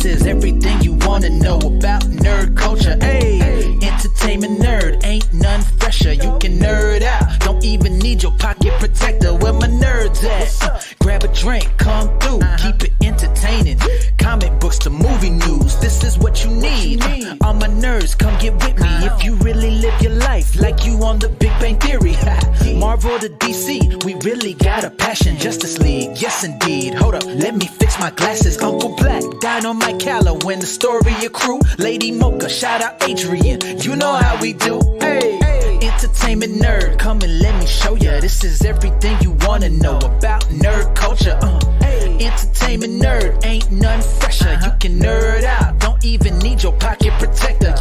This is everything you wanna know about nerd culture. Hey, entertainment nerd, ain't none fresher. You can nerd out, don't even need your pocket protector. Where my nerds at? Grab a drink, come through, keep it entertaining. Comic books to movie news, this is what you need. All my nerds, come get with me if you really live your life like you on the Big Bang Theory. Marvel to DC, we really got a passion. Justice League, yes indeed. Hold up, let me fix my glasses. Uncle Black died on my Calla when the story accrue. Lady Mocha, shout out Adrian. You know how we do. Hey, entertainment nerd, come and let me show ya. This is everything you wanna know about nerd culture. Entertainment nerd, ain't none fresher. You can nerd out, don't even need your pocket protector.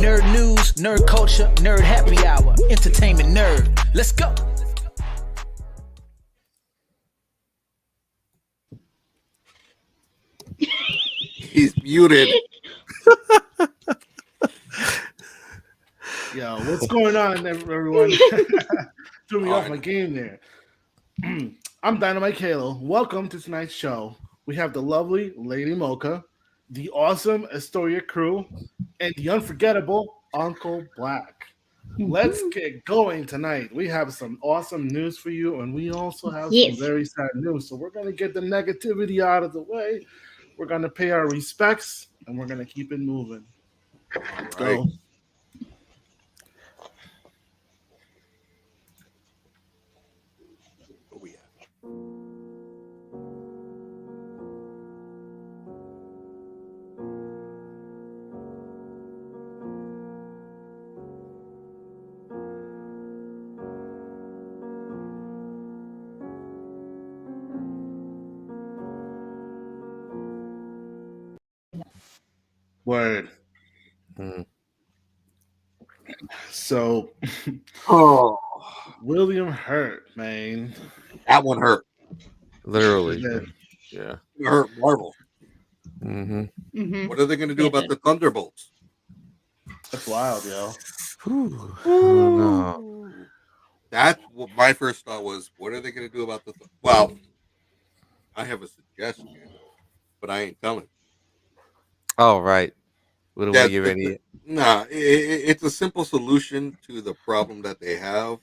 Nerd news, nerd culture, nerd happy hour. Entertainment nerd, let's go. He's muted. Yo, what's going on, everyone? Threw me off my game there. I'm Dynamite Halo. Welcome to tonight's show. We have the lovely Lady Mocha, the awesome Astoria crew, and the unforgettable Uncle Black. Let's get going tonight. We have some awesome news for you, and we also have some very sad news. So we're going to get the negativity out of the way. We're going to pay our respects, and we're going to keep it moving. Let's go. Word. So, William Hurt, man. That one hurt. Literally. Yeah. It hurt Marvel. Mm-hmm. What are they going to do about the Thunderbolts? That's wild, yo. No. That's what my first thought was. What are they going to do about the? Well, I have a suggestion, but I ain't telling. Oh, right. What do we give any? Nah, it's a simple solution to the problem that they have.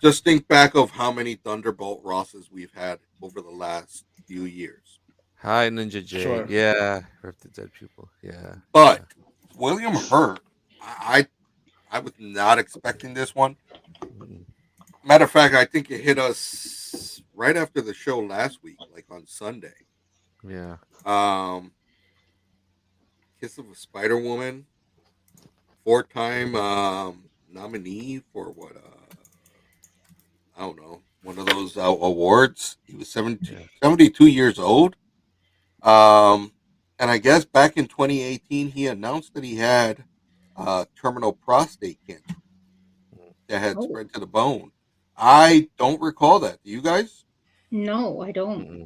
Just think back of how many Thunderbolt Rosses we've had over the last few years. Hi, Ninja J. Sure. Yeah. Rip the Dead People. Yeah. But William Hurt, I was not expecting this one. Matter of fact, I think it hit us right after the show last week, like on Sunday. Yeah. Kiss of a Spider Woman, 4-time nominee for what? I don't know, one of those awards. He was 72 years old. And I guess back in 2018, he announced that he had terminal prostate cancer that had spread to the bone. I don't recall that. Do you guys? No, I don't. Mm-hmm.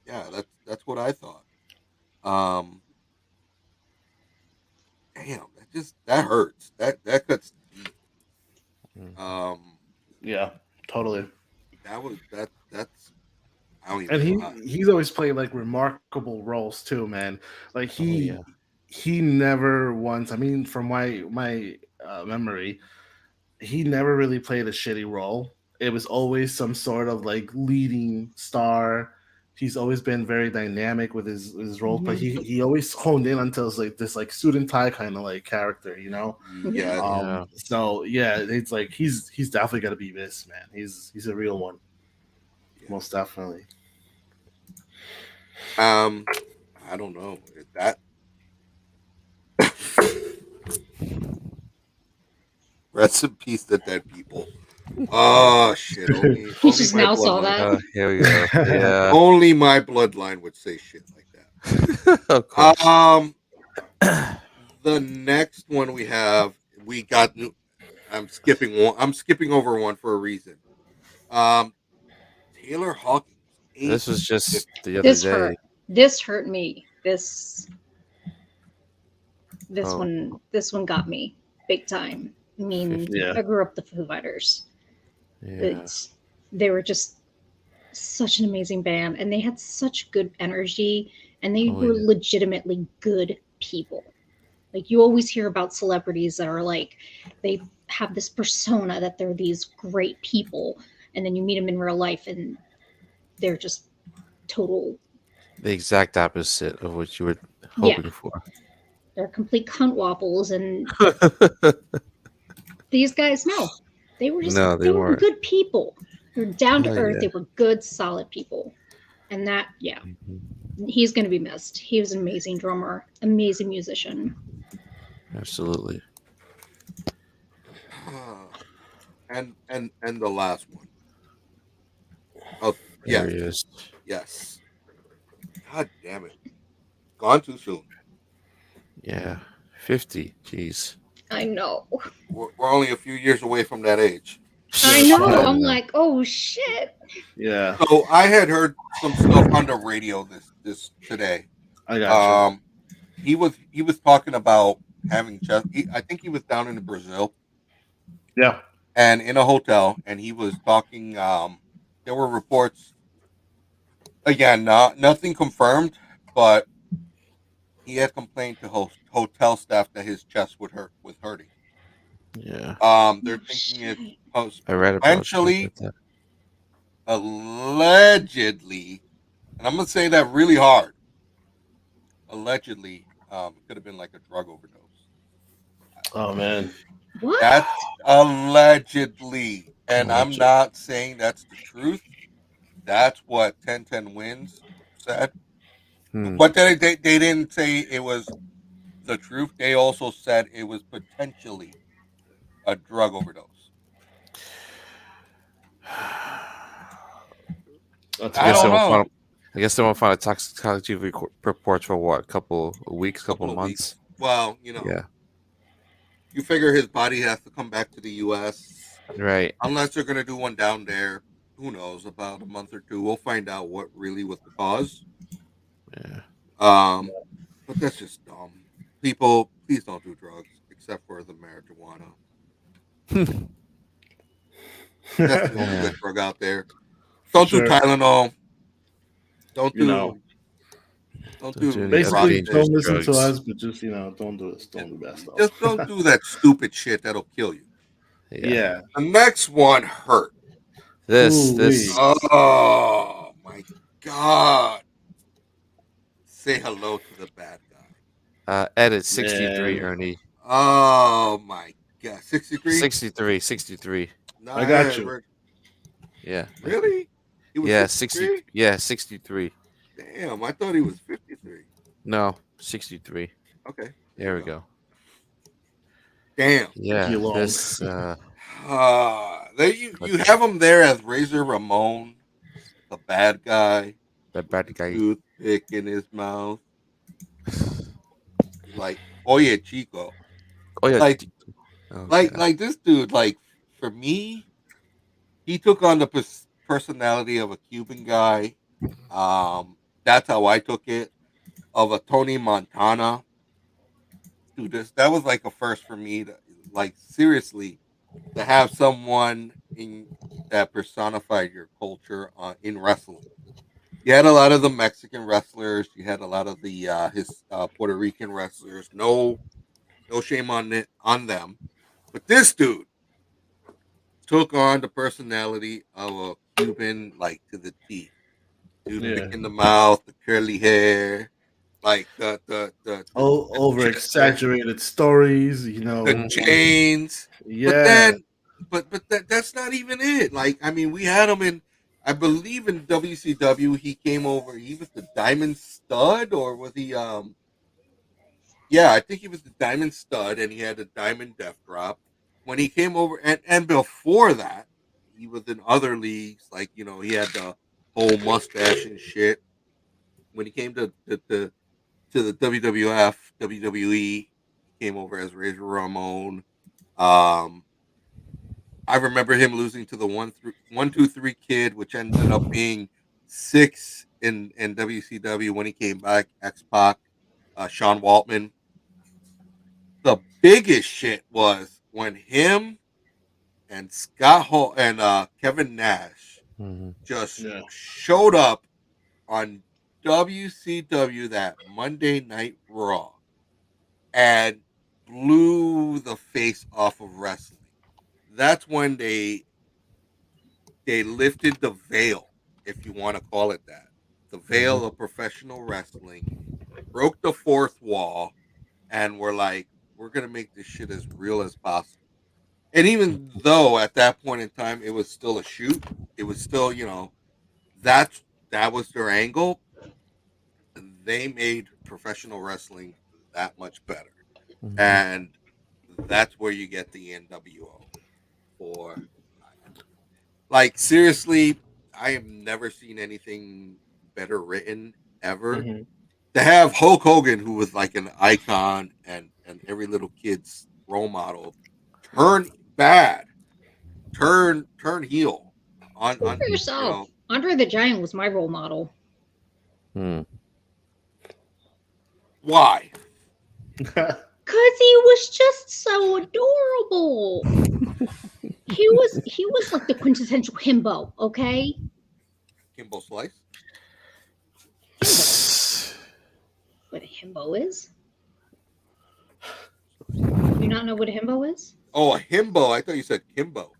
Yeah, that's what I thought. Damn, that hurts. That cuts deep. Yeah, totally. That's I don't even And he's always played like remarkable roles too, man. Like he never once, I mean, from my memory, he never really played a shitty role. It was always some sort of like leading star. He's always been very dynamic with his role, but he always honed in until it's like this like suit and tie kind of like character, you know? Yeah. So yeah, it's like he's definitely gonna be missed, man. He's a real one. Yeah. Most definitely. I don't know. That rest in peace to dead people. Oh shit! He just now saw that. Here we go. Yeah. Only my bloodline would say shit like that. Of course. The next one we got new. I'm skipping one. I'm skipping over one for a reason. Taylor Hawkins. This was just the other day. This hurt me. This one got me big time. I mean, I grew up the Foo Fighters. Yeah. They were just such an amazing band, and they had such good energy, and they were legitimately good people. Like, you always hear about celebrities that are like, they have this persona that they're these great people, and then you meet them in real life and they're just total, the exact opposite of what you were yeah, hoping for. they're complete cunt waffles. And these guys, no, they were just No, they weren't. good people. They were down to Hell earth. yeah. They were good, solid people. And that, yeah, he's going to be missed. He was an amazing drummer, amazing musician. Absolutely. And the last one. Oh There yes, he is. yes. God damn it, gone too soon. Yeah. 50. Jeez. I know. We're only a few years away from that age. I know. Yeah. I'm like, oh shit. Yeah, So I had heard some stuff on the radio this today. I got He was talking about having chest. I think he was down in Brazil you. Yeah, and in a hotel, and he was talking. There were reports again, nothing confirmed, but he had complained to hotel staff that his chest was hurting. Yeah. They're thinking it's I read about potentially, that. allegedly, and I'm gonna say that really hard. Allegedly, it could have been like a drug overdose. oh man, What? That's allegedly, and I'm Alleged. not saying that's the truth. That's what 1010 Wins said. But they didn't say it was the truth. They also said it was potentially a drug overdose. that's I don't wild. know. I guess they won't find a toxicology reports for what? A couple of weeks, couple of months. Weeks. Well, Yeah. you figure his body has to come back to the U.S. Right. Unless they're going to do one down there. Who knows? About a month or two, we'll find out what really was the cause. Yeah. But that's just dumb. People, please don't do drugs except for the marijuana. That's the only good drug out there. Don't do Tylenol. Don't do. Don't do. Basically, don't listen drugs. to us, but just don't do it. Don't do that stuff. Just don't do that stupid shit that'll kill you. Yeah. The next one hurt. This. Oh my god! Say hello to the bad guy. Edit 63, Ernie. Oh my god, 63. 63. No, I got you. Yeah. Really? He was 60. Yeah, 63. Damn, I thought he was 53. No, 63. Okay. There we go. Damn. Yeah. This. There you have him there as Razor Ramon, the bad guy. The bad guy. Toothpick in his mouth. Like, oye chico. Oh yeah. Like this dude. Like, for me, he took on the personality of a Cuban guy. That's how I took it. Of a Tony Montana. Dude, that was like a first for me. Like, seriously, to have someone that personified your culture in wrestling. You had a lot of the Mexican wrestlers. You had a lot of the his Puerto Rican wrestlers. No shame on them. But this dude took on the personality of a Cuban, like, to the T. Toothpick in the mouth, the curly hair, like the over exaggerated stories, the chains. Yeah. But that's not even it. Like, I mean, we had him in, I believe, in WCW. He came over. He was the Diamond Stud, or was he? Yeah, I think he was the Diamond Stud, and he had a Diamond Death Drop. When he came over, and before that, he was in other leagues. Like, he had the whole mustache and shit. When he came to the WWF, WWE, he came over as Razor Ramon. I remember him losing to the 1-2-3 Kid, which ended up being 6 in WCW when he came back. X-Pac, Sean Waltman. The biggest shit was when him and Scott Hall and Kevin Nash just showed up on WCW that Monday Night Raw and blew the face off of wrestling. That's when they lifted the veil, if you want to call it that, the veil of professional wrestling, broke the fourth wall, and were like, we're gonna make this shit as real as possible. And even though at that point in time it was still a shoot, it was still, that was their angle. They made professional wrestling that much better. And that's where you get the NWO for, like, seriously, I have never seen anything better written ever. Mhm. To have Hulk Hogan, who was like an icon and every little kid's role model, turn bad, turn heel on For yourself. Andre the Giant was my role model. Why? Cause he was just so adorable. He was like the quintessential himbo, okay? Kimbo Slice? What a himbo is? Do you not know what a himbo is? Oh, a himbo. I thought you said Kimbo.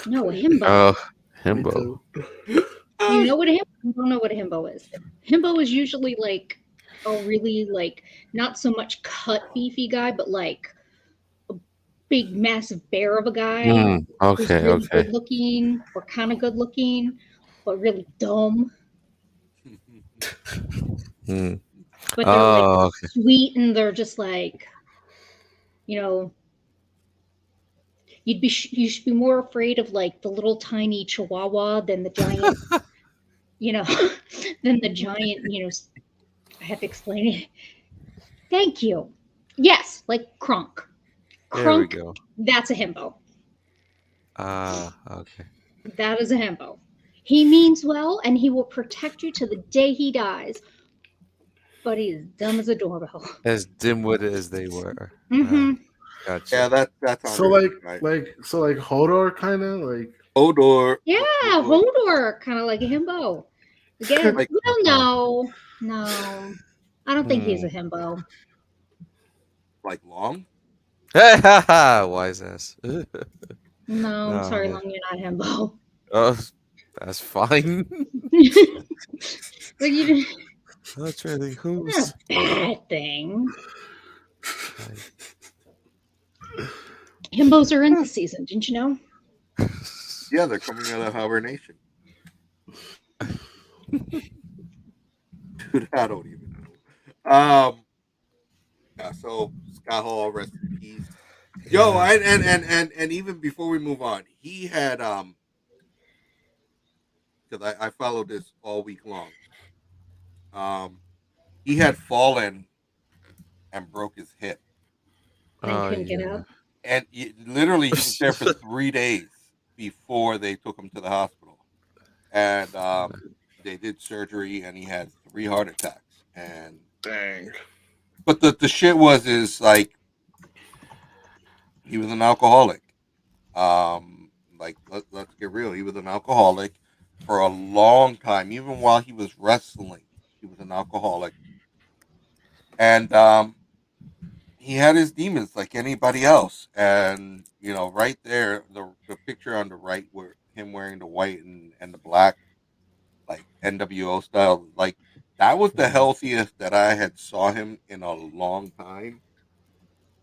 No, a himbo. Oh, Me himbo. too. You know what a himbo? You don't know what a himbo is. Himbo is usually like a really like not so much cut beefy guy, but like a big massive bear of a guy who's Okay, really okay. good looking or kind of good looking, but really dumb. But they're like Okay. sweet and they're just like, you know, you should be more afraid of like the little tiny chihuahua than the giant, than the giant, I have to explain it. Thank you. Yes, like Kronk. There we Krunk, go. that's a himbo. Okay. That is a himbo. He means well and he will protect you to the day he dies. But he's dumb as a doorbell. As dim-witted as they were. Mm-hmm. Gotcha. Yeah, that's So Andre, like right? like Hodor kind of like Hodor. Yeah, Hodor, kind of like a himbo. Again, Like- no, I don't think he's a himbo. Like Long? Wise ass. No, No, I'm sorry, yeah. Long, you're not himbo. Oh, that's fine. Like you I'm trying to think who's. not a bad thing. Himbos are in the season, didn't you know? Yeah, they're coming out of hibernation. Dude, I don't even know. Yeah, so Scott Hall, rest in peace. Yo, and even before we move on, he had because I followed this all week long. He had fallen and broke his hip, And couldn't get out. and literally he was there for 3 days before they took him to the hospital, and they did surgery, and he had 3 heart attacks, and dang. but the shit is like he was an alcoholic. Like let's get real, he was an alcoholic for a long time, even while he was wrestling. He was an alcoholic, and he had his demons like anybody else. And right there, the picture on the right, where him wearing the white and the black, like NWO style, like that was the healthiest that I had saw him in a long time.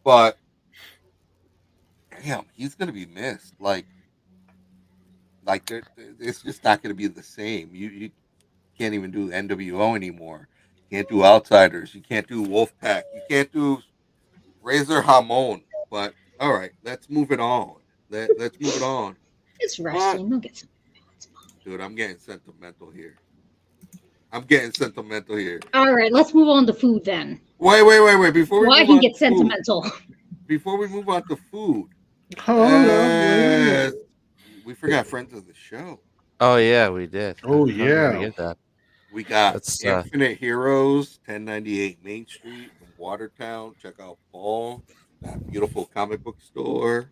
But damn, he's gonna be missed. Like it's just not gonna be the same. You can't even do NWO anymore. You can't do Outsiders. You can't do Wolfpack. You can't do Razor Hamon. But all right, let's move it on. Let's move it on. It's wrestling. They'll get some. Dude, I'm getting sentimental here. All right, let's move on to food then. Wait. Before we Why move he on gets to food, sentimental? before we move on to food, Oh, we forgot friends of the show. Oh yeah, we did. Oh, How did we yeah. forget that? We got That's, Infinite Heroes, 1098 Main Street in Watertown. Check out Paul, that beautiful comic book store.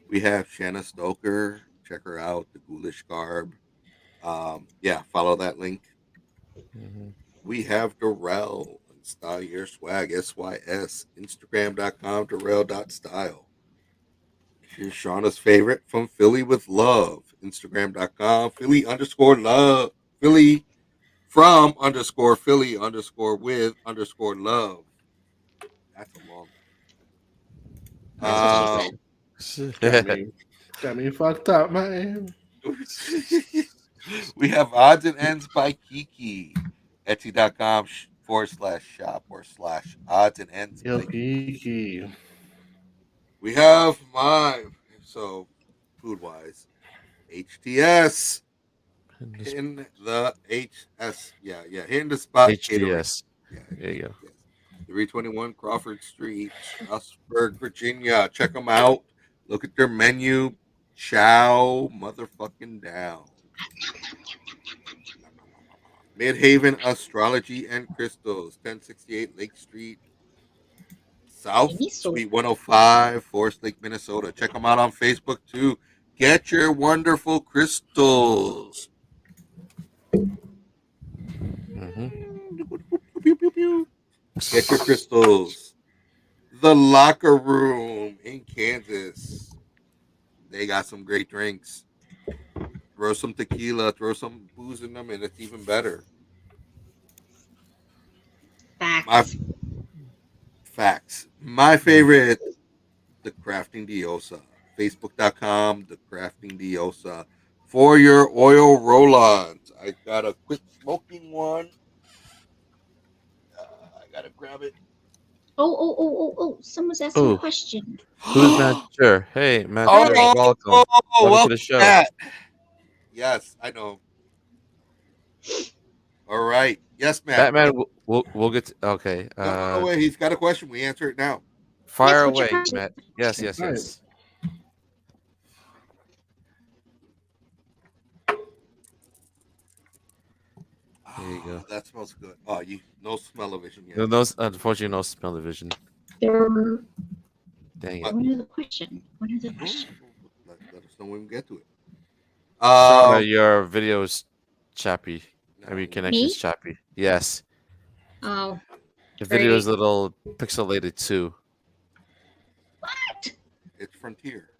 We have Shanna Stoker. Check her out, the Ghoulish Garb. Yeah, follow that link. We have Darrell and Style Your Swag, SYS, Instagram.com, Darrell.style. Here's Shauna's favorite from Philly with Love, Instagram.com, Philly_love, Philly from _Philly _with _love. That's a long That's what she one. said. Got me fucked up, man. We have Odds and Ends by Kiki, Etsy.com /shop /odds and ends Yo, by Kiki. Kiki. We have so food wise, HTS in the HS. Yeah, hitting the spot catering. HDS. Yeah, There you go. yes. 321 Crawford Street, Strasburg, Virginia. Check them out. Look at their menu. Chow motherfucking down. Midhaven Astrology and Crystals, 1068 Lake Street, South Minnesota. Suite 105, Forest Lake, Minnesota. Check them out on Facebook too. Get your wonderful crystals. Get your crystals. The Locker Room in Kansas. They got some great drinks. Throw some tequila, throw some booze in them, and it's even better. Facts. Facts. My favorite, The Crafting Diosa. Facebook.com, The Crafting Diosa. For your oil roll-ons. I got a quick smoking one. I gotta grab it. Oh. Someone's asking a question. Who's Matt? Sure. Hey, Matt. Oh, Sure. Welcome. Welcome to the show. Matt. Yes, I know. All right. Yes, Matt. Batman, we'll get to, okay. No, wait, he's got a question. We answer it now. Fire Yes, what's your away, question? Matt. Yes. There you go. That smells good. Oh, you no smell-o-vision yet. No, unfortunately, no smell-o-vision. Dang it. What is the question? Let us know when we get to it. Your video's choppy. No. Your connection's Me? choppy. Yes. Oh, The video is a great. little pixelated too. What? It's Frontier.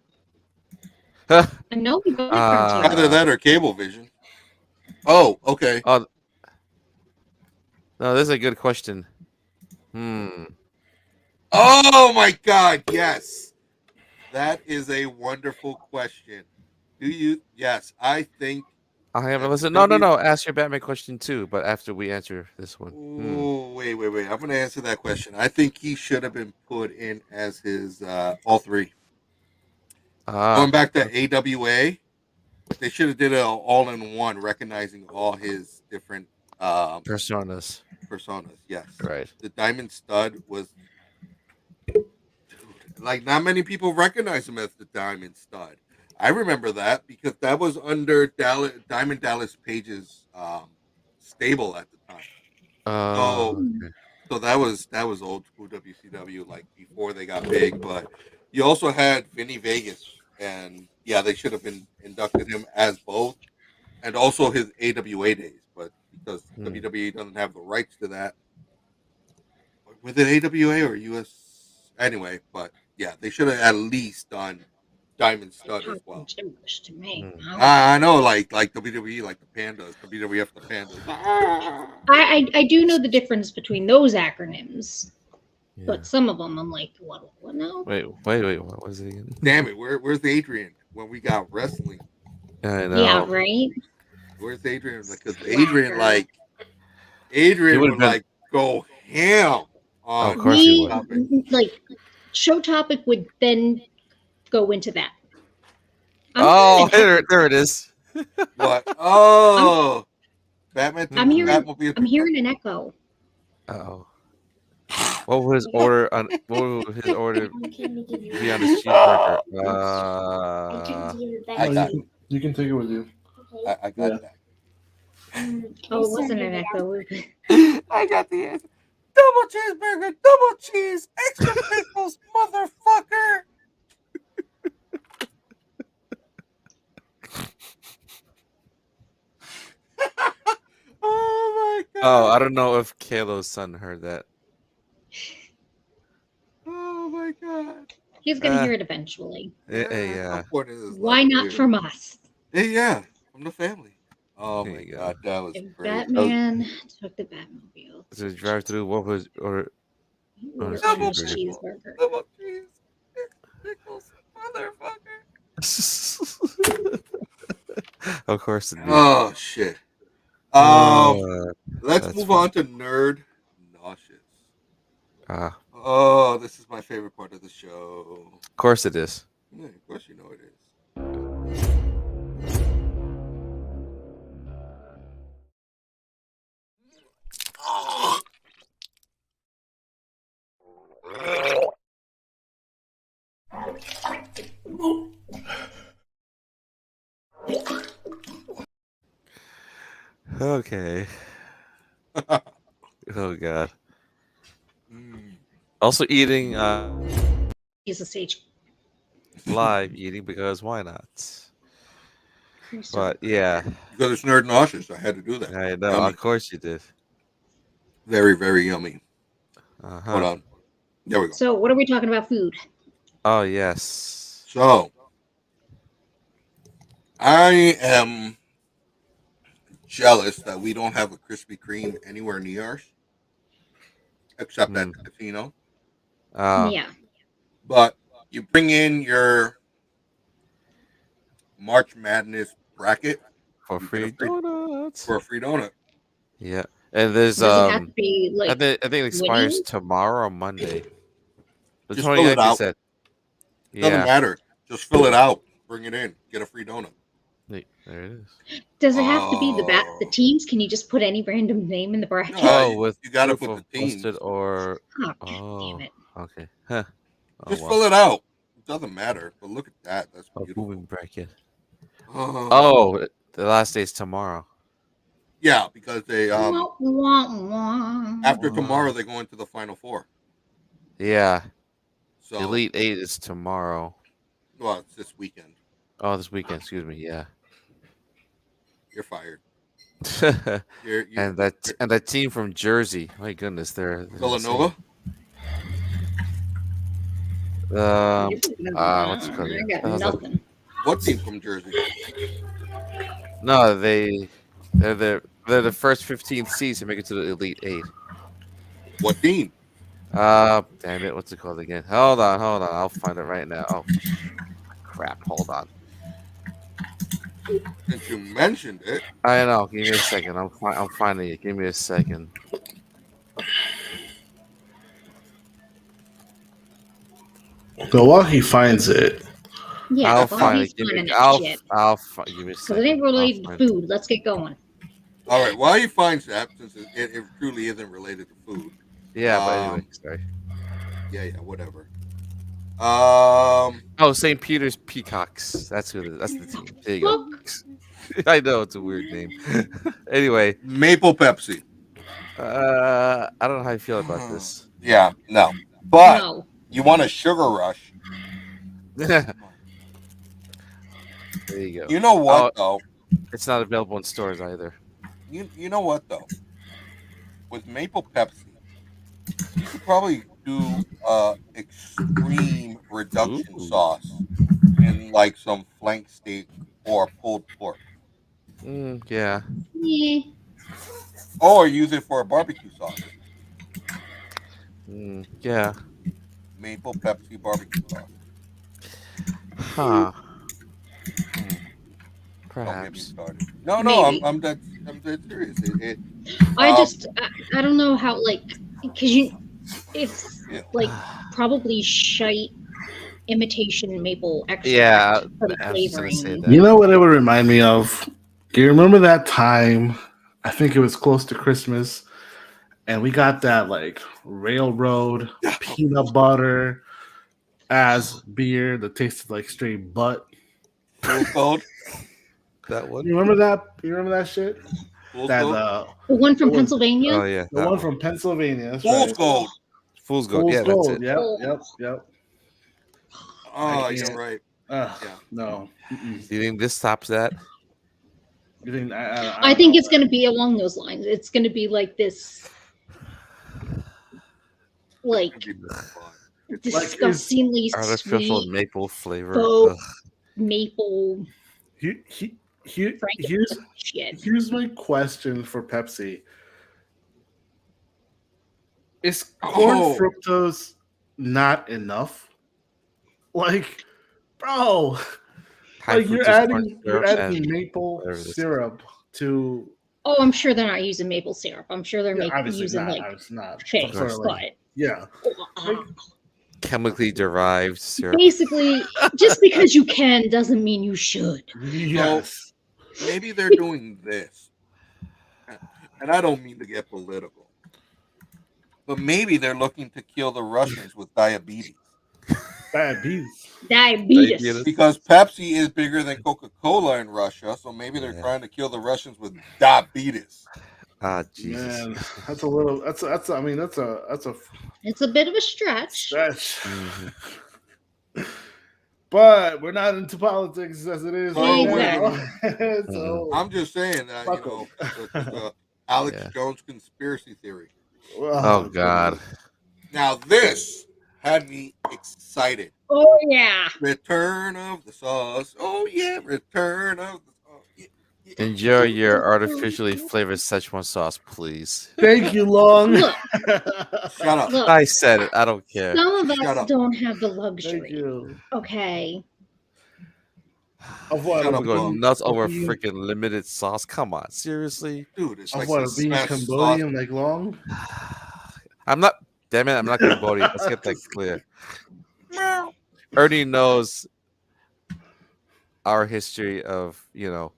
I know we go to Frontier. Either that or Cablevision. Oh, okay. Oh, no, this is a good question. Oh my God! Yes, that is a wonderful question. Do you? Yes, I think. I haven't listened. W- No. Ask your Batman question too, but after we answer this one. Oh, wait. I'm going to answer that question. I think he should have been put in as his all three. Going back to AWA, they should have did it all in one, recognizing all his different personas. Yes, Right. The Diamond Stud was, dude, like not many people recognize him as the Diamond Stud. I remember that because that was under Diamond Dallas Page's stable at the time. So that was old school WCW, like before they got big. But you also had Vinny Vegas, and yeah, they should have been inducted him as both, and also his AWA days. But because WWE doesn't have the rights to that, was it AWA or US? Anyway, but yeah, they should have at least done Diamond Stud as well. To me. I know, like WWE, like the Pandas, WWF, the Pandas. I do know the difference between those acronyms, but some of them I'm like, what now? Wait, what was it again? Damn it, where's Adrian when we got wrestling? I know. Yeah, right. Where's Adrian? Because Adrian would like go ham on. Of course he would. Like show topic would then go into that. There it is. What? Oh, Batman. I'm hearing an echo. Oh. What would his order on? What would his order be on his cheeseburger? I got it. You can take it with you. I got that. Oh, it wasn't an echo. I got the answer. Double cheeseburger, double cheese, extra pickles, motherfucker. Oh my Oh, I don't know if Kalo's son heard that. Oh my god. He's gonna hear it eventually. Yeah. Why not from us? Yeah, from the family. Oh There my you go. god, that was If great. Batman took the Batmobile, To drive through what was or order Double Irish pickle. cheeseburger. Double cheese. Pickles. Motherfucker. of course it did. Oh shit. Let's That's move fun. on to nerd nauseous. Of Oh, this is my favorite part of the show. course it is. Yeah, of course you know it is. Okay. Oh god. Mm. Also eating He's a sage. live eating because why not? Christ. But yeah, Because it's nerd nauseous, I had to do that. I know. Yummy. Of course you did. Very, very yummy. Uh-huh. Hold on. There we go. So, what are we talking about? Food. Oh yes. So, I am jealous that we don't have a Krispy Kreme anywhere near ours, except at the casino. Yeah. But you bring in your March Madness bracket For you free get a free- donuts. for a free donut. Yeah. And there's Does it have to be I like? think it expires winning? tomorrow or Monday. The Just fill it 29th you out. said. Doesn't Yeah. matter. Just fill it out. Bring it in. Get a free donut. There it is. Does it have to be the Oh. the teams? Can you just put any random name in the bracket? No, Oh, you- with you gotta proof put of the teams. busted or Oh, God oh, damn it! okay. Huh. Oh, Just well. fill it out. It doesn't matter. But look at that. That's A beautiful. moving bracket. Oh. Oh, the last day's tomorrow. Yeah, because they Wah, wah, wah. after tomorrow they go into the final four. Yeah. So Elite 8 is tomorrow. well, it's this weekend. Oh, this weekend. Excuse me. Yeah. You're fired. and You're that team from Jersey. My goodness, they're Villanova. insane. What's it called? I got That was like- nothing. What team from Jersey? no, they're the first 15 seeds to make it to the Elite 8. What team? Damn it, what's it called again? Hold on, I'll find it right now. Oh, crap, hold on. Since you mentioned it, I know. Give me a second. I'm finding it. Give me a second. So while he finds it, Yeah, I'll while find he's it. Give finding me. that shit. Give me a Because second. it ain't I'll related to find it. food. Let's get going. all right. While he finds that, since it truly isn't related to food. Yeah, but anyway, sorry. Yeah, whatever. Oh, St. Peter's Peacocks. That's who. That's the team. There you go. I know it's a weird name. Anyway, Maple Pepsi. I don't know how you feel about this. Yeah, no. But No. you want a sugar rush. There you go. You know what though? It's not available in stores either. You know what though? With Maple Pepsi, you could probably do extreme reduction sauce in like some flank steak or pulled pork, Yeah. Yeah. or use it for a barbecue sauce. Yeah. Maple Pepsi barbecue sauce. Huh. Don't get me Perhaps. started. No, Maybe. I'm dead serious. I don't know how, like, because it's Yeah. like probably shite imitation maple extract Yeah, for the I was just gonna say flavoring. that. you know what it would remind me of? Do you remember that time? I think it was close to Christmas, and we got that like railroad peanut butter as beer that tasted like straight butt. Full cold. That one? You remember that? You remember that shit? Full That cold. The one from Oh, Pennsylvania? Oh yeah. the one from Pennsylvania. That's Fool's right. gold. Fool's Gold. Fool's Yeah, Gold. that's it. Yep. Oh, I you're can't. right. Ugh, Yeah. no. Mm-mm. Do you think this tops that? You think? I think it's going to be along those lines. It's going to be like this, like disgustingly artificial sweet maple flavor. faux maple. Here's Shit. here's my question for Pepsi. Is corn fructose not enough? Like, bro, like you're adding maple syrup to. Oh, I'm sure they're not using maple syrup. I'm sure they're using not, like not shit, sort of like, yeah, chemically derived syrup. Basically, just because you can doesn't mean you should. Yes. So maybe they're doing this, and I don't mean to get political, but maybe they're looking to kill the Russians with diabetes. Diabetes. Because Pepsi is bigger than Coca-Cola in Russia, so maybe they're trying to kill the Russians with diabetes. Ah, Jesus. Man, that's a little. That's. I mean, that's a. It's a bit of a stretch. Mm-hmm. But we're not into politics as it is. So I'm just saying that the Alex Jones conspiracy theory. Oh God! Now this had me excited. Oh yeah! Return of the sauce. Oh yeah! Return of the sauce. Yeah. Enjoy your artificially flavored Szechuan sauce, please. Thank you, Long. Look, shut up. Look, I said it. I don't care. some of us don't have the luxury. Thank you. Okay. Of what? I'm going nuts over freaking limited sauce. Come on, seriously, dude. It's of like what? Being Cambodian, like Long. I'm not. Damn it! I'm not Cambodian. Let's get that clear. Ernie knows our history of Cambodian.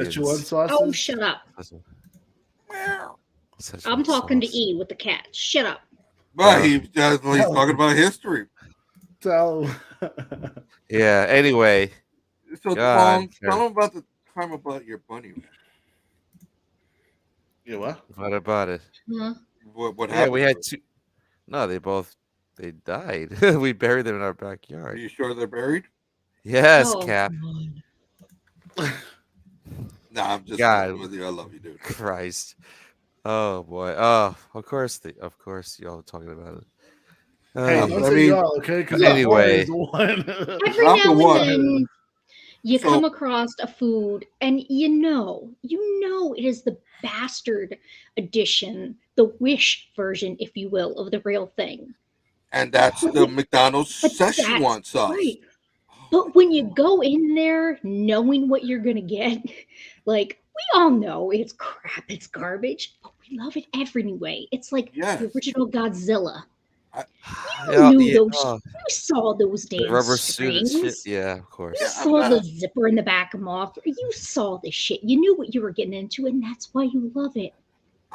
Szechuan sauces? Oh, shut up! I'm talking to E with the cat. Shut up. But he's talking about history. So. Yeah. Anyway. So tell him about the time about your bunny. Man. Yeah. What? What about it? Huh? What happened? Yeah, we had two. No, they died. We buried them in our backyard. Are you sure they're buried? Yes, Cap. Nah, I'm just with you. I love you, dude. Christ. Oh boy. Oh, of course y'all talking about it. Hey, don't say y'all, okay? Anyway, every now and then you come across a food, and you know it is the bastard edition, the Wish version, if you will, of the real thing. And that's the McDonald's Szechuan sauce. Right. But when you go in there knowing what you're going to get, like, we all know it's crap, it's garbage, but we love it anyway. It's like the original Godzilla. You saw those damn rubber strings. suit shit. Yeah, of course. You saw the zipper in the back of Moth. You saw the shit. You knew what you were getting into, and that's why you love it.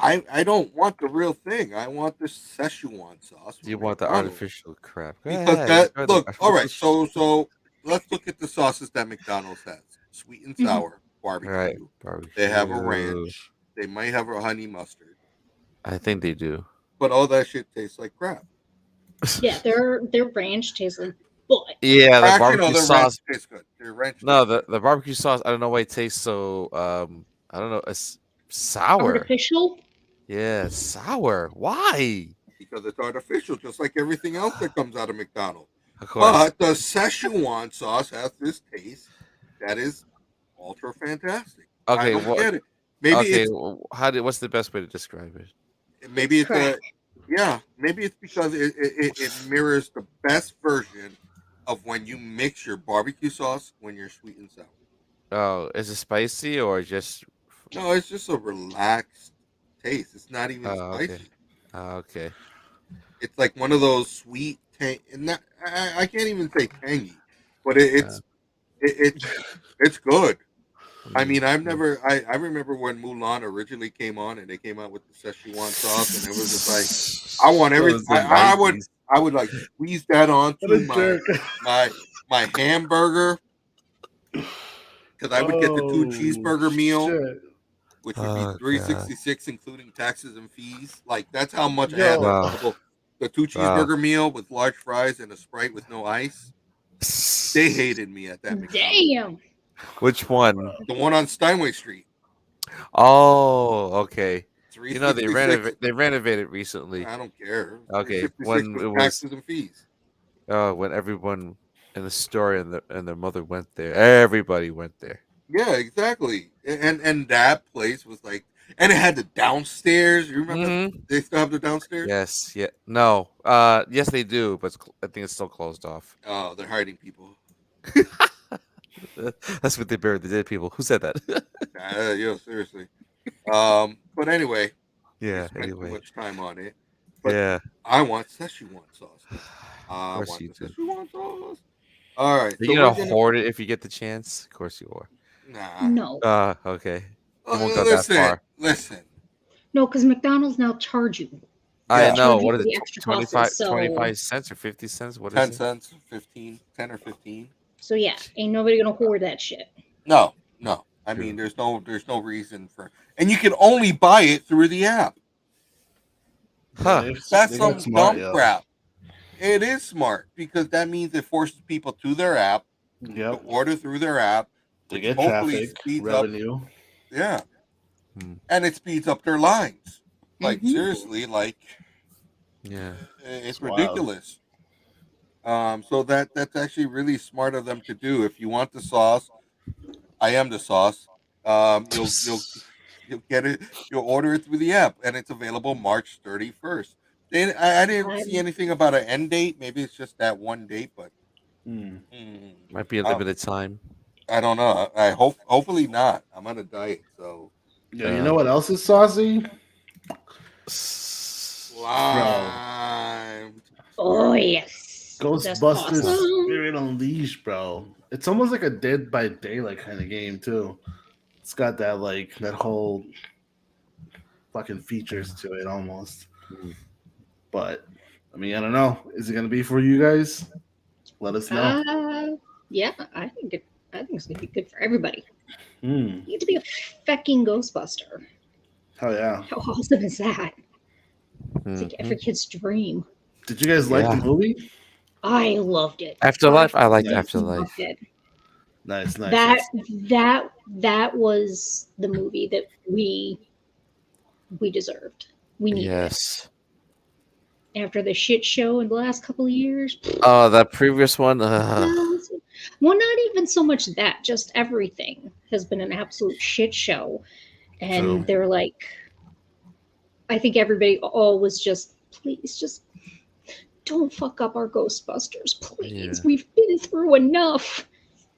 I don't want the real thing. I want the Szechuan sauce. You want the artificial crap. Because all right, so let's look at the sauces that McDonald's has. Sweet and sour, barbecue. Right. Barbecue. They have a ranch. They might have a honey mustard. I think they do. But all that shit tastes like crap. Yeah, their ranch tastes like butt. Yeah, the barbecue sauce tastes good. Their ranch the barbecue sauce, I don't know why it tastes so I don't know, it's sour. Artificial? Yeah, sour. Why? Because it's artificial, just like everything else that comes out of McDonald's. Of course. But the Szechuan sauce has this taste that is ultra fantastic. Okay, I don't get it. Maybe what's the best way to describe it? Maybe it's maybe it's because it mirrors the best version of when you mix your barbecue sauce when you're sweet and sour. Oh, is it spicy or just? No, it's just a relaxed taste. It's not even spicy. Okay. Okay. It's like one of those sweet, I can't even say tangy, but it's good. I mean, I remember when Mulan originally came on, and they came out with the Szechuan sauce, and it was just like, I want everything. I would like squeeze that onto my hamburger, because I would get the 2 cheeseburger meal, which would be $3.66 including taxes and fees. Like, that's how much I had. The 2 cheeseburger meal with large fries and a Sprite with no ice. They hated me at that. Damn. Which one? The one on Steinway Street. Oh, okay. It's Reese You know they 66. renovated recently. I don't care. Okay, 66 when with it was taxes and fees. when everyone in the store and their mother went there, everybody went there. Yeah, exactly. And that place was like, and it had the downstairs. You remember? Mhm. They still have the downstairs. Yes, yeah, no, yes they do, but I think it's still closed off. Oh, they're hiding people. That's what they buried the dead people. Who said that? Yeah, seriously. But anyway, we Yeah. spent too Anyway. much time on it. But Yeah. I want Szechuan sauce. I course want you the do. Szechuan sauce. All right. Are So you we're gonna hoard it if you get the chance? Of course you are. Nah. No, Okay. You won't go that Listen. far. Listen. no, because McDonald's now charge you. I Yeah. know. Charge you What for is the it? extra costs, 25 cents or 50 cents? What is 10 it? cents, 15, 10 or 15. So yeah, ain't nobody gonna hoard that shit. No. I True. mean, there's no reason for, and you can only buy it through the app. Huh. That's They some got smart, dumb yo. crap. It is smart because that means it forces people to their app to Yep. order through their app. To which get hopefully traffic, speeds up. revenue. Yeah. Hmm. And it speeds up their lines. Like Mhm. seriously, like Yeah. it's wild. ridiculous. So that's actually really smart of them to do. If you want the sauce, I am the sauce. You'll get it. You'll order it through the app, and it's available March 31st. Then I didn't see anything about an end date. Maybe it's just that one date, but Might be a limited time. I don't know. I hopefully not. I'm on a diet, so Yeah, you know what else is saucy? slime. Oh yes, That's Ghostbusters awesome. Spirit Unleashed, bro. It's almost like a Dead by Daylight kind of game too. It's got that like that whole fucking features to it almost. But I mean, I don't know. Is it gonna be for you guys? Let us know. Yeah, I think it's gonna be good for everybody. Hmm. You get to be a fucking Ghostbuster. Hell yeah. How awesome is that? It's like Mhm. every kid's dream. Did you guys like Yeah. the movie? I loved it. Afterlife. I liked Nice. Afterlife. Loved it. Nice. That was the movie that we deserved. We needed Yes. it. After the shit show in the last couple of years. Oh, that previous one. Well, not even so much that, just everything has been an absolute shit show. And True. they're like, I think everybody all was just, please, just don't fuck up our Ghostbusters, please. Yeah. We've been through enough.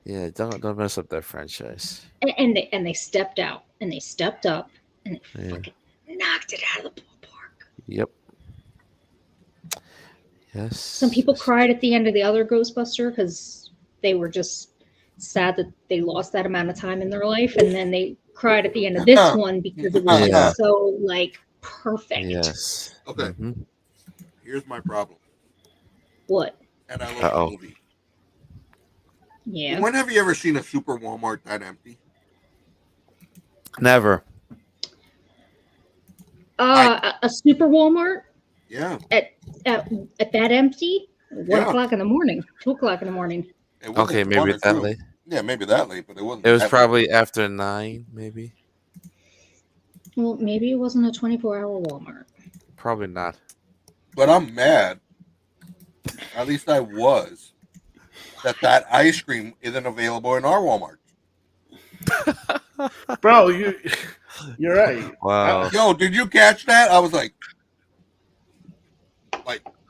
Yeah. Don't mess up that franchise. And they stepped out and they stepped up and they Yeah. fucking knocked it out of the ballpark. Yep. Yes. Some people cried at the end of the other Ghostbuster because they were just sad that they lost that amount of time in their life, and then they cried at the end of this one because it was Yeah. so like perfect. Yes. Okay. Mhm. Here's my problem, What? and I love Uh-oh. the movie. Yeah. When have you ever seen a super Walmart that empty? Never. A super Walmart Yeah. at that empty? 1 Yeah. o'clock in the morning, 2 o'clock in the morning. It wasn't Okay, one maybe or that two. late. Yeah, maybe that late, but it wasn't. It was that late. probably after 9, maybe. Well, maybe it wasn't a 24-hour Walmart. Probably not. But I'm mad. At least I was. That ice cream isn't available in our Walmart. Bro, you're right. Wow. Yo, did you catch that? I was like,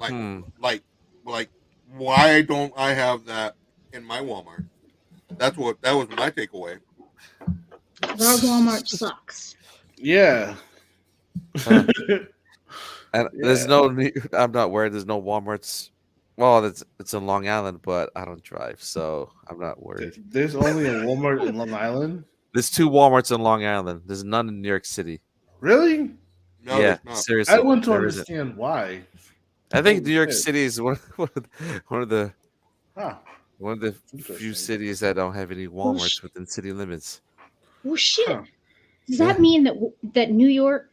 Hmm. why don't I have that in my Walmart? That was my takeaway. Our Walmart sucks. Yeah. Huh. And Yeah. there's no. I'm not worried. There's no WalMarts. Well, it's in Long Island, but I don't drive, so I'm not worried. There's only a Walmart in Long Island. There's 2 WalMarts in Long Island. There's none in New York City. Really? No, Yeah, there's not. seriously. I want to there isn't. understand why. I think Holy New York shit. City is one of the Huh. few Interesting. cities that don't have any WalMarts within city limits. Well, shit. Huh. Does that mean that New York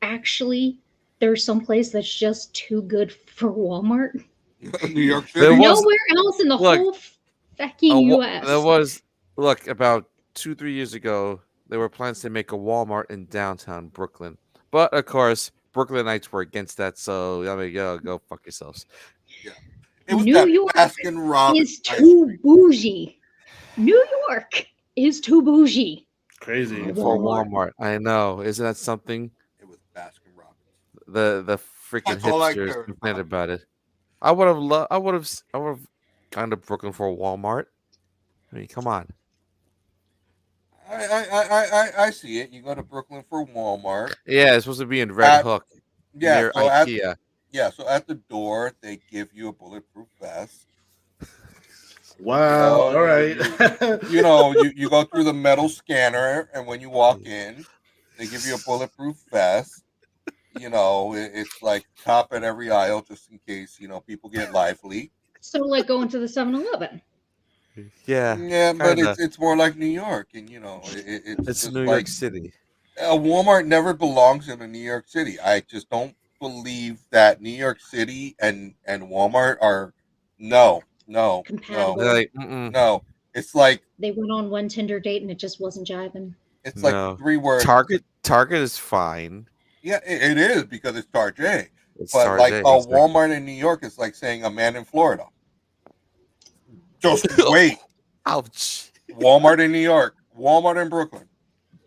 actually there's some place that's just too good for Walmart? New York City. There was- Nowhere else in the look, whole fucking U.S. There was Look, about 2-3 years ago, there were plans to make a Walmart in downtown Brooklyn, but of course, Brooklynites were against that. So I mean, go fuck yourselves. Yeah. It was New that York Baskin Robbins is ice too cream. bougie. New York is too bougie. Crazy. For Walmart. Walmart. I know, isn't that something? It was Baskin Robbins. The freaking That's all I hipsters cared complained about. about it. I would have loved. I would have gone to Brooklyn for a Walmart. I mean, come on. I see it. You go to Brooklyn for Walmart. Yeah, it's supposed to be in Red At Hook yeah, near so at IKEA. so at the door they give you a bulletproof vest. Wow. All right. You go through the metal scanner, and when you walk in, they give you a bulletproof vest. It's like top at every aisle just in case people get lively. So, like going to the 7-Eleven. Yeah, Yeah, but kinda. it's more like New York, and it's It's just New like York City. a Walmart never belongs in a New York City. I just don't believe that New York City and Walmart are no. Compatible. They're like, mm-mm, No. It's like They went on one Tinder date and it just wasn't jiving. it's like no. 3 words. Target is fine. Yeah, it is because it's Target. It's But like Target. a Exactly. Walmart in New York is like saying a man in Florida. Just wait. Ouch. Walmart in New York, Walmart in Brooklyn.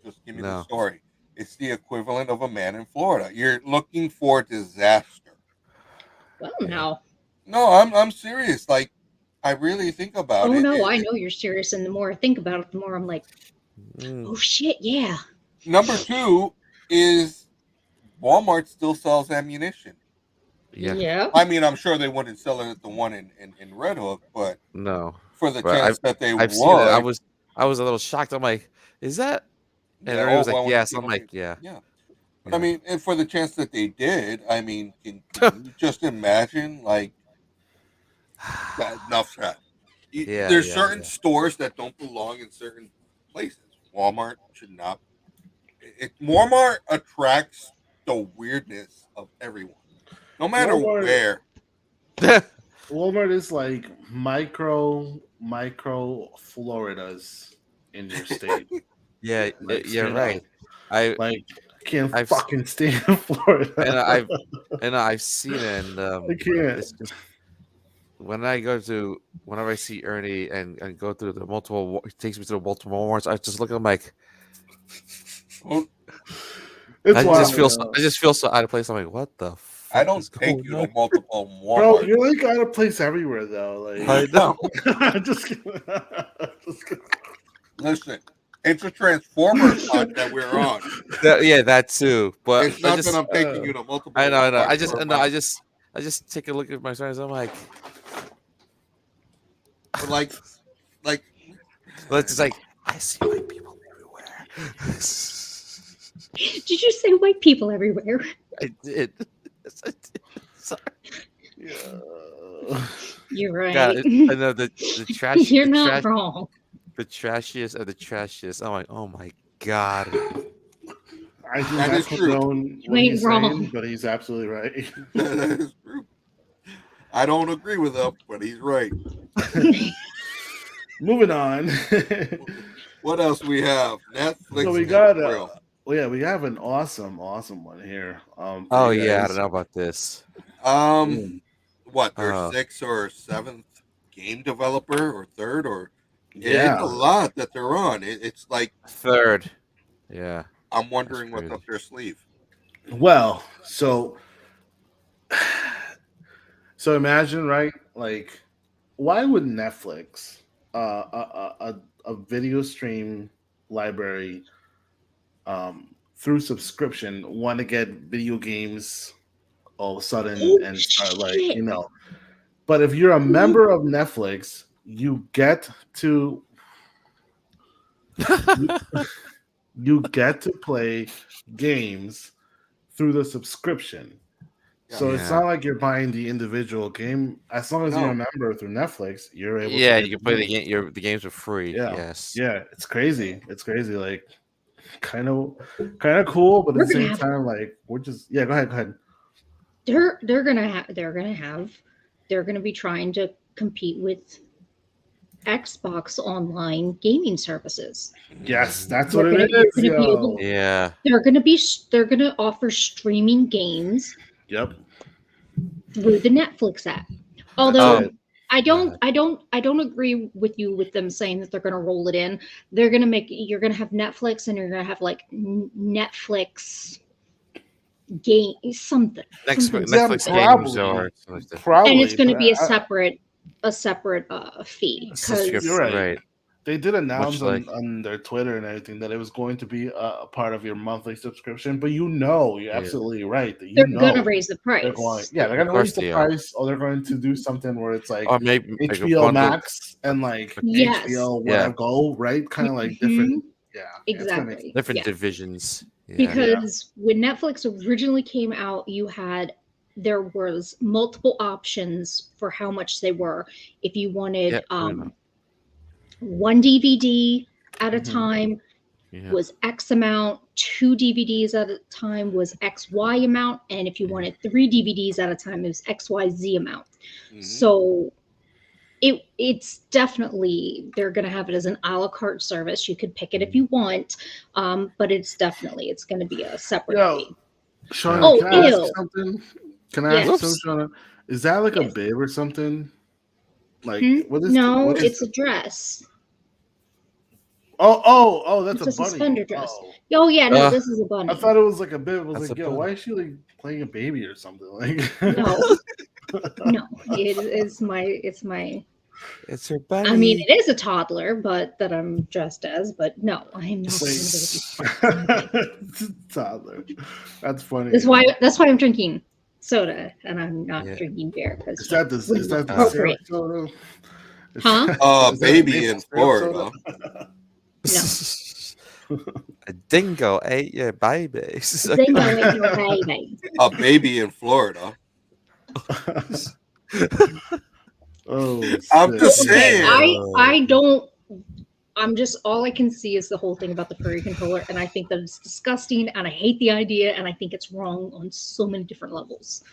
Just give me the No. story. It's the equivalent of a man in Florida. You're looking for disaster. Well, Yeah. now. No, I'm serious. Like I really think about Oh it. no, I know you're serious, and the more I think about it, the more I'm like, Mm. oh shit, yeah. Number 2 is Walmart still sells ammunition. Yeah. I mean, I'm sure they wouldn't sell it at the one in Red Hook, but No. for the But chance that they I've would, seen it. I was a little shocked. I'm like, is that? And yeah, Ray was like, well, yes. I'm like, yeah. yeah. But Yeah. I mean, and for the chance that they did, I mean, can you just imagine like enough said. Yeah, There's yeah, certain yeah. stores that don't belong in certain places. Walmart should not. Walmart attracts the weirdness of everyone, no matter Walmart- where. Walmart is like micro Floridas in your state. Yeah, Like, you're straight right. up. I Like I can't I've- fucking stand Florida. and I've seen it, and I can't. it's just whenever I see Ernie and go through the multiple, it takes me to the multiple Walmarts. I just look at him like Well, It's I wild, just feel so out of place. I'm like, what the? Fuck I don't is take going you on? to multiple bro. Walmart. You're like out of place everywhere, though. Like I know. just kidding. Listen, it's a Transformers hunt that we're on. Yeah, that too. But It's not I just, that I'm taking you to multiple. I know. Walmarts I just, for a no, month. I just take a look at my friends. I'm like, But like, let's just like, I see white people everywhere. Did you say white people everywhere? I did. Yes, I did. Sorry. Yeah. You're right. God, I know the trash. You're the not trash, wrong. The trashiest of the trashiest. I'm like, oh my god. I do That not is true. condone You what ain't he's wrong. saying, but he's absolutely right. that is true. I don't agree with him, but he's right. Moving on. What else we have? Netflix. So we and got Thrill. well, yeah, we have an awesome one here. For Oh you yeah, I guys. don't know about this. What? Their 6th or 7th game developer or 3rd or Yeah. it's a lot that they're on. It's like Third. Yeah. I'm wondering what's crazy. up their sleeve. Well, so imagine, right? Like, why would Netflix, a video stream library, through subscription, want to get video games all of a sudden Oh, and start like shit. But if you're a member of Netflix, you get to you get to play games through the subscription. So it's Yeah. not like you're buying the individual game. As long as you're a member through Netflix, you're able Yeah, to you can play the game. The games are free. Yeah. Yes. Yeah, it's crazy. It's crazy. Like kind of cool, but at the We're gonna same have- time, like we're just go ahead. They're gonna be trying to compete with Xbox Online gaming services. Yes, that's They're what gonna, it you're is, gonna be yo. able. Yeah. They're gonna offer streaming games Yep, through the Netflix app. that's Although it. I don't agree with you with them saying that they're going to roll it in. You're going to have Netflix and you're going to have like Netflix game something, something, Yeah, Netflix games probably, or something like that. and probably. it's going to But be a separate fee Subscription, because you're right. right? They did announce Much like on their Twitter and everything that it was going to be a part of your monthly subscription. But you're yeah. absolutely right that they're going to raise the they're going, price. they're going Of to course raise the they are. price, or they're going to do something where it's like Or maybe like a HBO bundle. Max and like Yes. HBO Yeah. whatever Go, right? Kind of like different. Mhm. Yeah, it's gonna make Exactly. Different Yeah. divisions. Yeah. Because when Netflix originally came out, there was multiple options for how much they were. If you wanted Yeah. one DVD at a Mhm. time Yeah. was X amount, 2 DVDs at a time was XY amount, and if you Yeah. wanted 3 DVDs at a time, it was XYZ amount. Mhm. So it's definitely, they're going to have it as an a la carte service. You could pick it if you want, but it's going to be a separate Yo, fee. Shauna, Oh, can I ask ew. something? Can I ask Yes. something, Shauna? Is that like a Yes. bib or something? Like what is? No, what is it's a dress. Oh, that's It's a a bunny. suspender dress. Oh. Oh yeah, no, this is a bunny. I thought it was like a bib. I was That's like, a yo, bunny. why is she like playing a baby or something? Like No, no, it's my. It's her bunny. I mean, it is a toddler, but that I'm dressed as. But no, I am not. Toddler. That's funny. That's why I'm drinking soda and I'm not drinking beer because Is that the appropriate. soda? Huh? Is that Baby maple in syrup Florida. A dingo ate your baby. Dingo ate your baby. A baby in Florida. Oh, I'm just shit. saying. I don't. I'm just, all I can see is the whole thing about the furry controller, and I think that it's disgusting, and I hate the idea, and I think it's wrong on so many different levels.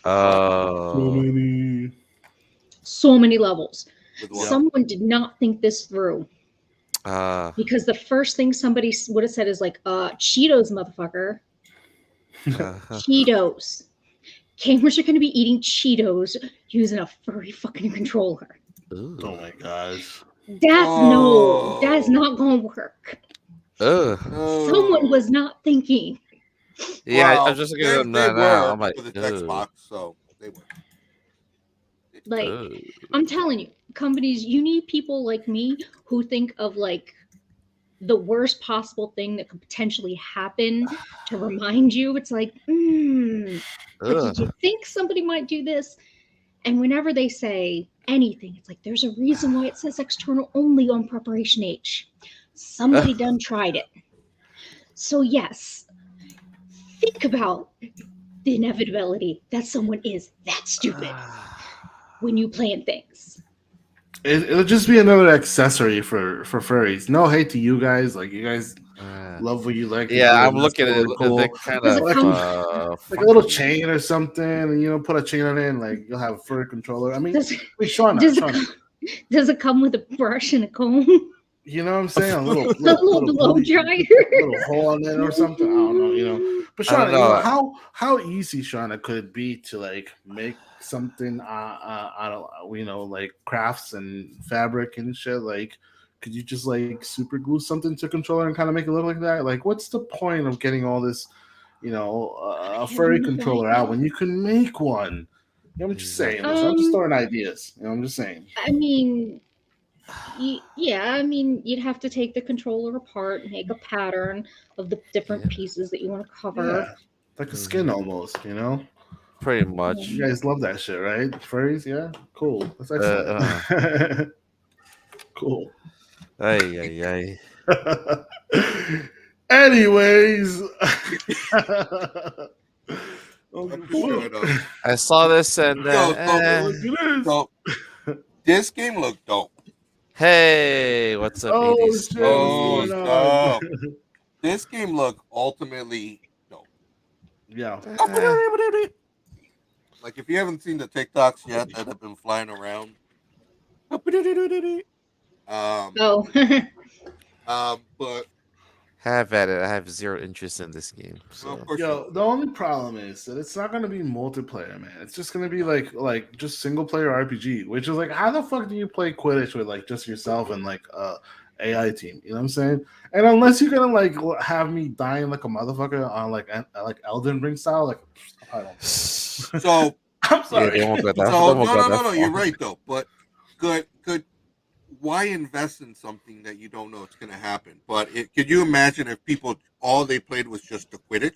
So many levels. With what? Someone did not think this through. Because the first thing somebody would have said is like, Cheetos, motherfucker. Cheetos. Gamers are going to be eating Cheetos using a furry fucking controller. Oh my gosh. That's not going to work. Someone was not thinking. Yeah, Well, I'm just looking at them they now. were I'm like, with the Xbox, so they were. Like, I'm telling you, companies, you need people like me who think of like the worst possible thing that could potentially happen to remind you. It's like, but did you think somebody might do this? And whenever they say anything, it's like, there's a reason why it says external only on preparation H. Somebody done tried it. So yes, think about the inevitability that someone is that stupid when you plan things. It'll just be another accessory for furries. No hate to you guys. Like, you guys love what you like. Yeah, I'm that's looking at totally it. cool. They're kind Does it come- of Like a little chain or something, and put a chain on it, and like you'll have a furry controller. I mean, Shauna. Does it come with a brush and a comb? You know what I'm saying? A little blow dryer, little hole on it or something. I don't know. But Shauna, how easy, Shauna, could it be to like make something out of like crafts and fabric and shit? Like, could you just like super glue something to a controller and kind of make it look like that? Like, what's the point of getting all this, a furry controller out when you can make one? I'm just saying. I'm just throwing ideas. I'm just saying. I mean, you'd have to take the controller apart and make a pattern of the different pieces that you want to cover. Yeah, like a skin almost, Pretty much. You guys love that shit, right? Furries, yeah? Cool. That's excellent. Cool. Ay. Anyways. I saw this and so this game looked dope. Hey, what's up, stop. This game looked ultimately dope. Yeah. Like, if you haven't seen the TikToks yet that have been flying around, Oh, But Have at it. I have zero interest in this game. well, So of course, Yo, the only problem is that it's not gonna be multiplayer, man. It's just gonna be like just single player RPG, which is like, how the fuck do you play Quidditch with like just yourself and like AI team? You know what I'm saying? And unless you're gonna like have me dying like a motherfucker on like Elden Ring style, like I don't. so I'm yeah, sorry. they won't go that. so They won't go that no. You're far. right though. But good. Why invest in something that you don't know it's going to happen? But could you imagine if people all they played was just the Quidditch?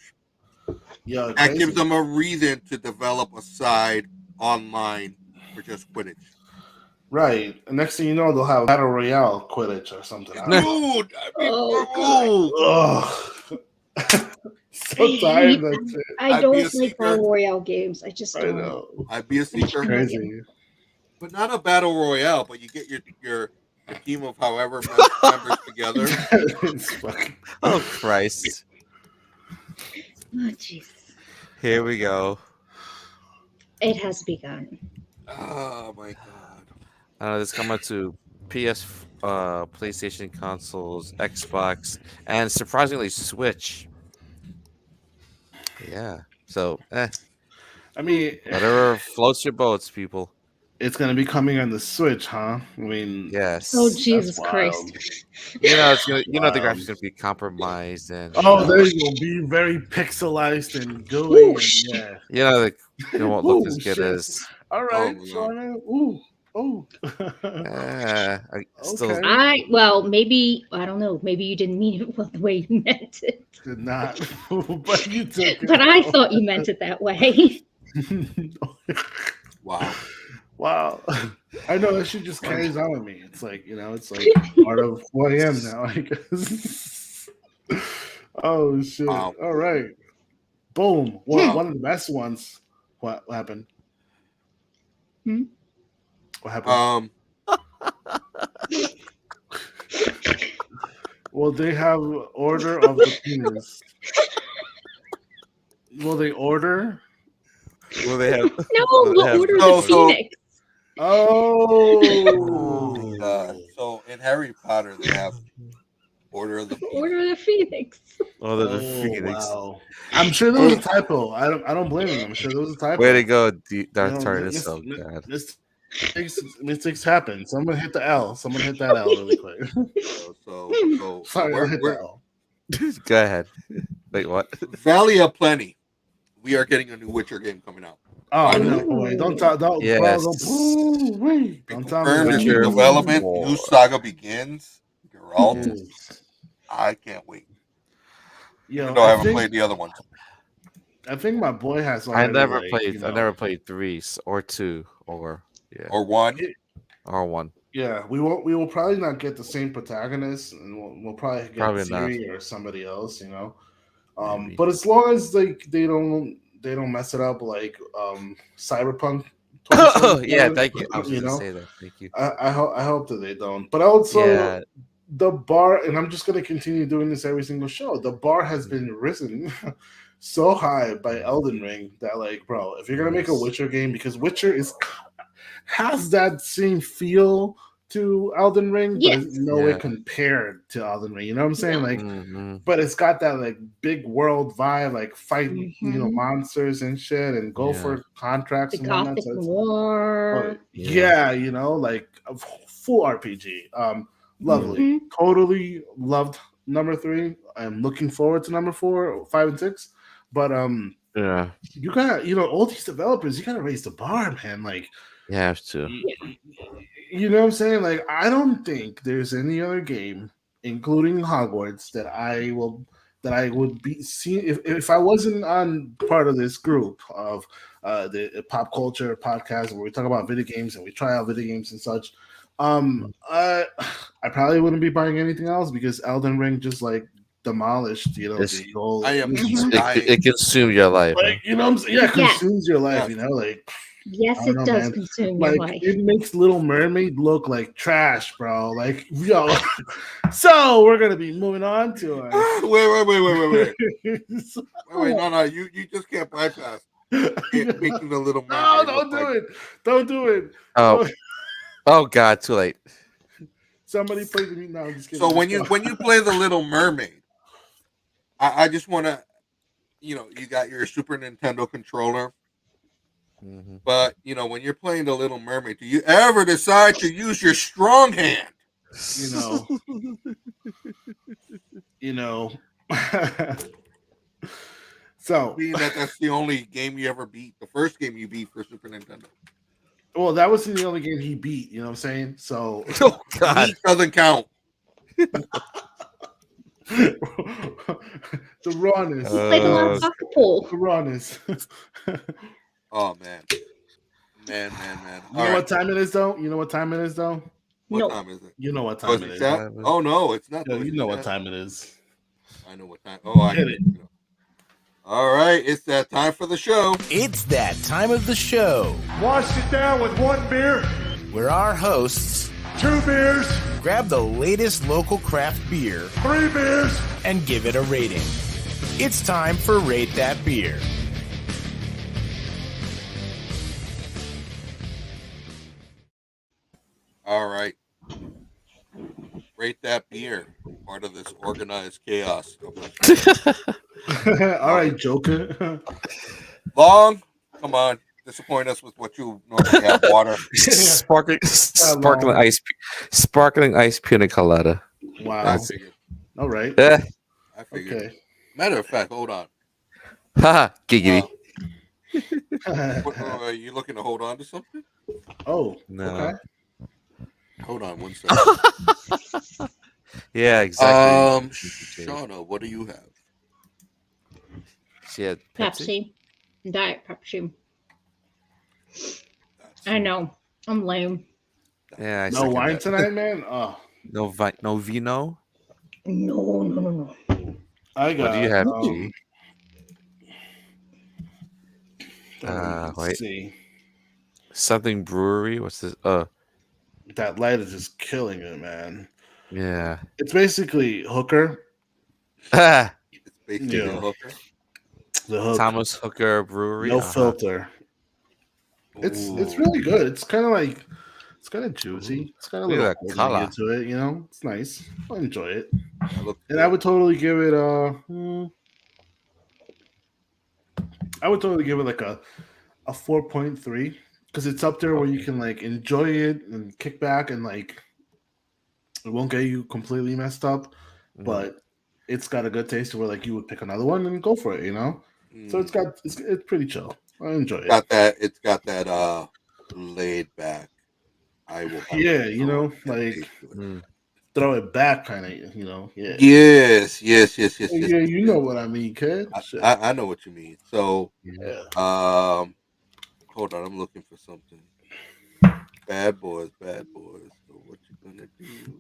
Yo, That crazy. gives them a reason to develop a side online for just Quidditch. Right. And next thing you know, they'll have Battle Royale Quidditch or something. I don't know. Dude, I'd be Oh, Ugh. So tired of that shit. I I'd be a don't like seeker. Battle Royale games. I just I don't. know. I'd be a seeker, Crazy. but not a battle royale. But you get your team of however members together. It's fucking. Oh Christ! Oh, jeez. Here we go. It has begun. Oh my god! This coming to PS, PlayStation consoles, Xbox, and surprisingly Switch. Yeah. So, I mean, whatever floats your boats, people. it's gonna be coming on the Switch, huh? I mean, Yes. Oh, Jesus wild. Christ. You know it's gonna. You know the Wild. graphics gonna be compromised and. Oh, there you go. Be very pixelized and gooey. And, Whoosh. yeah. You know they won't look as Ooh, good shit. as. All right, my God. Shauna. Ooh. Oh. I still. Okay. Well, maybe, I don't know. Maybe you didn't mean it the way you meant it. Did not. But you took it. But I thought you meant it that way. Wow. Wow. I know that shit just carries on with me. It's like, it's like part of who I am now, I guess. Oh shit. Wow. All right. Boom. One of the best ones. What happened? Hmm? What happened? Will they have Order of the Penis? Will they order? Will they have? No, They have- Order So- of the Phoenix. Oh. God. So in Harry Potter they have Order of the Phoenix. Order of the Phoenix. Oh, the Oh, Phoenix. wow. I'm sure there was a typo. I don't blame him. I'm sure there was a typo. Way to go, Darth You know, Tartarus. mis- So mi- bad. Mistakes happen. Someone hit the L. Someone hit that L really quick. So Sorry, I hit the L. Go ahead. Wait, what? Valley of Plenty. We are getting a new Witcher game coming out. Oh Finally. no! Wait, don't talk. Don't, Yes. bro, don't, wait, We don't tell confirmed me. it's Witcher in development. four. New saga begins. Geralt. Yes. I can't wait. Yo, Even though I haven't played the other ones. I think my boy has. I Already, never like, played. you know- I never played 3 or 2 or Or one. or 1. Yeah, we won't. We will probably not get the same protagonist, and we'll probably get Probably not. Siri or somebody else. Maybe. But as long as they don't mess it up like Cyberpunk. Yeah, thank you. I was You going to know? say that. Thank you. I hope that they don't. But also Yeah. the bar, and I'm just gonna continue doing this every single show. The bar has been risen so high by Elden Ring that, like, bro, if you're gonna make a Witcher game, because Witcher has that same feel to Elden Ring, but Yes. it's no way Yeah. compared to Elden Ring. You know what I'm saying? No. Like, Mhm. but it's got that like big world vibe, like fighting, Mhm. monsters and shit, and go Yeah. for contracts The and whatnot. Gothic So it's- Noir. yeah, like a full RPG. Lovely. Mhm. Totally loved number 3. I'm looking forward to number 4, 5, and 6. But Yeah. you got all these developers. You gotta raise the bar, man. Like, You have to. you know what I'm saying? Like, I don't think there's any other game, including Hogwarts, that I would be seeing if I wasn't on part of this group of the pop culture podcast where we talk about video games and we try out video games and such. I probably wouldn't be buying anything else because Elden Ring just like demolished, It's- the whole. I am It consumed your life. like, you know what I'm saying? Yeah, Yeah. consumes your life. Yeah. Like. Yes, I it don't know, does man. consume your Like, life. it makes Little Mermaid look like trash, bro. Like, yo. So we're gonna be moving on to Wait. it. Wait, no. You just can't bypass making the Little No, Mermaid. don't look do like- it. Don't do it. Oh God, too late. Somebody play the no. I'm just kidding. So when you play the Little Mermaid, I just want to, you got your Super Nintendo controller, but when you're playing the Little Mermaid, do you ever decide to use your strong hand? You know. So being that's the only game you ever beat, the first game you beat for Super Nintendo. Well, that wasn't the only game he beat. You know what I'm saying? So, Oh God, beat doesn't count. The rawness. He played a lot of pocket pool. The rawness. Oh man. You know what time it is, though? What time it is? What time is it? You know what time it is. Oh no, it's not. You know what time it is. I know what time. Oh, I get it. All right, it's that time for the show. It's that time of the show. Wash it down with 1 beer, Where our hosts 2 beers, grab the latest local craft beer 3 beers. and give it a rating. It's time for Rate That Beer. All right. Rate that beer. Part of this organized chaos. All right, Joker. Long, come on. Disappoint us with what you normally have. Water. sparkling ice pina colada. Wow. I figured. All right. Eh. I figured. Okay. Matter of fact, hold on. Haha, giggity. Are you looking to hold on to something? Oh, No. okay. Hold on one second. Yeah, exactly. Shauna, what do you have? She had Pepsi. Pepsi. Diet Pepsi. I know. I'm lame. Yeah, I No second wine that. tonight, man. Oh, No vino. No. I got. What do you have, G? Let's Wait. see. Something brewery. What's this? That light is just killing it, man. Yeah. It's basically Hooker. Ah, It's basically Yeah. a hooker. The Hook. Thomas Hooker Brewery. No filter. It's really good. It's kind of juicy. It's got a Look little at that color. to it. It's nice. I enjoy it. Looks And I would totally give it like a 4.3 because it's up there where you can like enjoy it and kick back and like it won't get you completely messed up, but it's got a good taste where like you would pick another one and go for it, So it's pretty chill. I enjoy it. It's got that laid back. I will. Like throw it back, kind of, Yeah. Yes. Yeah, you know what I mean, kid. I know what you mean. So, Yeah. hold on, I'm looking for something. Bad boys. So what you gonna do?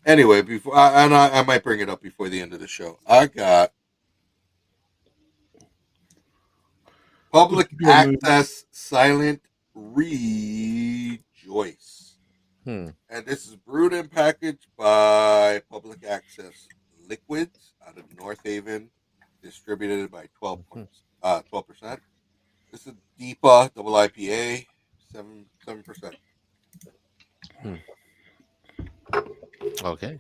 Anyway, before I might bring it up before the end of the show. I got public access silent rejoice. And this is brewed and packaged by Public Access Liquids out of North Haven, distributed by 12%. This is DEPA double IPA, 7%. Okay.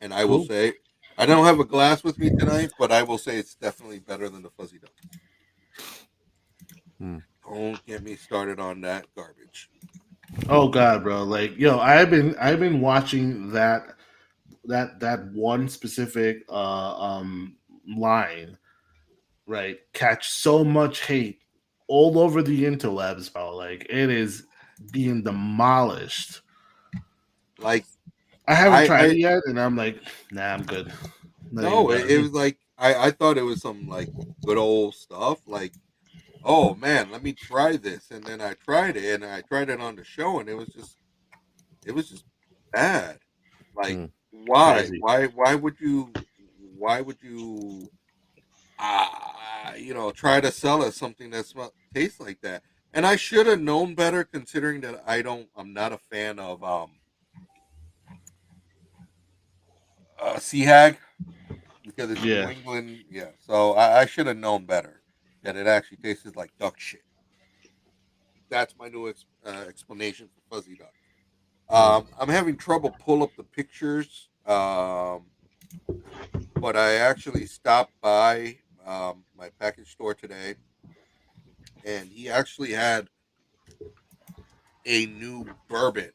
And I will say, I don't have a glass with me tonight, but I will say it's definitely better than the Fuzzy Duck. Don't get me started on that garbage. Oh God, bro! Like, I've been watching that one specific line, right? Catch so much hate all over the interwebs, bro. Like, it is being demolished. Like, I haven't tried it yet, and I'm like, nah, I'm good. No, it was like I thought it was some like good old stuff. Like, oh man, let me try this, and then I tried it, and I tried it on the show, and it was just bad. Like, why? Crazy. Why would you try to sell us something that tastes like that? And I should have known better, considering that I'm not a fan of Sea Hag, because it's New England. Yeah, so I should have known better that it actually tasted like duck shit. That's my new explanation for Fuzzy Duck. I'm having trouble pull up the pictures, but I actually stopped by my package store today, and he actually had a new bourbon.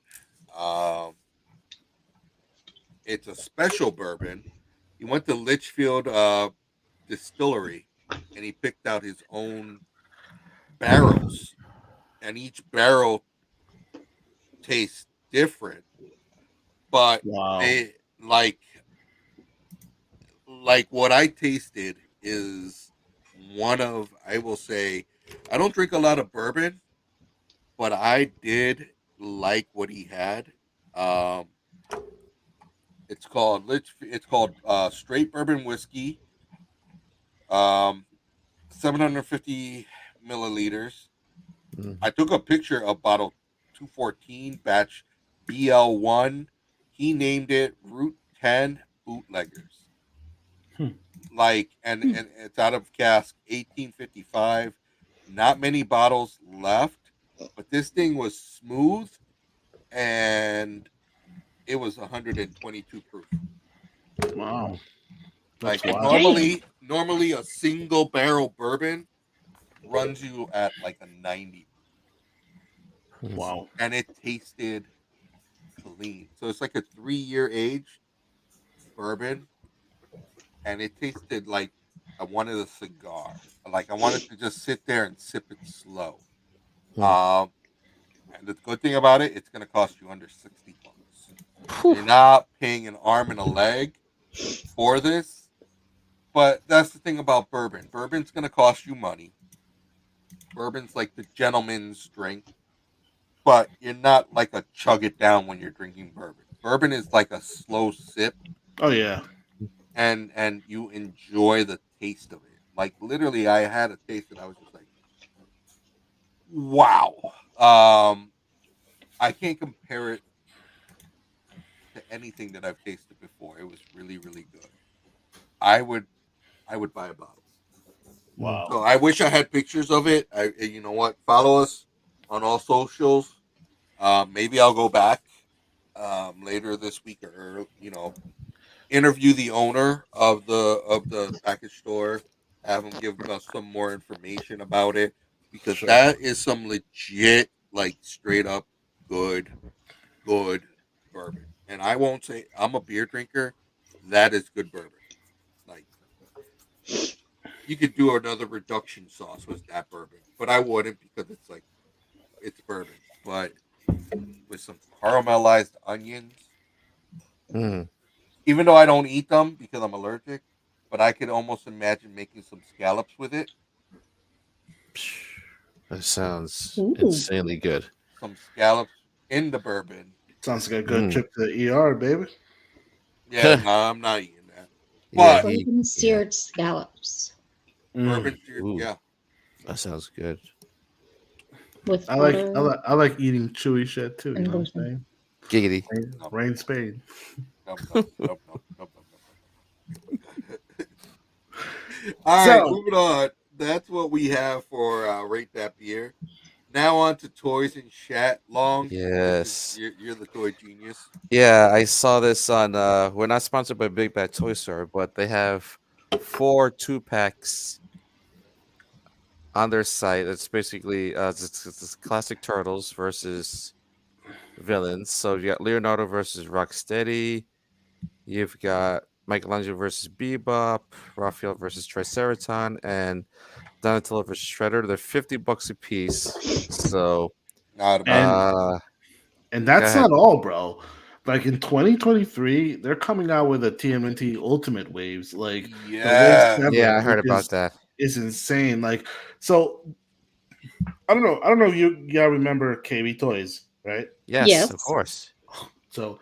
Um, it's a special bourbon. He went to Litchfield Distillery, and he picked out his own barrels, and each barrel tastes different, but Wow. they like what I tasted is one of, I will say, I don't drink a lot of bourbon, but I did like what he had. Um, it's called straight bourbon whiskey, 750 milliliters. Mm. I took a picture of bottle 214 batch BL1. He named it Route 10 Bootleggers. Hmm. And it's out of cask 1855. Not many bottles left, but this thing was smooth, and it was 122 proof. Wow. That's Like wild. normally a single barrel bourbon runs you at like a 90, Wow. and it tasted clean. So it's like a 3-year aged bourbon, and it tasted like I wanted a cigar. Like I wanted to just sit there and sip it slow. Um, and the good thing about it, it's going to cost you under $60. You're not paying an arm and a leg for this, but that's the thing about bourbon. Bourbon's going to cost you money. Bourbon's like the gentleman's drink, but you're not like a chug it down when you're drinking bourbon. Bourbon is like a slow sip, Oh yeah. and you enjoy the taste of it. Like literally, I had a taste and I was just like, wow. I can't compare it to anything that I've tasted before. It was really, really good. I would buy a bottle. Wow. So I wish I had pictures of it. You know what? Follow us on all socials. Maybe I'll go back later this week, or interview the owner of the package store, have him give us some more information about it, because Sure. that is some legit, like straight up good bourbon. And I won't say I'm a beer drinker. That is good bourbon. Like you could do another reduction sauce with that bourbon, but I wouldn't, because it's bourbon. But with some caramelized onions, Mm. even though I don't eat them because I'm allergic, but I could almost imagine making some scallops with it. That sounds Ooh. insanely good. Some scallops in the bourbon. Sounds like a good Mm. trip to the ER, baby. Yeah, no, I'm not eating that. Yeah, But Bourbon seared scallops bourbon seared, Ooh. yeah. that sounds good. with I like butter I like eating chewy shit too. You and know what I'm rosemary. saying? Giggity. Rain Spade. Nope. All right, So- moving on. That's what we have for Rate That Beer. Now on to toys and chat. Long. Yes. You're the toy genius. Yeah, I saw this on. We're not sponsored by Big Bad Toy Store, but they have 4 2-packs on their site. It's basically it's classic Turtles versus villains. So you got Leonardo versus Rocksteady. You've got Michelangelo versus Bebop, Raphael versus Triceraton, and Donatello versus Shredder. They're $50 a piece. So Not a And- bad. And that's Go ahead. not all, bro. Like in 2023, they're coming out with a TMNT Ultimate Waves. Like Yeah. the Wave 7, yeah, I heard which about that. is insane. Like, so I don't know. I don't know if y'all remember KB Toys, right? Yes, Yes. of course. So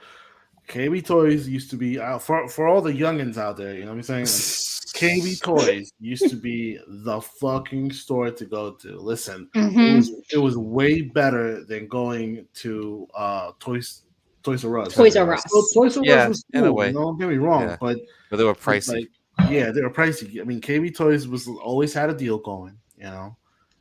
KB Toys used to be for all the youngins out there, you know what I'm saying? Like, KB Toys used to be the fucking store to go to. Listen, Mhm. it was way better than going to Toys R Us. Toys R Us. So Toys R Us Yeah, was in a cool. way. Don't get me wrong, Yeah. but But they were pricey. like, yeah, they were pricey. I mean, KB Toys was always had a deal going, you know.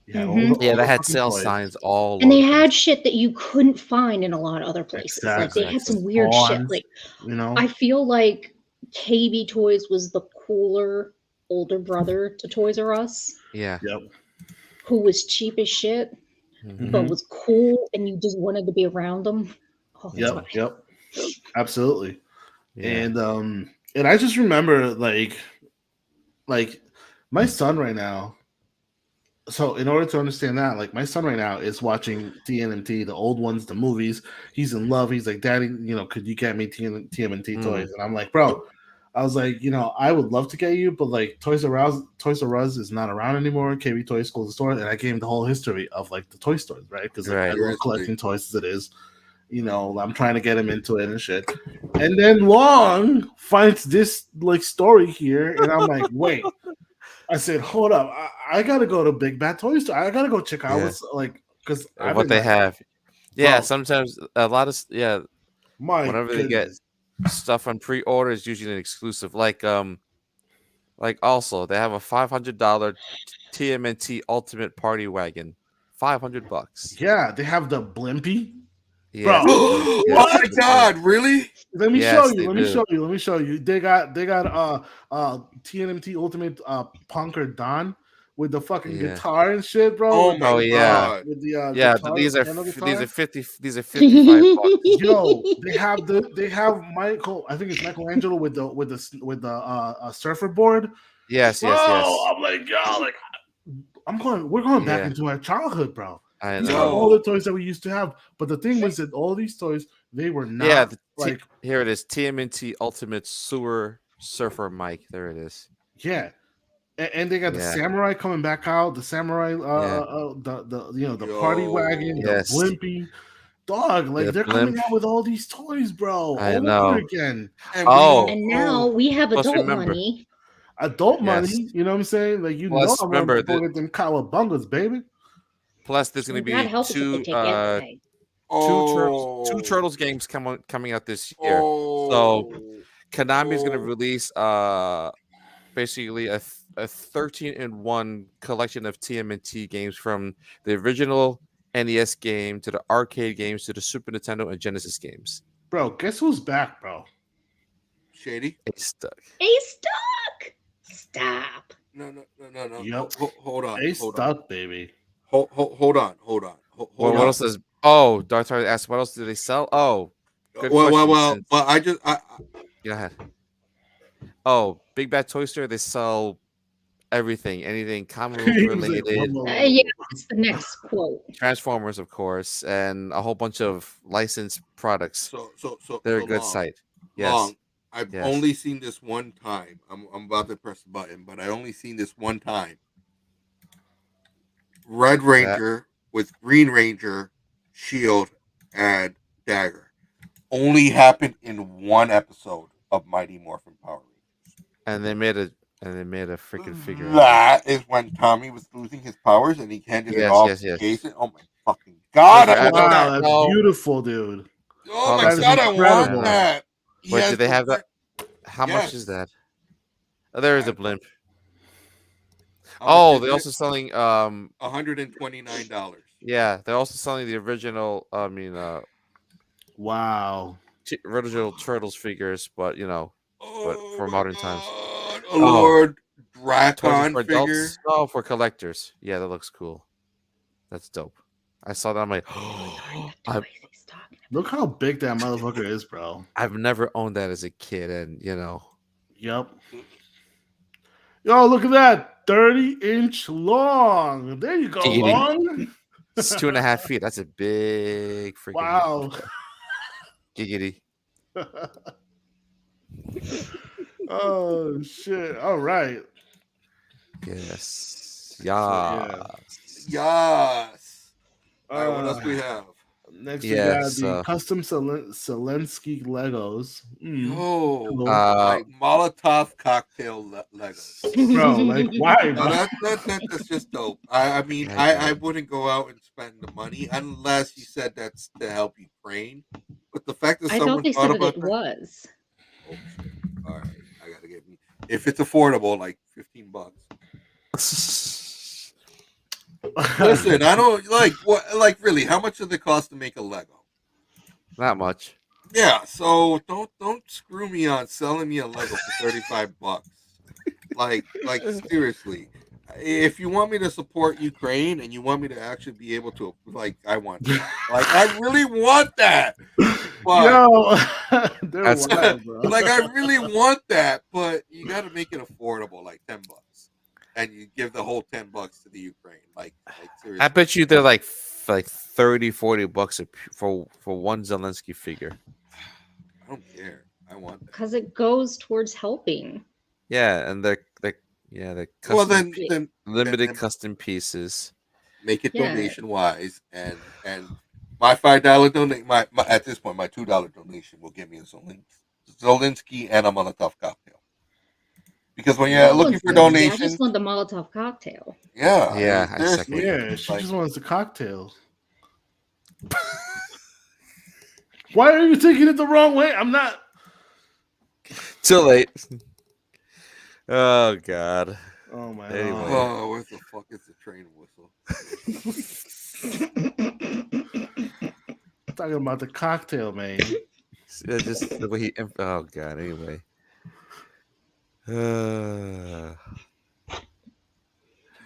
Yeah, Mhm. They had fucking sale toys. signs all And they over the had place. shit that you couldn't find in a lot of other places. Like they had Exactly. some weird shit. Pawns, Like you know. I feel like KB Toys was the cooler older brother to Toys R Us, Yeah. Yep. who was cheap as shit, Mhm. but was cool, and you just wanted to be around them all the Yep. time. Yep. Absolutely. Yeah. And I just remember like my son right now. So in order to understand that, like my son right now is watching TNT, the old ones, the movies. He's in love. He's like, Daddy, could you get me TMNT toys? And I'm like, bro, I was like, I would love to get you, but like Toys R Us is not around anymore. KB Toys closed the store, and I gave him the whole history of like the toy stores, right? Because like I love collecting toys as it is. I'm trying to get him into it and shit. And then Long finds this like story here, and I'm like, wait. I said, hold up, I gotta go to Big Bad Toy Store. I gotta go check out what's like because what they have. Yeah, Bro. sometimes a lot of My whenever they get goodness. stuff on pre-order is usually an exclusive. Like also they have a $500 TMNT Ultimate Party Wagon, $500. Yeah, they have the Blimpy. Yes, Bro, the blimp. Oh Yes, my the blimp. God! Really? let me Yes, show you. they Let me do. show you. Let me show you. They got TNMT Ultimate Punker Don with the fucking Yeah. guitar and shit, bro. Oh with my the, God! with the Yeah, guitar, these are piano these guitar. are 50 these are $55. Yo, they have Michael. I think it's Michelangelo with the surfer board. Yes, Bro, yes, yes. I'm like, yo, like we're going back Yeah. into our childhood, bro. I These know. are all the toys that we used to have. But the thing was that all these toys, they were not Yeah, like, here it is. TMNT Ultimate Sewer Surfer Mike. There it is. yeah. And they got the Yeah. samurai coming back out, the samurai, Yeah. the party wagon, Yes. the blimpy. Dog, like The they're blimp. coming out with all these toys, bro, I all know. over again. And Oh. And now we have Plus, adult remember- money. Adult Yes. money, you know what I'm saying? Like Plus, I'm gonna remember go get them cowabungas, baby. Plus, there's going to God be help us if they take everything. two Turtles games coming out this year. So Konami is going to release basically a 13-in-1 collection of TMNT games from the original NES game to the arcade games to the Super Nintendo and Genesis games. Bro, guess who's back, bro? Shady. It's stuck. A-Stuck! Stop. No. Yep. Hold on. They Hold on. stuck, baby. Hold on. What else is? Oh, Dark Target asked, what else do they sell? Oh, good question. Well. I Go ahead. Oh, Big Bad Toy Store. They sell everything, anything comic book He was like, related, "Whoa, whoa, whoa, Yeah, whoa." that's the next quote. Transformers, of course, and a whole bunch of licensed products. so They're a good Long. site. Yes. Long. I've Yes. only seen this one time. I'm about to press the button, but I only seen this one time. Red Ranger with Green Ranger, Shield, and Dagger. Only happened in one episode of Mighty Morphin Power Rangers. And they made a freaking figure. That is when Tommy was losing his powers and he handed it Yes, off yes, to yes. Jason. Oh my fucking God! I want Wow, that. that's No. beautiful, dude. Oh That my is God! I incredible. want that. He But has do they the have that? red- How much Yes. is that? Oh, there is a blimp. How much Oh, is they're it? also selling $129. yeah, they're also selling the original Wow. original Turtles figures, but for my modern times. God. A Lord Toys are Dracon for figure. adults? Oh, for collectors. Yeah, that looks cool. That's dope. I saw that. I'm like, Toys he's talking about. Look how big that motherfucker is, bro. I've never owned that as a kid, and Yep. Yo, look at that. 30-inch long. There you go, Giggity. long. it's 2.5 feet. That's a big freaking Wow. giggity. Oh shit. All right. Yes. yeah. Yes. All right, what else we have? Next Yes, we got the custom Zelensky Legos. Oh, Cool. like Molotov cocktail Legos. Bro, like why? No, Bro? that's just dope. I mean, Yeah, I yeah. wouldn't go out and spend the money unless you said that's to help Ukraine. But the fact that I someone thought they thought said that about it that, was. oh, shit. All right, I gotta get me. If it's affordable, like $15. Listen, I don't like what. Like, really, how much does it cost to make a Lego? Not much. Yeah, so don't screw me on selling me a Lego for $35. Like seriously, if you want me to support Ukraine and you want me to actually be able to, like, I want that. Like, I really want that. But Yo, they're That's- wild, bro. like, I really want that, but you got to make it affordable, like $10, and you give the whole $10 to the Ukraine. Like seriously. I bet you they're like 30, $40 for one Zelensky figure. I don't care. I want that. Because it goes towards helping. Yeah, and they're custom, Well, then limited then custom pieces. make it Yeah. donation wise, and my $5 donate my at this point my $2 donation will give me a Zelensky and a Molotov cocktail. Because when you're That looking one's for good. I donations, just want the Molotov cocktail. yeah, Yeah, I seriously, second Yeah, she like, just wants the cocktail. Why are you taking it the wrong way? I'm not. Too late. Oh God. Oh my Anyway. god. where the fuck is the train whistle? Talking about the cocktail, man. Just the way he. Oh God. Anyway.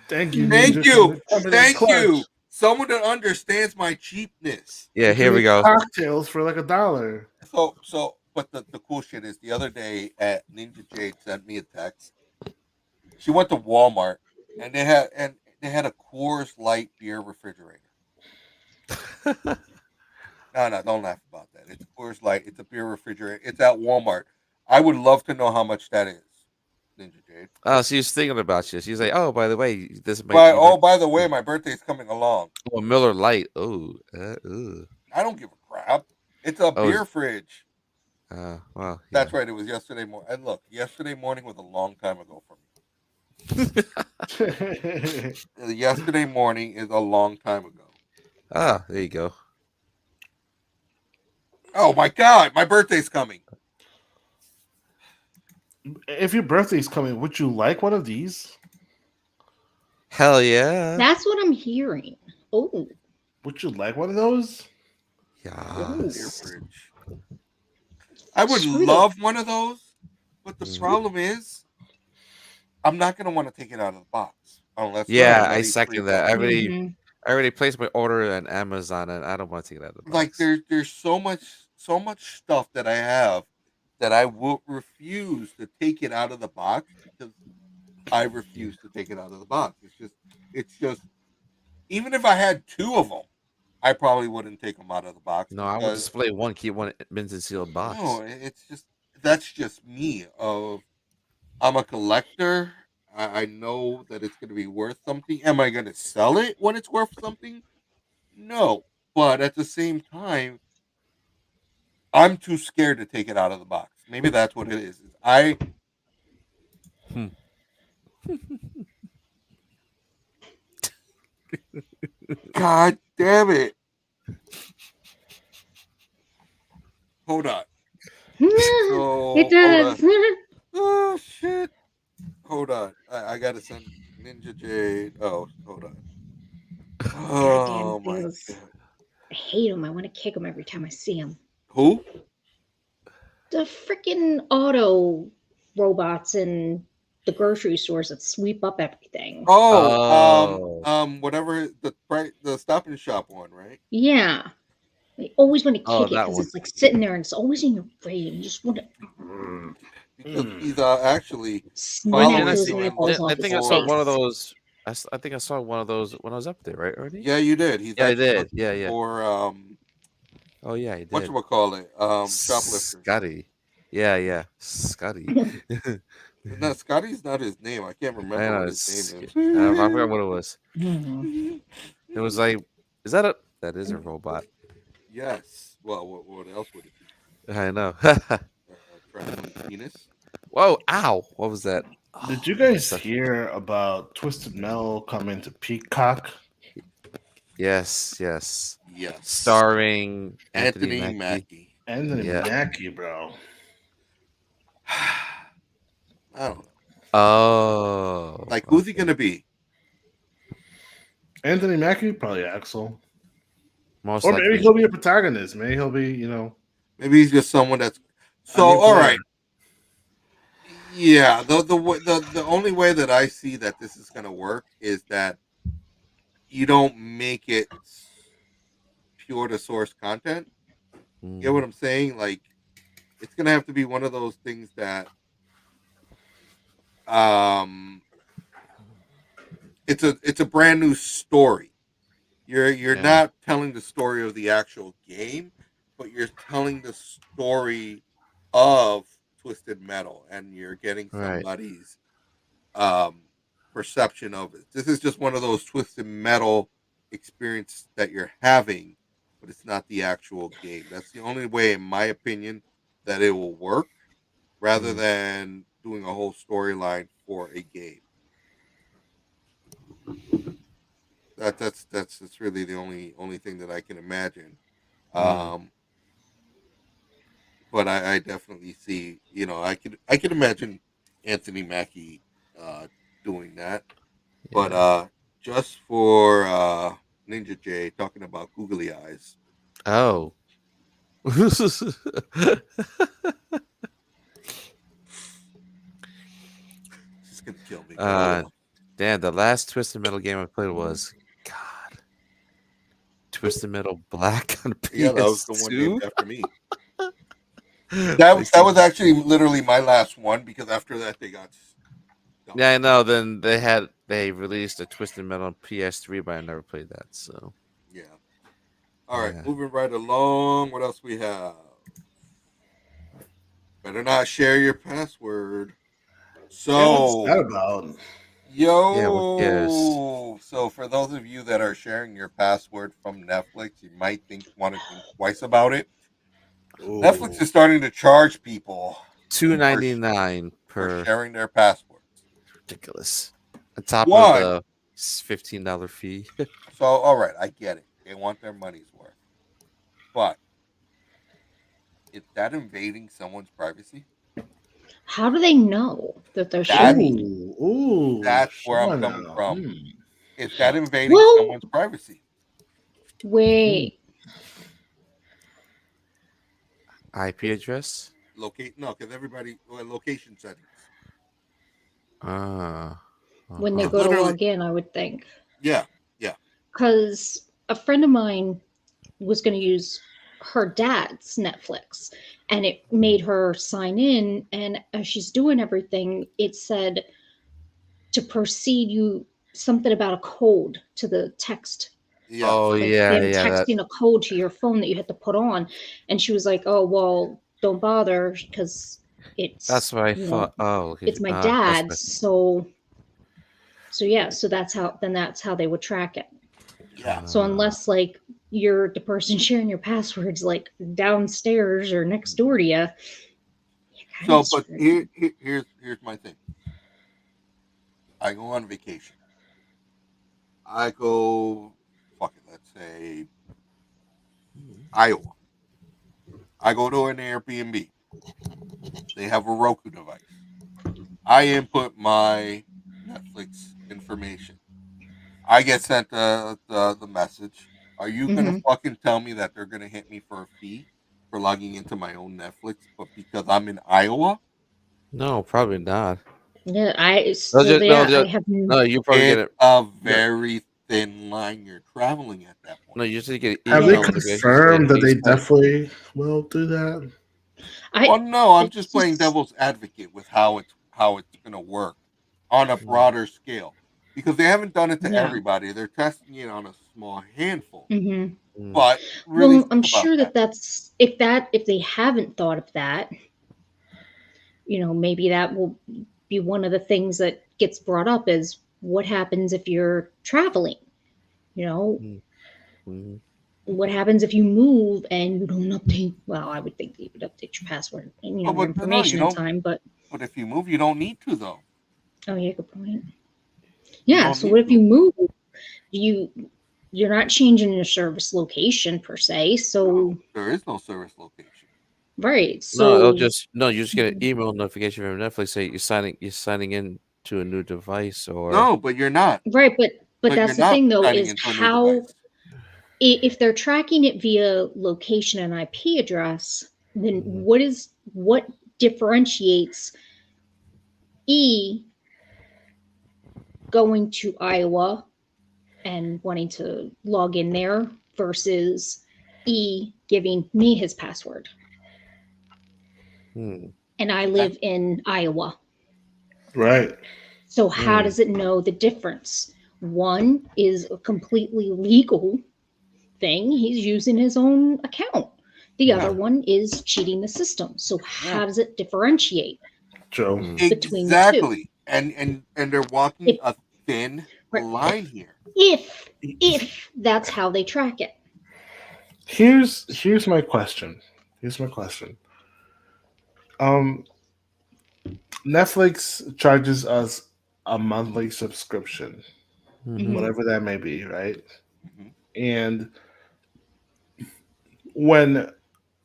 Thank you. Thank Ninja, you, for coming in thank clutch. you. Someone that understands my cheapness. Yeah. You Here can we make go. Cocktails for like $1. But the cool shit is the other day at Ninja Jade sent me a text. She went to Walmart and they had a Coors Light beer refrigerator. No, don't laugh about that. It's Coors Light. It's a beer refrigerator. It's at Walmart. I would love to know how much that is, Ninja Jade. Oh, she's thinking about you. She's like, oh, by the way, this might. But by the way, my birthday's coming along. Oh, Miller Lite. Oh. Ooh. I don't give a crap. It's a Oh, beer fridge. Well. Yeah. That's right. It was yesterday morning. And look, yesterday morning was a long time ago for me. Yesterday morning is a long time ago. Ah, there you go. Oh my God, my birthday's coming. If your birthday's coming, would you like one of these? Hell yeah. That's what I'm hearing. Oh, Would you like one of those? Beer Yes. fridge. I would Screw love one of those, but the problem is, I'm not gonna want to take it out of the box unless. Yeah, I'm I ready second $3. that. Mhm. I already placed my order on Amazon, and I don't want to take it out of the box. Like there's so much stuff that I have that I will refuse to take it out of the box because I refuse to take it out of the box. It's just even if I had two of them, I probably wouldn't take them out of the box. No, I would because- display one, keep one minted sealed box. No, it's just that's just me. I'm a collector. I know that it's going to be worth something. Am I going to sell it when it's worth something? No, but at the same time, I'm too scared to take it out of the box. Maybe that's what it is. God damn it! Hold on. So, it does. Oh shit! Hold on. I gotta send Ninja Jade. Oh, hold on. Oh Goddamn my things. god. I hate him. I want to kick him every time I see him. Who? The freaking auto robots in the grocery stores that sweep up everything. Whatever the Stop and Shop one, right? Yeah. I always want to Oh, kick it that because one. it's like sitting there and it's always in your face. You just want to Because he's actually smack Following those you. eyeballs off I think I his saw one of face. those. I think I saw one of those when I was up there, right, Ernie? yeah, you did. He's Yeah, I actually did. looking Yeah. for Oh yeah, he did. whatchamacallit, shoplifter. Scotty. Yeah, Scotty. No, Scotty's not his name. I can't I remember know. what his name is. I forgot what it was. Mhm. It was like, is that a? That is a robot. Yes. Well, what else would it be? I know. Trembling penis. Whoa! Ow! What was that? Did you guys hear about Twisted Metal coming to Peacock? Yes. Yes. Starring Anthony Mackie. Mackie. Anthony Yeah. Mackie, bro. I don't know. Oh. Like, who's he gonna be? Anthony Mackie, probably Axel. Most Or maybe likely. he'll be a protagonist. Maybe he'll be, you know, Maybe he's just someone that's a so new all player. right. Yeah, the only way that I see that this is gonna work is that you don't make it pure to source content. You get what I'm saying? Like it's gonna have to be one of those things that um it's a brand new story. You're Yeah. not telling the story of the actual game, but you're telling the story of Twisted Metal, and you're getting Right. somebody's um, perception of it. This is just one of those Twisted Metal experience that you're having, but it's not the actual game. That's the only way, in my opinion, that it will work, rather than doing a whole storyline for a game. That's really the only thing that I can imagine. Um, but I definitely see, I could imagine Anthony Mackie doing that. But just for Ninja J talking about googly eyes. Oh. She's gonna kill me. Damn, the last Twisted Metal game I played was God. Twisted Metal Black on PS2. Yeah, that was the one named after me. That was actually literally my last one, because after that they got done. Yeah, I know. Then they released a Twisted Metal on PS3, but I never played that. So Yeah. All right, Yeah. moving right along. What else we have? Better not share your password. Yeah, what's that So, about? Yeah, what cares? so for those of you that are sharing your password from Netflix, you might want to think twice about it. Netflix is starting to charge people $2.99 for per. sharing their passwords. Ridiculous. On top of One. the $15 fee. So, all right, I get it. They want their money's worth. But is that invading someone's privacy? How do they know that they're That's- sharing? Ooh, That's where I'm Shauna. coming from. Hmm. Is that invading Well- someone's privacy? Wait, IP address? Locate? No, because location settings. when they Uh-huh. go to Literally- log in, I would think. Yeah. Because a friend of mine was going to use her dad's Netflix, and it made her sign in. And as she's doing everything, it said to proceed, something about a code to the text. Yeah. Oh Like yeah, them yeah. texting a code to your phone that you had to put on. And she was like, "Oh well, don't bother because it's That's what I you know, thought. Oh, okay. it's my That's dad's." So yeah, so that's how they would track it. Yeah. So unless like you're the person sharing your passwords like downstairs or next door to you. So, but here's my thing. I go on vacation. I go, let's say Iowa. I go to an Airbnb. They have a Roku device. I input my Netflix information. I get sent the message. Are you gonna fucking tell me that they're gonna hit me for a fee for logging into my own Netflix, but because I'm in Iowa? No, probably not. Yeah, I They'll just- I have No, you probably get It's it. a very thin line you're traveling at that point. No, you usually get an Have they email notification confirmed that saying they definitely will do that? Well, no, I'm it's just playing just- devil's advocate with how it's gonna work on a broader scale, because they haven't done it to Yeah. everybody. They're testing it on a small handful. Mhm. But really, Well, I'm think about sure that's if they haven't thought of that, maybe that will be one of the things that gets brought up is what happens if you're traveling? Mhm. What happens if you move and you don't update? Well, I would think you would update your password and Oh, but no, your information you in don't. time, but But if you move, you don't need to though. oh yeah, good point. You Yeah, don't so need what if to. you move? You're not changing your service location per se, so There is no service location. right. No, So you just get an email notification from Netflix saying you're signing in to a new device or No, but you're not. right, But you're that's the not thing, though, signing is into a new how device. if they're tracking it via location and IP address, then Mhm. what differentiates E going to Iowa and wanting to log in there versus E giving me his password? Hmm. And I live in Iowa. Right. So how Hmm. does it know the difference? One is a completely legal thing. He's using his own account. The Yeah. other one is cheating the system. So Yeah. how does it differentiate Joe. Hmm. between the two? Exactly. And they're walking If a thin right, line here. if that's how they track it. Here's my question. Here's my question. Um, Netflix charges us a monthly subscription, Mhm. Mhm. whatever that may be, right? Mhm. And when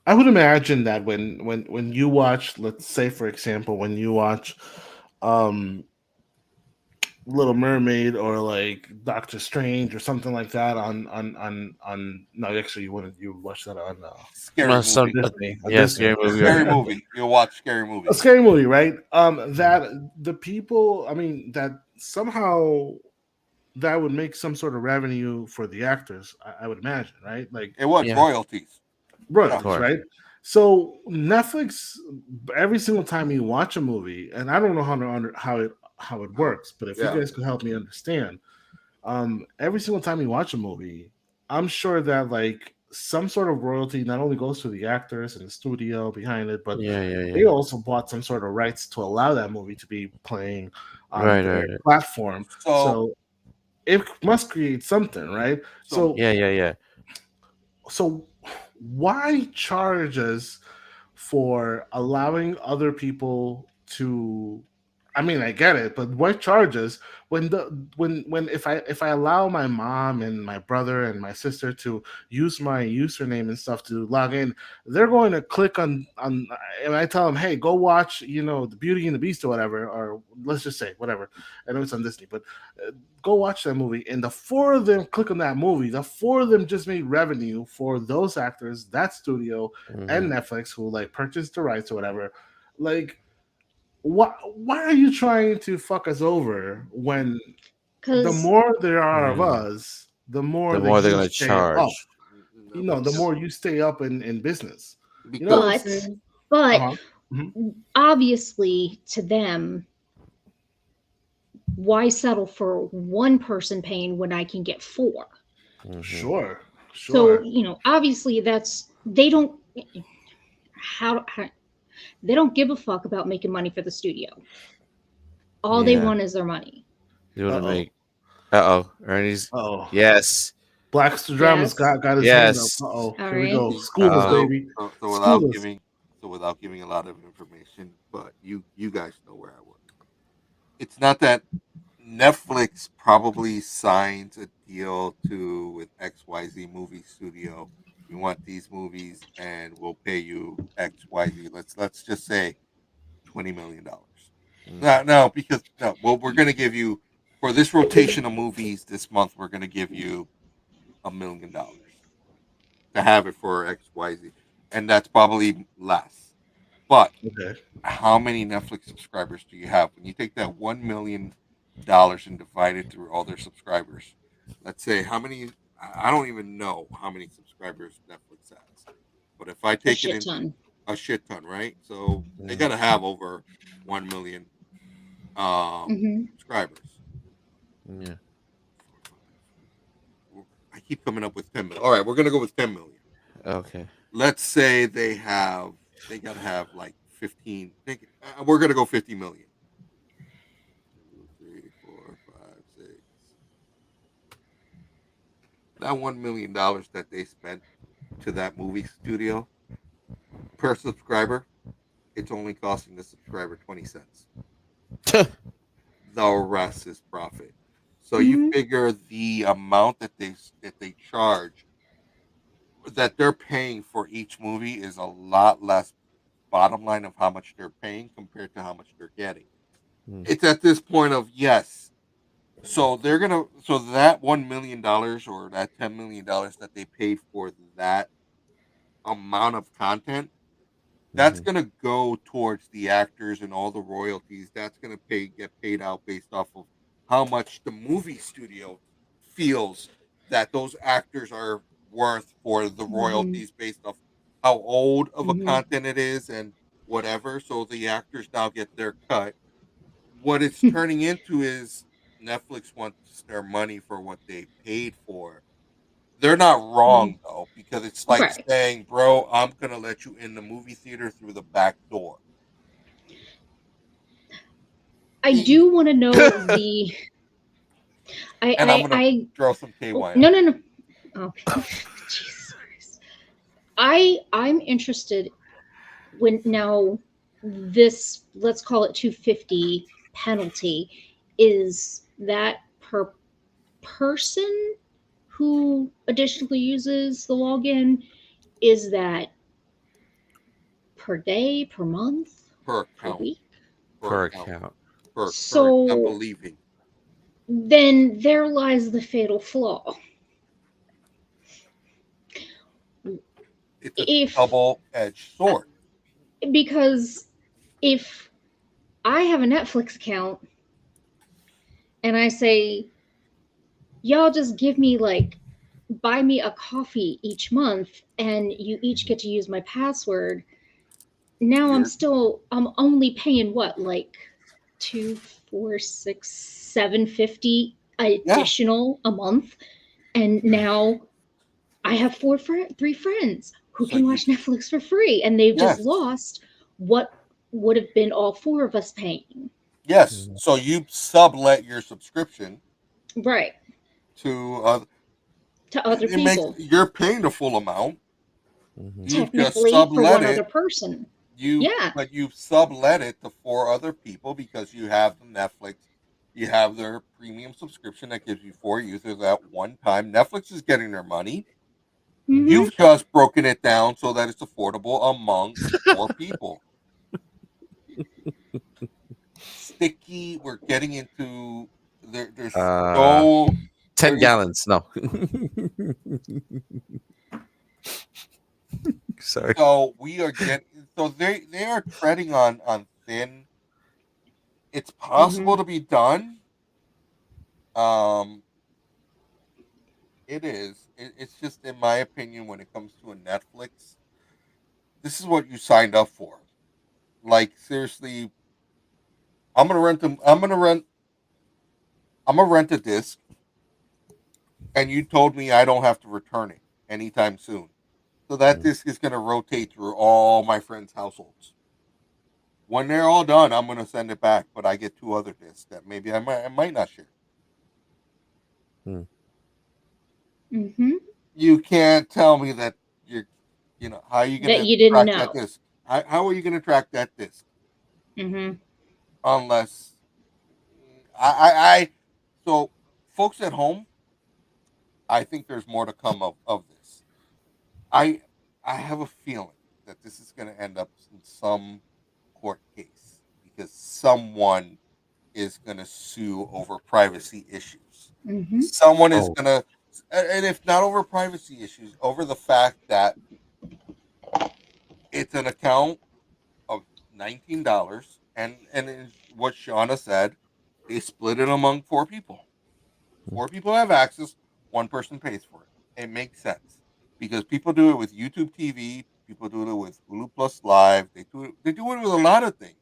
I would imagine that when you watch, let's say for example, when you watch um Little Mermaid or like Doctor Strange or something like that on no, actually you wouldn't, you would watch that on Scary movie. Disney, on Yeah, Disney. scary movie. Scary Right? movie. You'll watch scary movie. A scary movie, right? That the people, I mean, that somehow that would make some sort of revenue for the actors, I would imagine, right? Like It was Yeah, royalties. of Yeah. royalties, course. right? So Netflix, every single time you watch a movie, and I don't know how it works, but if you Yeah. guys could help me understand, every single time you watch a movie, I'm sure that like some sort of royalty not only goes to the actors and the studio behind it, but Yeah, yeah, they yeah. also bought some sort of rights to allow that movie to be playing on Right, their right, right. platform. So So it must create something, right? so So Yeah, yeah, yeah. so why charge us for allowing other people to, I mean, I get it, but why charge us when if I allow my mom and my brother and my sister to use my username and stuff to log in, they're going to click on, and I tell them, hey, go watch, the Beauty and the Beast or whatever, or let's just say whatever. I know it's on Disney, but go watch that movie, and the four of them click on that movie. The four of them just made revenue for those actors, that studio, and Mhm. Netflix, who like purchased the rights or whatever. Like, why are you trying to fuck us over when the Because more there are of Mm. us, the more The that more they're you gonna stay up. charge. no, The because more you stay up in business. You know what I'm because but saying? but Uh-huh. Mhm. obviously to them, why settle for one person paying when I can get four? Mhm. Sure, So, sure. obviously that's they don't how they don't give a fuck about making money for the studio. All they Yeah, want is their money. you want Uh to oh. make. Uh-oh, Ernie's. Uh oh. Yes, Black Drama's Yes. got his hand up. yes. Uh oh. All Here we right. go. see, School us, Uh-oh. so baby. so School us. without giving a lot of information, but you guys know where I work. It's not that Netflix probably signs a deal to with XYZ movie studio. We want these movies and we'll pay you XYZ. Let's just say $20 million. Mhm. No, because no, well, we're gonna give you for this rotation of movies this month, we're gonna give you $1 million to have it for XYZ. And that's probably less. But Okay. how many Netflix subscribers do you have? When you take that $1 million and divide it through all their subscribers, let's say how many? I don't even know how many subscribers Netflix has. But if I A take it shit into ton. a shit ton, right? So they Yeah. gotta have over 1 million Hmm. subscribers. Yeah. I keep coming up with 10 million. All right, we're gonna go with 10 million. Okay. Let's say they gotta have like 15. We're gonna go 50 million. 2, 3, 4, 5, 6. That $1 million that they spent to that movie studio per subscriber, it's only costing the subscriber 20 cents. The rest is profit. So you Hmm. figure the amount that they charge that they're paying for each movie is a lot less bottom line of how much they're paying compared to how much they're getting. Mm. It's at this point of yes, So they're gonna so that $1 million or that $10 million that they paid for that amount of content, that's Mhm. gonna go towards the actors and all the royalties. That's gonna get paid out based off of how much the movie studio feels that those actors are worth for the Mm-hmm. royalties based off how old of a Mm-hmm. content it is and whatever. So the actors now get their cut. What it's turning into is Netflix wants their money for what they paid for. They're not Mm-hmm. wrong though, because it's like Right. saying, "Bro, I'm gonna let you in the movie theater through the back door." I E- do want to know the. And I'm gonna I. throw some KY No, on no, it. no. Okay. Jesus Christ. I'm interested when now this, let's call it 250 penalty, is that per person who additionally uses the login? Is that per day, per month, Per per account, week? per Per account, account. per account So believing. then there lies the fatal flaw. It's a If double-edged sword. Because if I have a Netflix account and I say, y'all just give me like, buy me a coffee each month and you each get to use my password, now You're I'm only paying what, like 2, 4, 6, 750 yeah, additional a month, and now I have three friends who so can you watch Netflix for free, and they've just yes, lost what would have been all four of us paying. yes. Mhm. So you sublet your subscription Right. to To other it makes people. you're paying the full amount. Mhm. You've just Technically, for sublet one other it. person. You Yeah. but you've sublet it to four other people because you have the Netflix. You have their premium subscription that gives you four users at one time. Netflix is getting their money. Mm-hmm. You've just broken it down so that it's affordable among four people. Sticky. We're getting into there's Uh, so 10 there's gallons. No. Sorry. so we are getting so they are treading on thin. It's Mm-hmm. possible to be done. Um, it is. It's just in my opinion when it comes to a Netflix, this is what you signed up for. Like seriously, I'm gonna rent them. I'm gonna rent a disc, and you told me I don't have to return it anytime soon. So that Mm. disc is gonna rotate through all my friends' households. When they're all done, I'm gonna send it back, but I get two other discs that maybe I might not share. Mm. Mm-hmm. You can't tell me that you're, how are you That gonna you didn't track that know. disc? How are you gonna track that disc Mm-hmm. unless I so folks at home, I think there's more to come of this. I I have a feeling that this is going to end up in some court case because someone is going to sue over privacy issues. Mm-hmm. Someone is Oh. going to, and if not over privacy issues, over the fact that it's an account of $19, and it's what Shauna said, they split it among four people. Mm. Four people have access, one person pays for it. It makes sense because people do it with YouTube TV, people do it with Hulu Plus Live. They do it with a lot of things.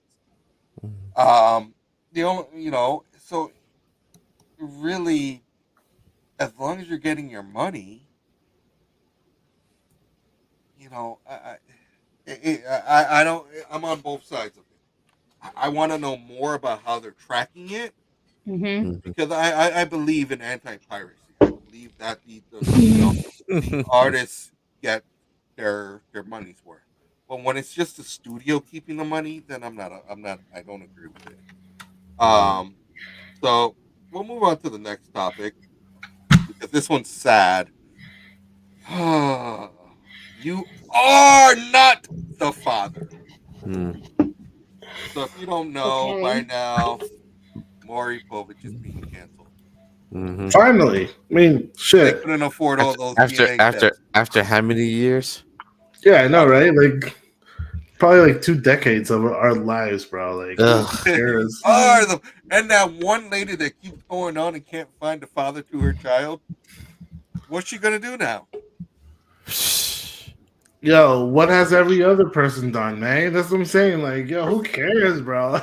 Mm. The only so really, as long as you're getting your money, I don't. I'm on both sides of it. I want to know more about how they're tracking it Mm-hmm. Mhm. because I believe in anti-piracy. I believe that the artists get their money's worth. But when it's just the studio keeping the money, then I don't agree with it. Mm. So we'll move on to the next topic because this one's sad. You are not the father. Mm. So if you don't know by Okay. now, Maury Povich is being canceled. Mhm. Finally, I mean, They shit. couldn't afford all those After DNA after tests. after how many years? Yeah, I know, right? Like probably like 2 decades of our lives, bro. Like who Ugh. cares? And that one lady that keeps going on and can't find a father to her child. What's she gonna do now? Yo, what has every other person done, man? That's what I'm saying. Like, yo, who cares, bro?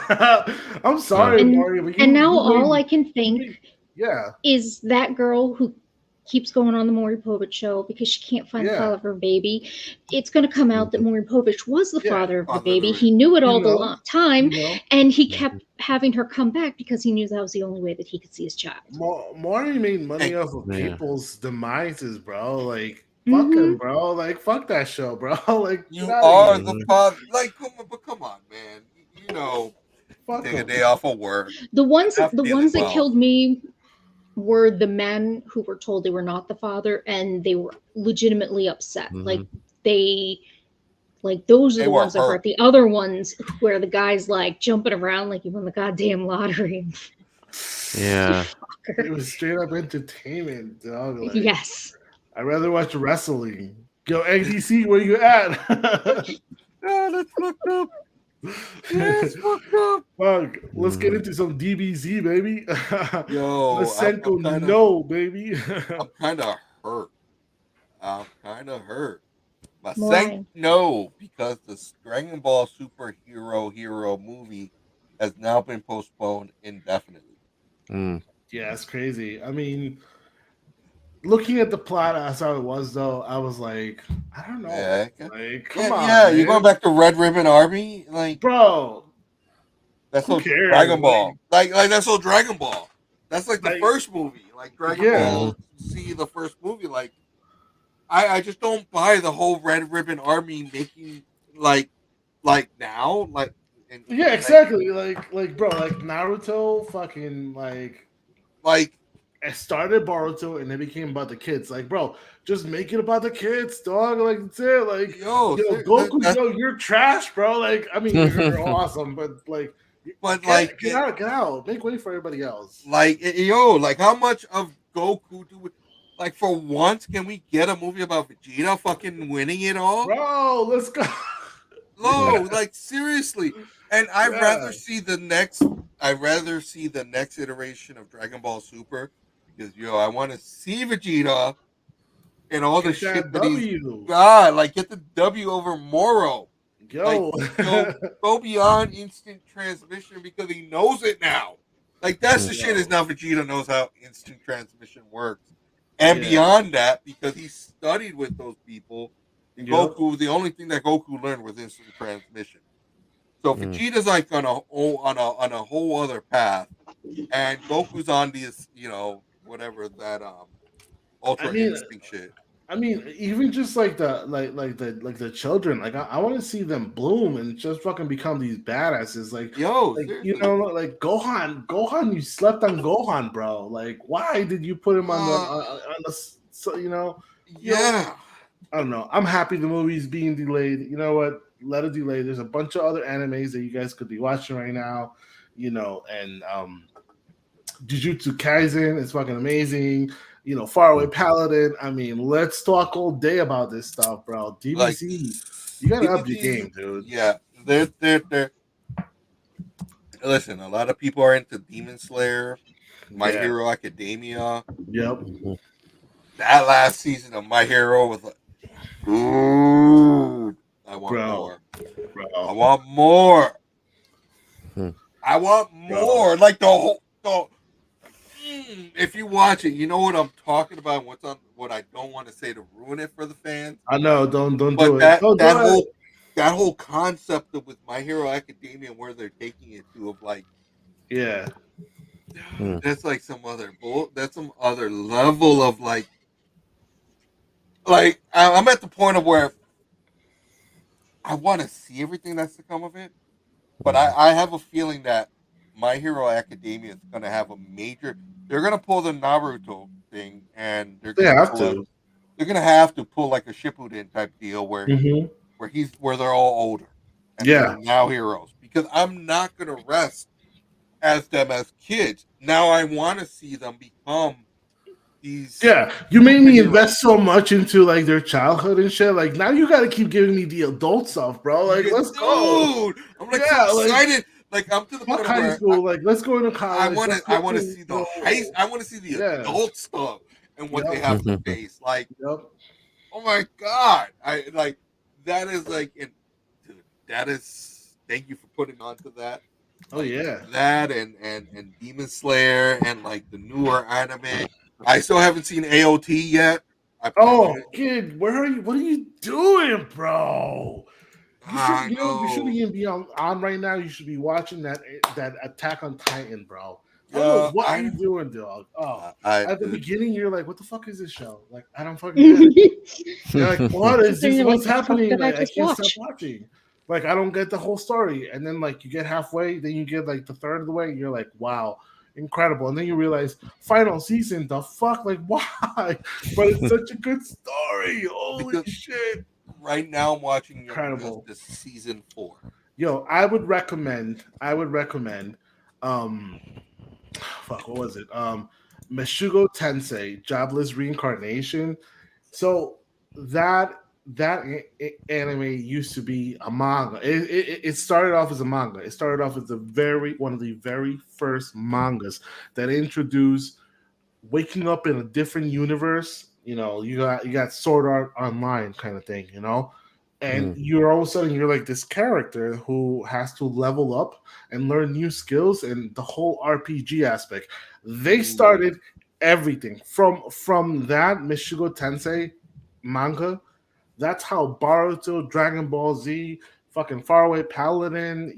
I'm sorry, And Mario, but and now you all made, I can think yeah, is that girl who keeps going on the Maury Povich show because she can't find the yeah, father of her baby. It's going to come out that Maury Povich was the yeah. father of the Father of baby. the He knew it all the You time, know, and he kept having her come back because he knew that was the only way that he could see his child. Mario made money Hey, off of Yeah. people's demises, bro. Like, fuck Mhm. him, bro. Like, fuck that show, bro. Like, get you out of are here. the Mhm. father. Like, come on, man. You know, you Fuck take a him. day off of work. The ones Not the feeling ones that well. killed me were the men who were told they were not the father, and they were legitimately upset. Like Mhm. they like those are They the were ones that hurt. hurt. The other ones where the guy's like jumping around like he won the goddamn lottery. Yeah. It was straight up entertainment, dog. Like, Yes. I'd rather watch wrestling. Yo, XDC, where you at? Oh, that's fucked up. Yes, fucked up. Fuck, let's get Mhm. into some DBZ, baby. Yo, Masenko, kind of, no, baby. I'm kind of hurt. I'm kind of hurt. But thank Why? no, because the Dragon Ball superhero hero movie has now been postponed indefinitely. Mm. Yeah, it's crazy. I mean, looking at the plot as how it was, though, I was like, I don't know. Yeah, Like, come yeah. on, You're going man. back to Red Ribbon Army, like Bro, that's who so cares? Dragon Ball, like that's so Dragon Ball. That's like the Like, first movie, like Dragon yeah. Ball. See the first movie, like I just don't buy the whole Red Ribbon Army making like now, Yeah, like exactly. Bro, like Naruto fucking like it started Boruto and it became about the kids. Like, bro, just make it about the kids, dog. Like, that's it. Like, yo, yo, Goku, yo, you're trash, bro. Like, I mean, you're awesome, but like, but like get out, get out. Make way for everybody else, like how much of Goku do we, like for once can we get a movie about Vegeta fucking winning it all? bro. Let's go. No, like seriously. And Yeah, I'd rather see the next iteration of Dragon Ball Super because I want to see Vegeta and all the get shit that that he's W, got, like get the W over Moro. Like yo. go beyond instant transmission because he knows it now. Like that's the shit is Yo, now Vegeta knows how instant transmission works. And yeah, beyond that, because he studied with those people, and yep. the only thing that Goku learned was instant transmission. So Mm. Vegeta's like on a whole other path, and Goku's on this, whatever that I ultra mean, instinct shit. even just like the children, like I want to see them bloom and just fucking become these badasses. Yo, Like seriously. like Gohan, you slept on Gohan, bro. Like, why did you put him on the so Yeah. I don't know. I'm happy the movie's being delayed. You know what? Let it delay. There's a bunch of other animes that you guys could be watching right now. And Jujutsu Kaisen is fucking amazing. Faraway Paladin. I mean, let's talk all day about this stuff, bro. Like DBZ, you gotta up your DBG's, game, dude. yeah, they're listen, a lot of people are into Demon Slayer, My Yeah. Hero Academia. Yep. That last season of My Hero was like, dude, I want Bro. more. I Bro. want more. Hmm. I want more. Like if you watch it, you know what I'm talking about. What I don't want to say to ruin it for the fans. I know. Don't do But it. Don't do it. that whole concept of with My Hero Academia and where they're taking it to of like Yeah. that's like that's some other level of like I'm at the point of where I want to see everything that's to come of it, but I have a feeling that My Hero Academia is going to have a major. They're going to pull the Naruto thing, and they're They going to have pull to. they're going to have to pull like a Shippuden type deal where Mm-hmm. where they're all older and Yeah. they're now heroes because I'm not going to rest as them as kids. Now I want to see them He's Yeah, you made me hero. invest so much into like their childhood and shit. Like now you got to keep giving me the adult stuff, bro. Like let's go. Dude, I'm like Yeah, so like excited. Like I'm to the fuck point high where school. Like let's go into I college. want to. Let's I go want to to, see you the know, heist. I want to see the yeah. adult stuff and what they Yep. have to face. Like, Yep. oh my god, I like that is like, dude, that is. Thank you for putting on to that. Oh yeah. That and Demon Slayer and like the newer anime. I still haven't seen AOT yet. I Oh, probably kid, where are you? What are you doing, bro? You should, I you know, you shouldn't know. even be on right now. You should be watching that Attack on Titan, bro. I don't Yeah, know what are you doing, dog? Oh, I at the beginning, you're like, "What the fuck is this show?" Like, I don't fucking get it. You're like, "What is Then this? you're like, What's "The fuck happening?" did I Like, I just can't watch?" stop watching. Like, I don't get the whole story. And then, like, you get halfway, then you get like the third of the way, and you're like, "Wow, incredible!" And then you realize, final season, the fuck, like, why? But it's such a good story. Holy Because- shit! right now I'm watching Young Incredible. Justice season 4. Yo, I would recommend. Fuck, what was it? Meshugo Tensei, Jobless Reincarnation. So that anime used to be a manga. It started off as a manga. It started off as one of the very first mangas that introduced waking up in a different universe. You know, you got Sword Art Online kind of thing. You know, and you're all of a sudden you're like this character who has to level up and learn new skills and the whole RPG aspect. They started everything from that Meshugo Tensei manga. That's how Boruto, Dragon Ball Z, fucking Faraway Paladin,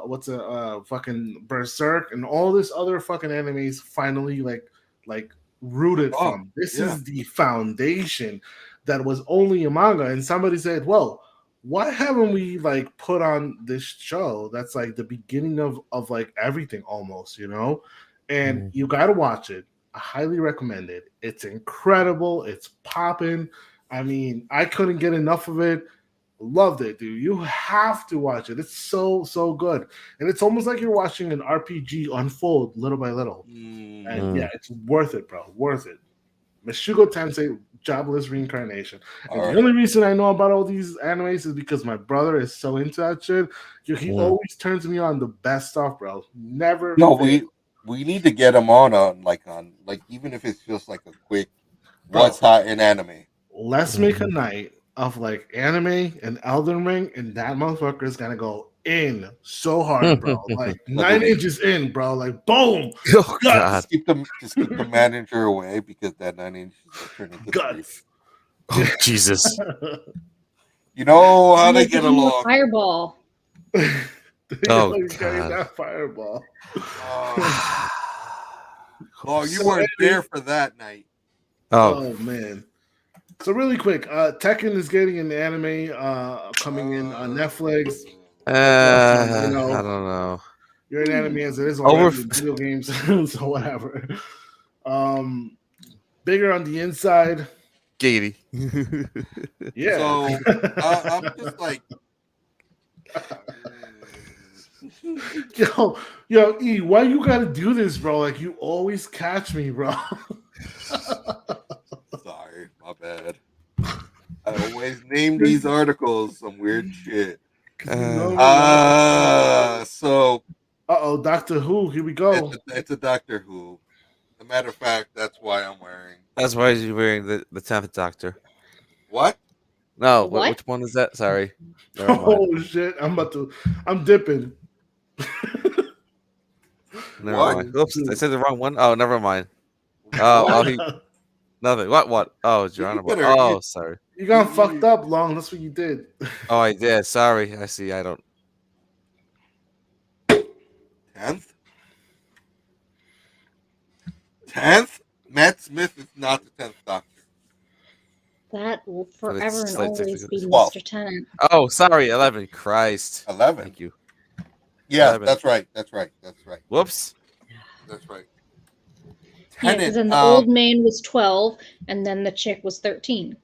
what's a fucking Berserk, and all this other fucking animes finally like rooted Oh, from. This yeah. is the foundation that was only a manga, and somebody said, "Well, why haven't we like put on this show that's like the beginning of like everything almost, you know?" And you got to watch it. I highly recommend it. It's incredible. It's popping. I mean, I couldn't get enough of it. Loved it, dude. You have to watch it. It's so good. And it's almost like you're watching an RPG unfold little by little. And yeah, it's worth it, bro. Worth it. Meshugo Tensei, Jobless Reincarnation. And the only reason I know about all these animes is because my brother is so into that shit. He always turns me on the best stuff, bro. Never. No, we need to get him on even if it's just like a quick what's hot in anime. Let's make a night of like anime and Elden Ring, and that motherfucker is gonna go in so hard, bro. Like 9 inches in, bro. Like boom. Oh God! Just keep the manager away because that 9 inches will turn into guts. Oh Jesus! You know how they get along. Fireball. Oh, He's getting God. that fireball. Oh, you weren't there for that night. Oh man. So really quick, Tekken is getting an anime coming in on Netflix. I don't know. You're an anime as it is Over- already video games, so whatever. Bigger on the inside. Gady. Yeah. So I'm just like, yo, E, why you gotta do this, bro? Like you always catch me, bro. sorry, my bad. I always name these articles some weird shit. So. Doctor Who. Here we go. It's a Doctor Who. As a matter of fact, that's why I'm wearing. That's why you're wearing the 10th Doctor. What? No, What? which one is that? Sorry. Never mind. Oh shit! I'm dipping. Never What? mind. Oops, I said the wrong one. Oh, never mind. Oh, nothing. What? Oh, Geronimo. better- Oh, you- sorry. You got fucked up, Long. That's what you did. Oh, I did. Sorry. I see. I don't. 10th? 10th? Matt Smith is not the 10th Doctor. That will it's forever and slight always be difference. Mr. Tennant. Oh, sorry. 11. Christ. 11. Thank you. Yeah, 11. that's right. Whoops. That's right. Yeah, because then the um, old man was 12, and then the chick was 13.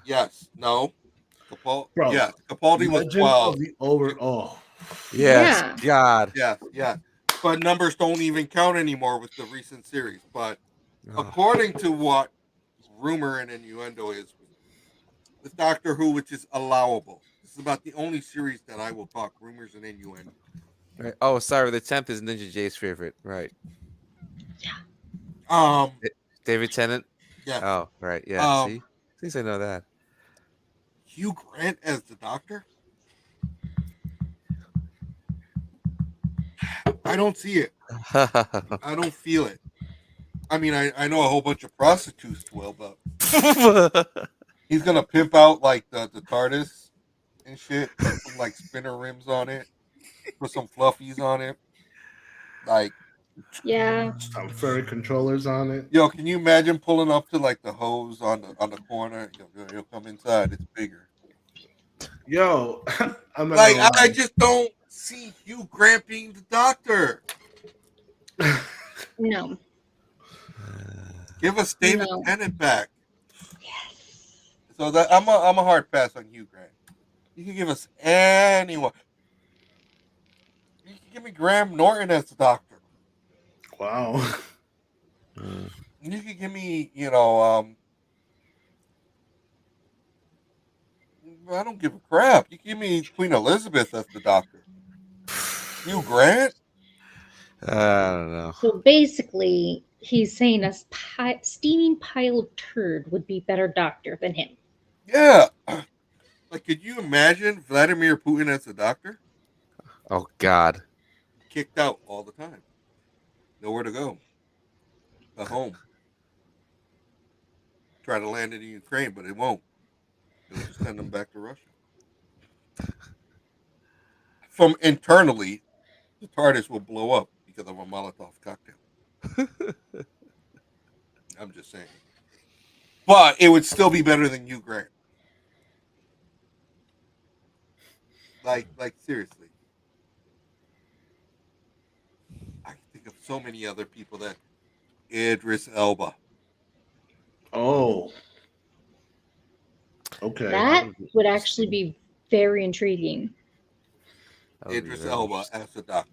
Yes. No. Bro, Capaldi was Legend 12. of the Over. Oh, Yes. Yeah. God. Yeah. but numbers don't even count anymore with the recent series. But Oh. according to what rumor and innuendo is with Doctor Who, which is allowable. This is about the only series that I will talk rumors and innuendo. Right. Oh, sorry. The 10th is Ninja J's favorite. Right. David Tennant. Yeah. Oh, right. Yeah. See, at least I know that. Hugh Grant as the Doctor. I don't see it. I don't feel it. I mean, I know a whole bunch of prostitutes will, but he's gonna pimp out like the TARDIS and shit. Put some like spinner rims on it. Put some fluffies on it. Like, Yeah. Some furry controllers on it. yo, can you imagine pulling up to like the hose on the corner? You'll come inside. It's bigger. Yo, I'm not Like, gonna I lie. just don't see Hugh Grant being the Doctor. No. Give us David No. Tennant back. Yes. So that I'm a hard pass on Hugh Grant. You can give us anyone. You can give me Graham Norton as the Doctor. Wow. You can give me, I don't give a crap. You can give me Queen Elizabeth as the Doctor. Hugh Grant? I don't know. So basically, he's saying a steaming pile of turd would be better doctor than him. Yeah. Like, could you imagine Vladimir Putin as the Doctor? Oh God. Kicked out all the time. Nowhere to go. But home. Try to land it in Ukraine, but it won't. It'll just send them back to Russia. From internally, the TARDIS will blow up because of a Molotov cocktail. I'm just saying. But it would still be better than Hugh Grant. Like seriously. I can think of so many other people that Idris Elba. Oh. Okay. That would actually be very intriguing. Idris Elba as the Doctor.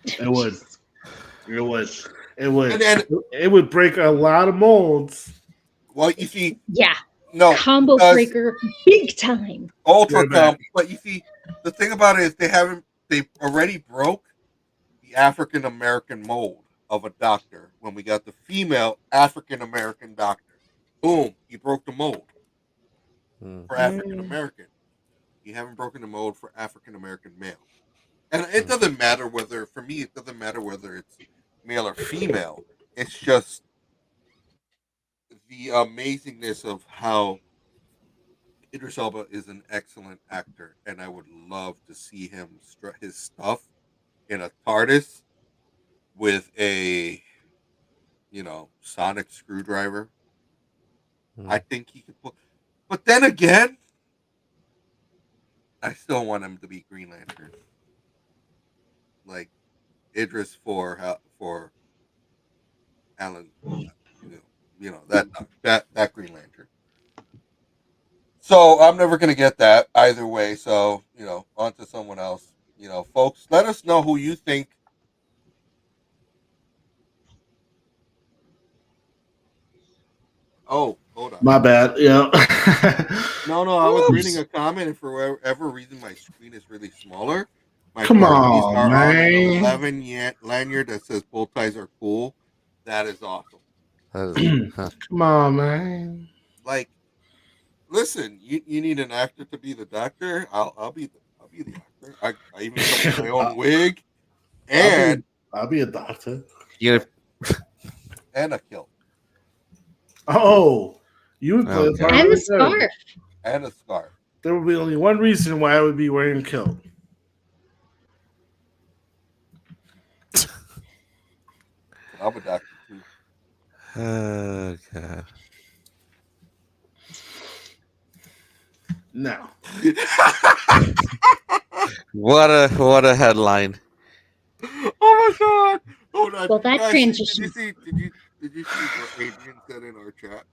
It would. It would. It would. And then, It would break a lot of molds. well, you see, Yeah. no, Combo because breaker, big time. ultra You're back. comp. But you see, the thing about it is they already broke the African American mold of a doctor when we got the female African American doctor. Boom, you broke the mold for African American. You haven't broken the mold for African American male. And it doesn't matter whether, for me, it doesn't matter whether it's male or female. It's just the amazingness of how Idris Elba is an excellent actor, and I would love to see him strut his stuff in a TARDIS with a, sonic screwdriver. I think he could put. But then again, I still want him to be Green Lantern. Like Idris for Alan, that Green Lantern. So I'm never gonna get that either way. So on to someone else. Folks, let us know who you think. Oh, hold on. My bad. Yeah. No, I was reading a comment, and for whatever reason, my screen is really smaller. My Come priorities on, are on an man. 11 lanyard that says bow ties are cool. That is awesome. Come on, man. Like, listen, you need an actor to be the Doctor. I'll be the actor. I even come with my own wig and I'll be a doctor. and a kilt Oh, you would play Okay. part And of the it, too. scarf. and a scarf. There would be only one reason why I would be wearing a kilt. I'm a doctor too. Oh God. No. What a headline. Oh my God! Hold on. Well, that Guys, transition. Did you see what Adrian said in our chat?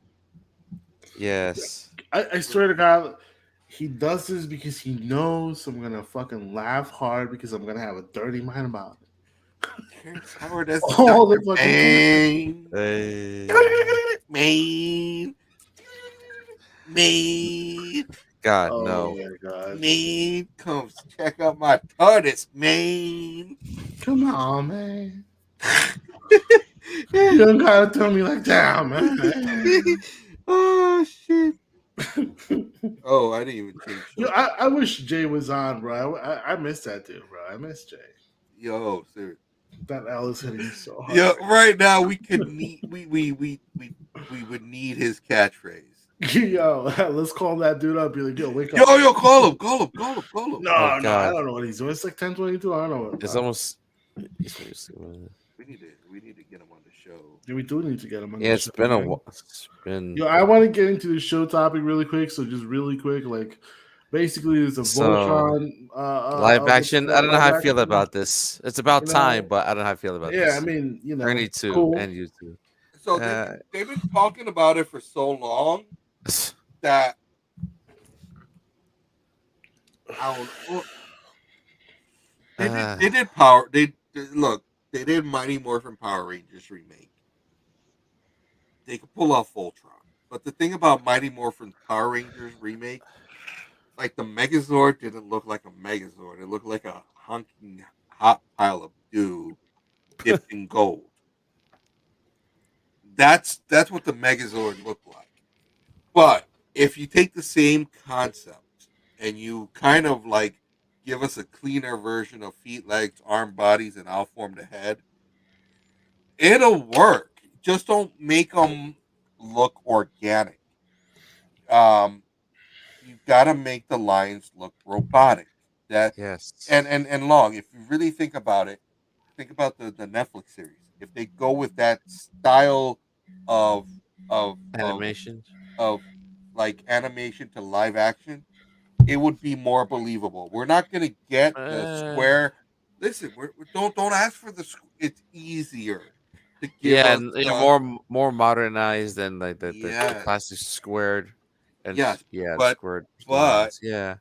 Yes. I swear to God, he does this because he knows I'm gonna fucking laugh hard because I'm gonna have a dirty mind about it. Terrence Howard as All the the Doctor. fucking Hey. Man, God, Oh no. my god! man, come check out my TARDIS, man. Come on, man. You don't gotta tell me like that, man. Oh shit! Oh, I didn't even change Yo, show. I wish Jay was on, bro. I miss that dude, bro. I miss Jay. Yo, seriously. That L is hitting so hard. Yeah, right now we could need we would need his catchphrase. Yo, let's call that dude up. Be like, yo, wake Yo, up. yo, call him. No, Oh, no, I God. don't know what he's doing. It's like 10:22. I don't know what. It's almost. We need to get him on the show. Yeah, we do need to get him on. Yeah, the it's show, been a man. while. It's been. Yo, I want to get into the show topic really quick. So just really quick, like basically, there's a So, Voltron live action. I don't know how I feel live action, about this. It's about you know. time, but I don't know how I feel about Yeah, this. I mean, you know, Ernie too, cool. and you too. So they've been talking about it for so long that I don't know. They did Power. They did Mighty Morphin Power Rangers remake. They could pull off Voltron, but the thing about Mighty Morphin Power Rangers remake, like the Megazord didn't look like a Megazord. It looked like a honking hot pile of dew dipped in gold. That's what the Megazord looked like. But if you take the same concept and you kind of like give us a cleaner version of feet, legs, arm, bodies, and I'll form the head, it'll work. Just don't make them look organic. You gotta make the lines look robotic. That Yes. and long. If you really think about it, think about the Netflix series. If they go with that style of Animation. of like animation to live action, it would be more believable. We're not gonna get the square. Listen, don't ask for the. It's easier to give us and more modernized than like the classic squared. And yes, but, squared. But yeah,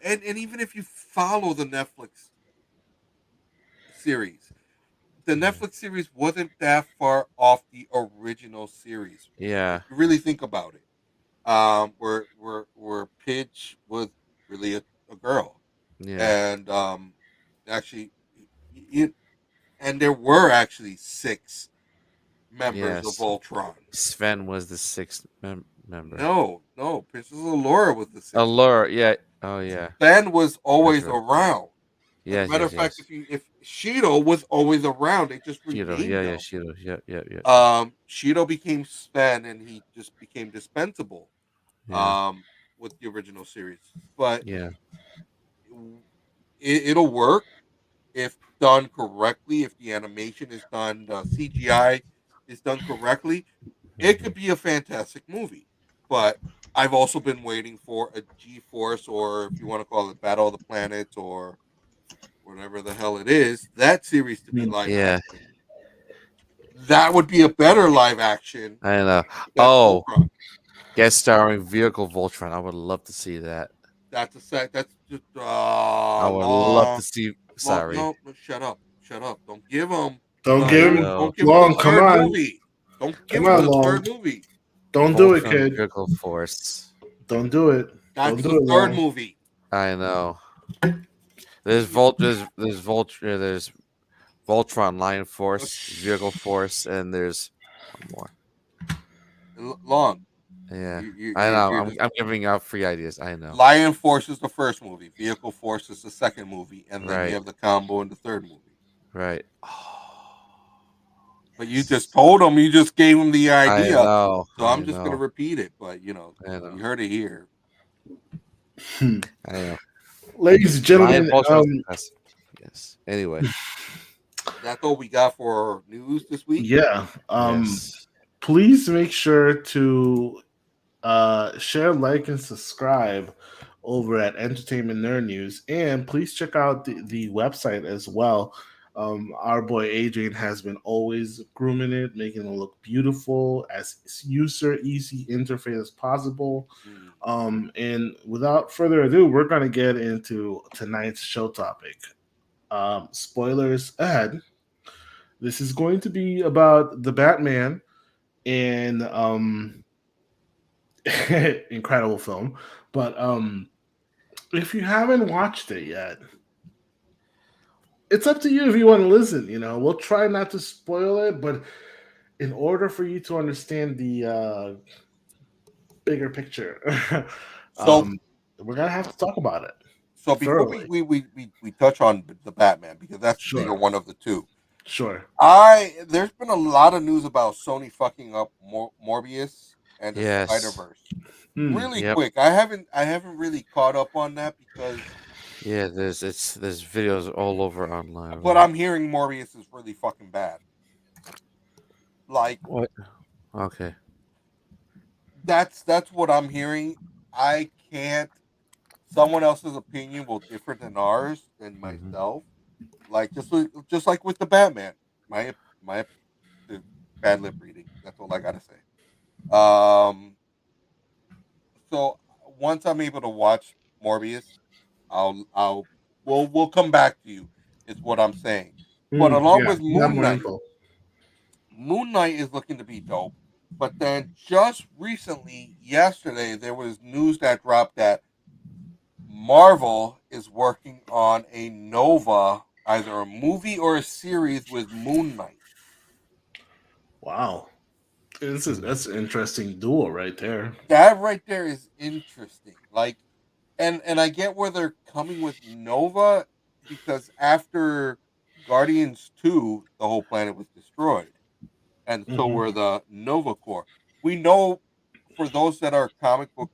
and even if you follow the Netflix series, the Netflix series wasn't that far off the original series. Yeah, if you really think about it. Where Pidge was really a girl, and actually, and there were actually 6 members of Voltron. Sven was the 6th member. No, Princess Allura was the 6th. Allura, yeah. Oh yeah. Sven was always around. Yeah. Matter of fact, if Shido was always around, they just renamed him. Shido, yeah. Shido became Sven, and he just became dispensable. With the original series, but it'll work if done correctly. If the animation is done, the CGI is done correctly, it could be a fantastic movie. But I've also been waiting for a G-Force, or if you want to call it Battle of the Planets, or whatever the hell it is, that series to be live action. That would be a better live action. I know. Oh, Voltron. Guest starring Vehicle Voltron. I would love to see that. That's That's just. I would love to see. Sorry. No, shut up. Don't give him. Don't give him. Long, come on. Movie. Don't give him the third movie. Don't do it, kid. Vehicle Force. Don't do it. That's the third movie. I know. There's there's Voltron Lion Force, Vehicle Force, and there's one more. Long. Yeah, I know. I'm giving out free ideas. I know. Lion Force is the first movie. Vehicle Force is the second movie, and then you have the combo in the third movie. Right. But you just told him. You just gave him the idea. I know. So I'm just gonna repeat it. But you heard it here. I know. Ladies and gentlemen, yes. Anyway, that's all we got for news this week. Yeah. Please make sure to share, like, and subscribe over at Entertainment Nerd News, and please check out the website as well. Our boy Adrian has been always grooming it, making it look beautiful, as user easy interface as possible. And without further ado, we're going to get into tonight's show topic. Spoilers ahead. This is going to be about the Batman and incredible film. But if you haven't watched it yet, it's up to you if you want to listen. We'll try not to spoil it, but in order for you to understand the bigger picture, So we're gonna have to talk about it so before thoroughly. we touch on the Batman, because that's the bigger Sure, one of the two. sure. There's been a lot of news about Sony fucking up Morbius and the Yes. Spiderverse. Hmm. Really Yep. quick, I haven't really caught up on that because, Yeah, there's videos all over online. but I'm hearing Morbius is really fucking bad. Like What? Okay. that's what I'm hearing. I can't. Someone else's opinion will differ than ours than Mhm. myself. Like just like with the Batman, my bad lip reading. That's all I gotta say. Um, so once I'm able to watch Morbius, I'll we'll come back to you. Is what I'm saying. But along Yeah, with you have Moon more Knight, info. Moon Knight is looking to be dope. But then just recently, yesterday, there was news that dropped that Marvel is working on a Nova, either a movie or a series with Moon Knight. Wow, that's an interesting duo right there. That right there is interesting. Like, and I get where they're coming with Nova because after Guardians 2, the whole planet was destroyed. And so Hmm. were the Nova Corps. We know, for those that are comic book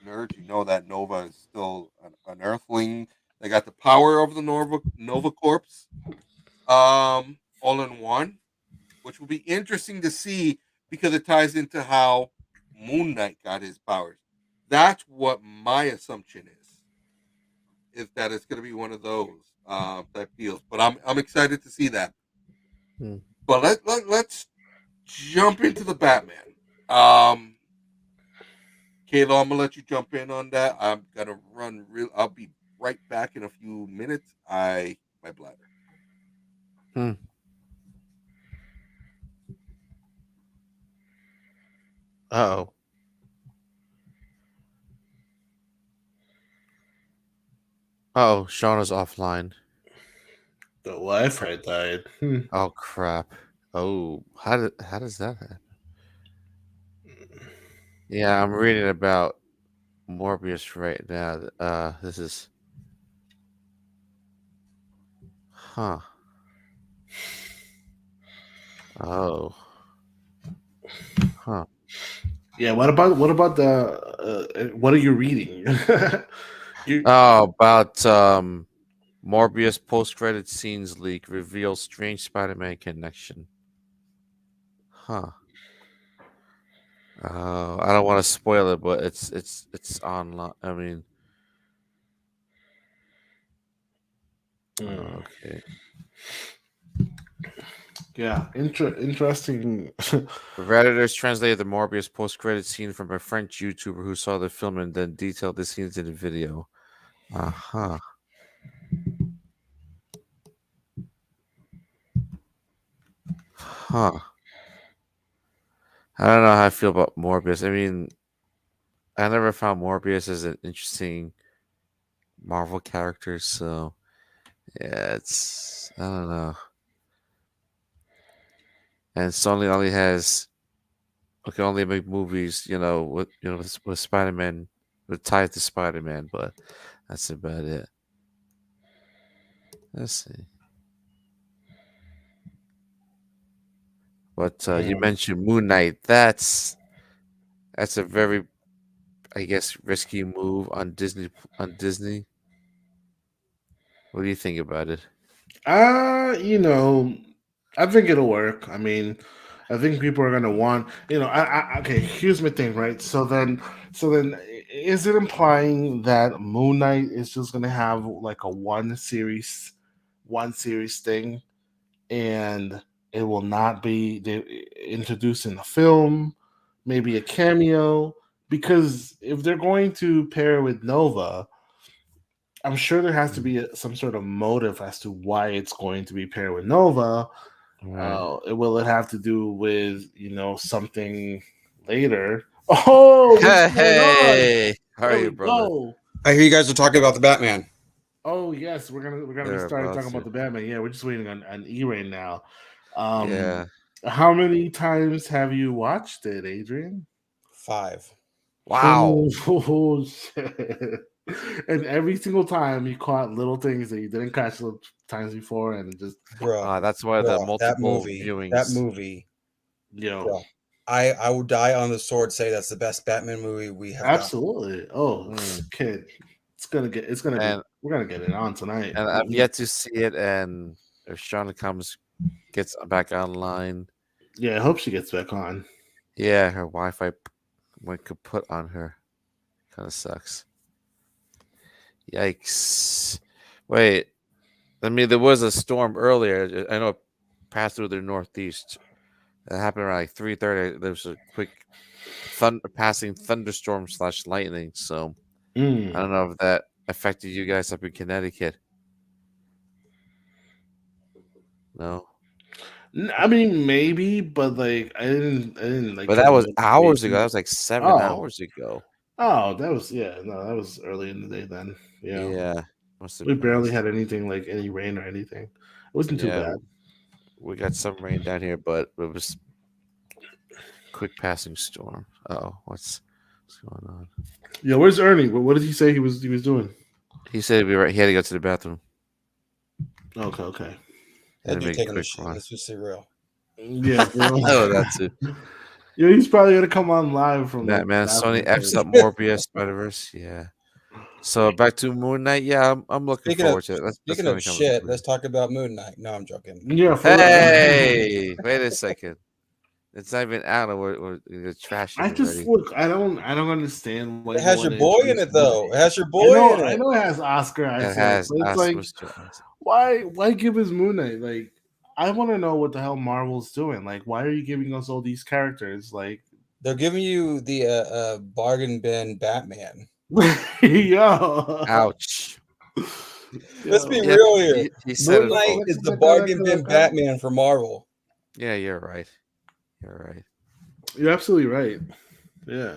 nerds, you know that Nova is still an Earthling. They got the power of the Nova Corps, all in one, which will be interesting to see because it ties into how Moon Knight got his powers. That's what my assumption is that it's going to be one of those type deals. But I'm excited to see that. Hmm. But let's jump into the Batman. Um, Kayla, I'm gonna let you jump in on that. I'm gonna run real. I'll be right back in a few minutes. My bladder. Hmm. Uh-oh. Oh, Sean is offline. The Wi-Fi died. Oh crap. Oh, how does that happen? Yeah, I'm reading about Morbius right now. This is huh. Oh. Huh. Yeah. What about the? What are you reading? you. Oh, about Morbius post-credit scenes leak reveals strange Spider-Man connection. Huh. Oh, I don't want to spoil it, but it's online. I mean, Mm, okay. yeah. Interesting. Redditors translated the Morbius post-credit scene from a French YouTuber who saw the film and then detailed the scenes in the video. Uh-huh. Huh. I don't know how I feel about Morbius. I mean, I never found Morbius as an interesting Marvel character, so yeah, it's I don't know. And Sony only has can only make movies, with Spider-Man, with tied to Spider-Man, but that's about it. Let's see. But you Mm. mentioned Moon Knight. That's a very, I guess, risky move on Disney. On Disney, what do you think about it? You know, I think it'll work. I mean, I think people are gonna want. Okay. Here's my thing, right? So then, is it implying that Moon Knight is just gonna have like a one series thing, and it will not be introduced in the film? Maybe a cameo, because if they're going to pair with Nova, I'm sure there has to Mm. be some sort of motive as to why it's going to be paired with Nova, Right. Will it have to do with something later? Oh, what's going on? Hey, how are There we you, brother? go. I hear you guys are talking about the Batman. Oh yes, we're gonna be They're starting about talking about to. the Batman. Yeah, we're just waiting on E right now. Um, Yeah. how many times have you watched it, Adrian? 5. Wow. Oh, shit. And every single time you caught little things that you didn't catch the times before, and it just Bro, That's why the that multiple viewings. movie, yo, bro. I would die on the sword say that's the best Batman movie we have got. absolutely. Oh, Mm. kid, it's gonna be And we're gonna get it on tonight. and I've yet to see it. And if Shauna gets back online, Yeah, I hope she gets back on. yeah, her Wi-Fi went kaput on her. Kind of sucks. Yikes! Wait, I mean, there was a storm earlier. I know it passed through the Northeast. It happened around like 3:30. There was a quick passing thunderstorm / lightning. So I Mm. don't know if that affected you guys up in Connecticut. No, I mean, maybe, but like, I didn't like. but get that was hours ago. notifications. That was like 7 hours ago. Oh, that was no, that was early in the day then. Yeah, Yeah, must have we been. barely had anything like any rain or anything. It wasn't too Yeah, bad. we got some rain down here, but it was quick passing storm. Oh, what's going on? Yeah, where's Ernie? What did he say he was doing? He said he had to go to the bathroom. Okay. Had That to dude make a taking a quick shit. run. Let's just be real. Yeah, bro. Oh, that's it. Yeah, he's probably gonna come on live from the Man, Sony bathroom F's break. up Morbius, Spiderverse. Yeah. So back to Moon Knight. Yeah, I'm looking Speaking of forward to it. That's speaking gonna of come. shit, let's talk about Moon Knight. No, I'm joking. Yeah, for real. Hey, wait a second. It's not even out, and we're trashing I it just already. look. I don't understand why It no has one your boy in it though. It has your boy in I it. know it has Oscar It Isaac, has but it's like, Mr. Isaac. why give us Moon Knight? Like, I want to know what the hell Marvel's doing. Like, why are you giving us all these characters? Like, They're giving you the bargain bin Batman. yo, Ouch. Let's be yo. Yeah, real here. he said Moon it, Knight folks. is the bargain bin Batman for Marvel. Yeah, you're right. You're right. You're absolutely right. Yeah,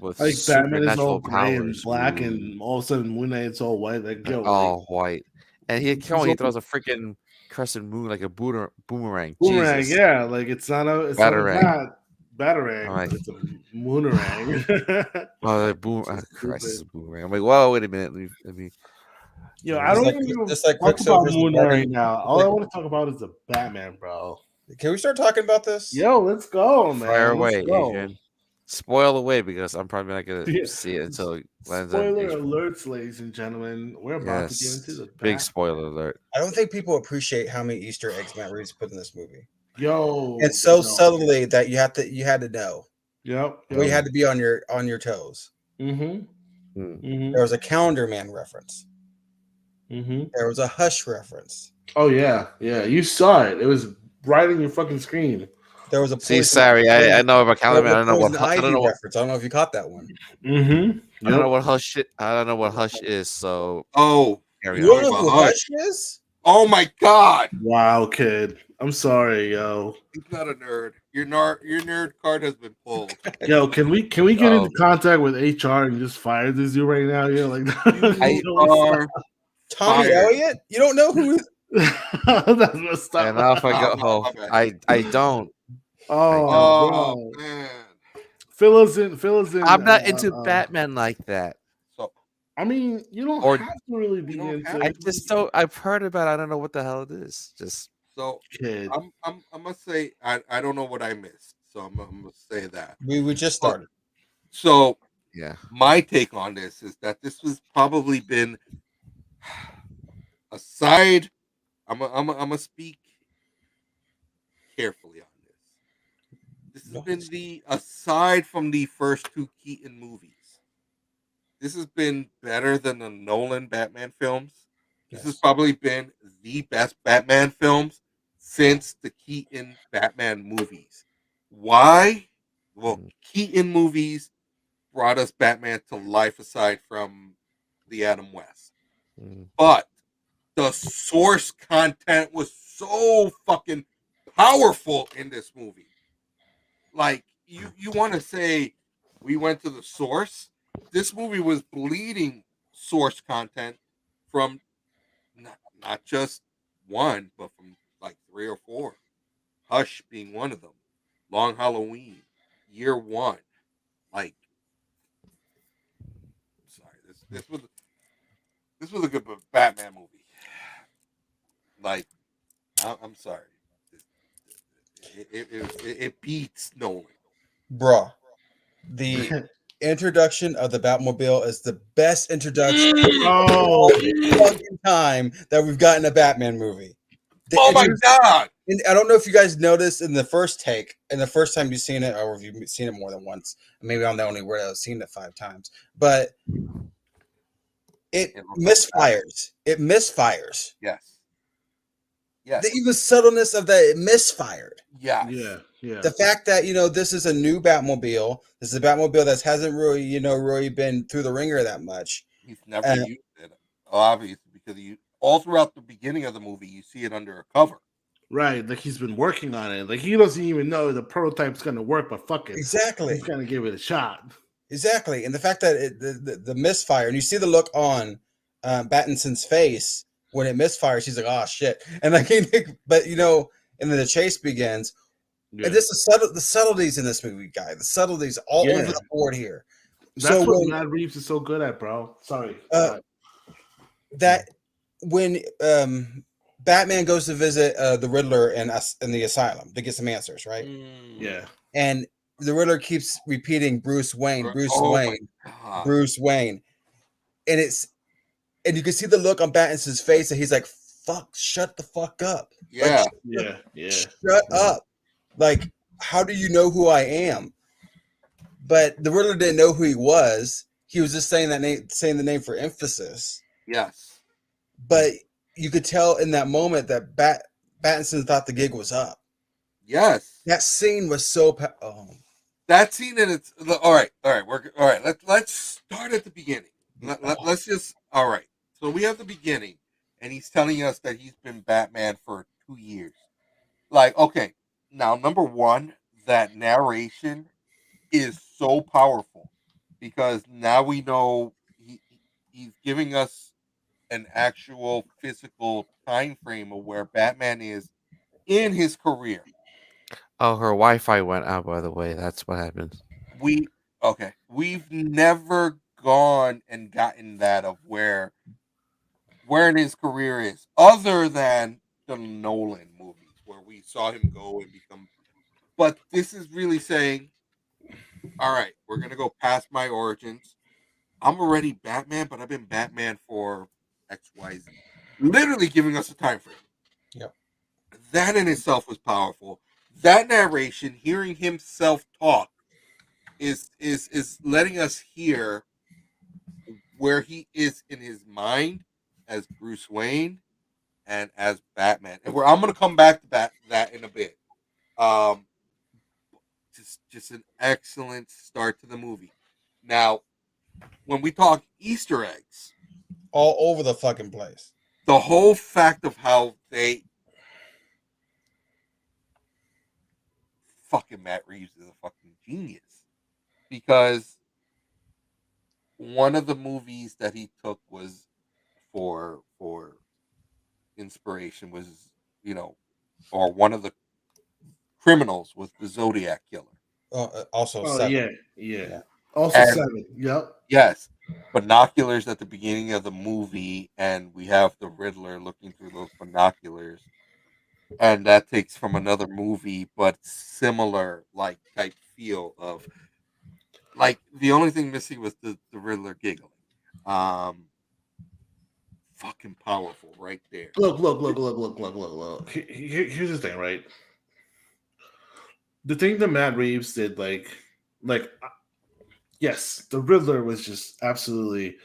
With like Batman is all supernatural gray and powers, black, ooh, and all of a sudden Moon Knight's all white. Like, yo, like all white, and he he's all throws a freaking crescent moon like a boomerang. boomerang. Jesus, Yeah, like it's not a batarang. batarang, I'm like, but it's a moonerang. oh, boom! So Christ, it's stupid. a boomerang. I'm like, whoa, wait a minute. Let me. Yo, Let I me don't Just like even just like talk about Quicksilver's the Moon Knight right bargain. now. All I want to talk about is the Batman, bro. Can we start talking about this? Yo, let's go, man. fire Let's away, go. Adrian. Spoil away because I'm probably not gonna Yeah. see it until it lands on Spoiler HBO. alerts, ladies and gentlemen. We're about to get into Yes, the big Bat. spoiler alert. I don't think people appreciate how many Easter eggs Matt Reeves put in this movie. Yo, And so no. subtly that you had to know. Yep. We had to be on your toes. Mm-hmm. Hmm. Mm-hmm. There was a Calendar Man reference. Mm-hmm. There was a Hush reference. Oh yeah, yeah. You saw it. It was right on your fucking screen. There was a See, Poison- sorry, I know about there Calendar was Man. a I don't know what Poison I don't Ivy know what reference. I don't know if you caught that one. Mm-hmm. I don't know what Hush. I don't know what Hush is. So Oh, carry You don't on. know who Hush. Hush is? oh my God! Wow, kid. I'm sorry, yo. He's not a nerd. Your nerd card has been pulled. Yo, can we get Oh. into contact with HR and just fire this dude right now? Yo, like You are Tommy fired. Elliott? You don't know who that's messed up. And now if I go, Oh, my bad. I don't. Oh, Oh bro. man. Fill us in. I'm not into Batman like that. So I mean, you don't Or- have to really be You don't into have I just don't. I've heard about it. I don't know what the hell it is. Just so kid. I'm gonna say I don't know what I missed. So I'm gonna say that. we just started. So yeah. my take on this is that this was probably been aside. I'm gonna speak carefully on this. This has been the aside from the first two Keaton movies. This has been better than the Nolan Batman films. This has probably been the best Batman films since the Keaton Batman movies. Why? Well, Keaton movies brought us Batman to life aside from the Adam West. Mm. But the source content was so fucking powerful in this movie. Like you want to say we went to the source. This movie was bleeding source content from not just one, but from like 3 or 4. Hush being one of them. Long Halloween, Year One. Like, I'm sorry, this was a good Batman movie. Like, I'm sorry, it beats Nolan. Bruh, the introduction of the Batmobile is the best introduction Oh, fucking time that we've gotten a Batman movie. Oh my god! And I don't know if you guys noticed in the first take, and the first time you've seen it, or if you've seen it more than once. Maybe I'm the only one that's seen it 5 times, but it misfires. It misfires. Yes. Yes. The subtleness of that, it misfired. Yes. Yeah. The fact that this is a new Batmobile. This is a Batmobile that hasn't really, really been through the ringer that much. He's never used it, obviously, because all throughout the beginning of the movie, you see it under a cover. Right, like he's been working on it. Like he doesn't even know the prototype's gonna work, but fuck it. Exactly. He's gonna give it a shot. Exactly. And the fact that the misfire, and you see the look on Battinson's face when it misfires, he's like, oh shit. And like, but and then the chase begins. Yeah. And this is the subtleties in this movie, guy. The subtleties all over the board here. That's what Matt Reeves is so good at, bro. Sorry. That when Batman goes to visit the Riddler in the asylum to get some answers, right? Yeah. And the Riddler keeps repeating Bruce Wayne. And you can see the look on Battinson's face, and he's like, "Fuck, shut the fuck up." Yeah, Shut up. Like, how do you know who I am? But the Riddler didn't know who he was. He was just saying the name for emphasis. Yes. But you could tell in that moment that Battinson thought the gig was up. Yes. That scene was so. That scene, and it's all right. Let's start at the beginning. Let's just all right. So we have the beginning, and he's telling us that he's been Batman for 2 years. Like, okay, now number one, that narration is so powerful because now we know he's giving us an actual physical time frame of where Batman is in his career. Oh, her Wi-Fi went out, by the way. That's what happened. We've never gone and gotten that of where in his career is, other than the Nolan movies where we saw him go and become. But this is really saying, all right, we're gonna go past my origins. I'm already Batman, but I've been Batman for XYZ. Literally giving us a time frame. Yep. That in itself was powerful. That narration, hearing himself talk, is letting us hear where he is in his mind as Bruce Wayne and as Batman. And I'm going to come back to that in a bit. Just an excellent start to the movie. Now, when we talk Easter eggs, all over the fucking place. The whole fact of how they fucking Matt Reeves is a fucking genius, because one of the movies that he took was for inspiration was, or one of the criminals was the Zodiac Killer. Also, 7. Yeah. Also, and 7. Yep. Yes. Binoculars at the beginning of the movie, and we have the Riddler looking through those binoculars, and that takes from another movie, but similar like type feel of like the only thing missing was the Riddler giggling. Fucking powerful right there. Look. Here's the thing, right? The thing that Matt Reeves did, like, yes, the Riddler was just absolutely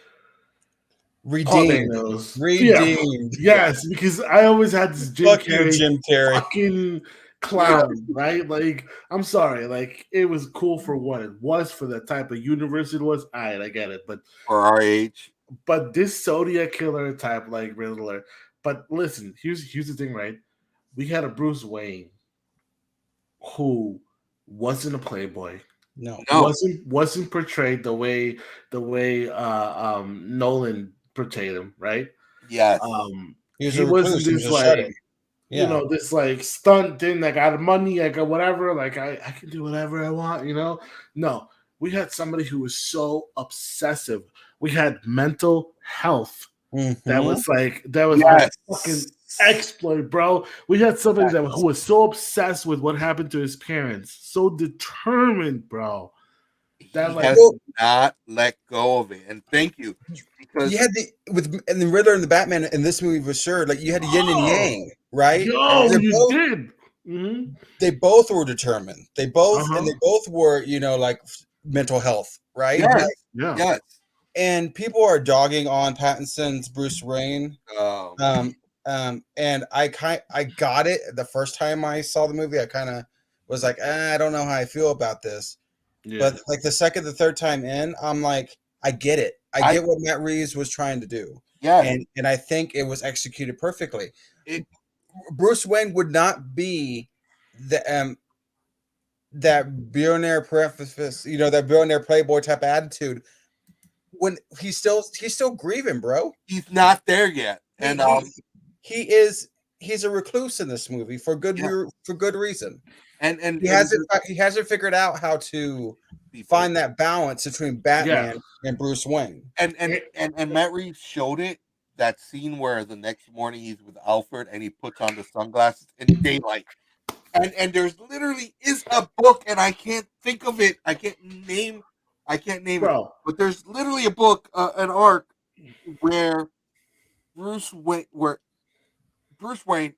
redeemed. Redeemed. Yeah. Yes, because I always had this Jim Carrey fucking clown, right? Like, I'm sorry, like, it was cool for what it was, for the type of universe it was. I get it, but for our age. But this Zodiac Killer type, like Riddler. But listen, here's the thing, right? We had a Bruce Wayne who wasn't a playboy, No. No. wasn't portrayed the way Nolan portrayed him, right? Yes. He was He a wasn't recluse. He was this a like shut-in. you know, this like stunt thing. I got money, I got whatever. Like I can do whatever I want. You know, no, we had somebody who was so obsessive. We had mental health. That was like Yes. a fucking exploit, bro. We had somebody who was so obsessed with what happened to his parents, so determined, bro. That He like has not let go of it, and thank you because you had the Riddler and the Batman in this movie for sure. Like you had the yin and yang, right? yo, They're you both, did. Mm-hmm. they both were determined. They both Uh-huh. and they both were, you know, like mental health, right? yes, Like, Yeah. yes. and people are dogging on Pattinson's Bruce Wayne. Um, And I got it the first time I saw the movie. I kind of was like, I don't know how I feel about this. Yeah. But like the second, the third time in, I'm like, I get it. I get what Matt Reeves was trying to do. yes. And I think it was executed perfectly. It- Bruce Wayne would not be the that billionaire preface, you know, that billionaire playboy type of attitude when he's still grieving, bro. He's not there yet, and He's a recluse in this movie for good reason. and He hasn't figured out how to find that balance between Batman and Bruce Wayne. And Matt Reeves showed it, that scene where the next morning he's with Alfred and he puts on the sunglasses in daylight. And there's literally is a book, and I can't think of it. I can't name Bro. it. But there's literally a book, an arc where Bruce Wayne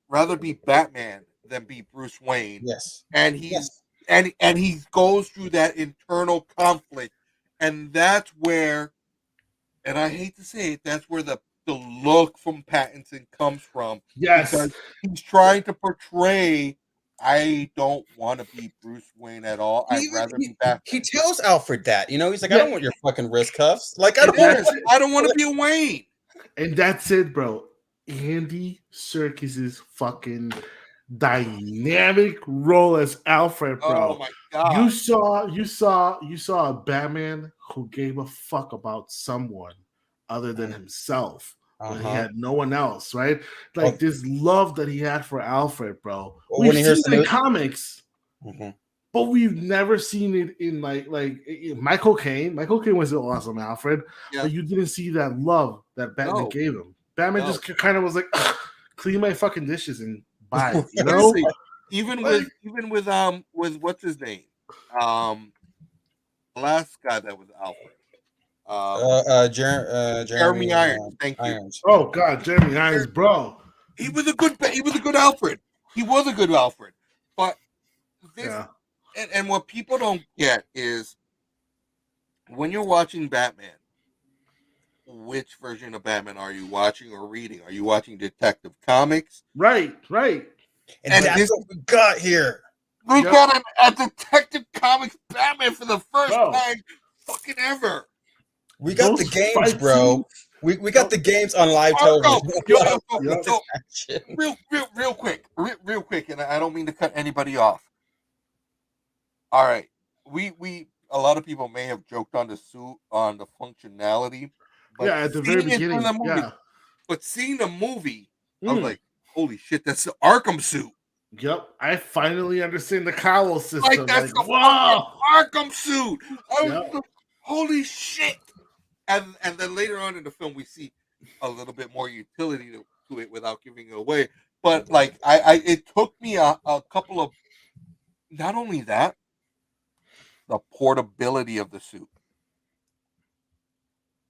rather be Batman than be Bruce Wayne. Yes. And and he goes through that internal conflict, and that's where, and I hate to say it, that's where the look from Pattinson comes from. Yes. Because he's trying to portray, I don't want to be Bruce Wayne at all. I'd rather be Batman. He tells Alfred that, you know, he's like, I don't want your fucking wrist cuffs. Like, I don't want to be a Wayne. And that's it, bro. Andy Serkis's fucking dynamic role as Alfred, bro. Oh my god! You saw a Batman who gave a fuck about someone other than himself. When he had no one else, right? Like this love that he had for Alfred, bro. We've seen it in comics, but we've never seen it in like Michael Caine. Michael Caine was an awesome Alfred, but you didn't see that love that Batman gave him. Batman just kind of was like, clean my fucking dishes and bye, you know. Even with what's his name, the last guy that was Alfred, Jeremy Irons. Thank you. Oh God, Jeremy Irons, bro. He was a good Alfred. He was a good Alfred, but this and what people don't get is when you're watching Batman, which version of Batman are you watching or reading? Are you watching Detective Comics? Right. And that's what we got here. We got a Detective Comics Batman for the first time fucking ever. We got the games, bro. We got the games on live television. Real quick, and I don't mean to cut anybody off. All right, we a lot of people may have joked on the suit, on the functionality. But at the very beginning, but seeing the movie, I was like, holy shit, that's the Arkham suit. Yep, I finally understand the cowl system. Like that's the Arkham suit. I was like, holy shit. And then later on in the film, we see a little bit more utility to it without giving it away. But like, it took me a couple of, not only that, the portability of the suit.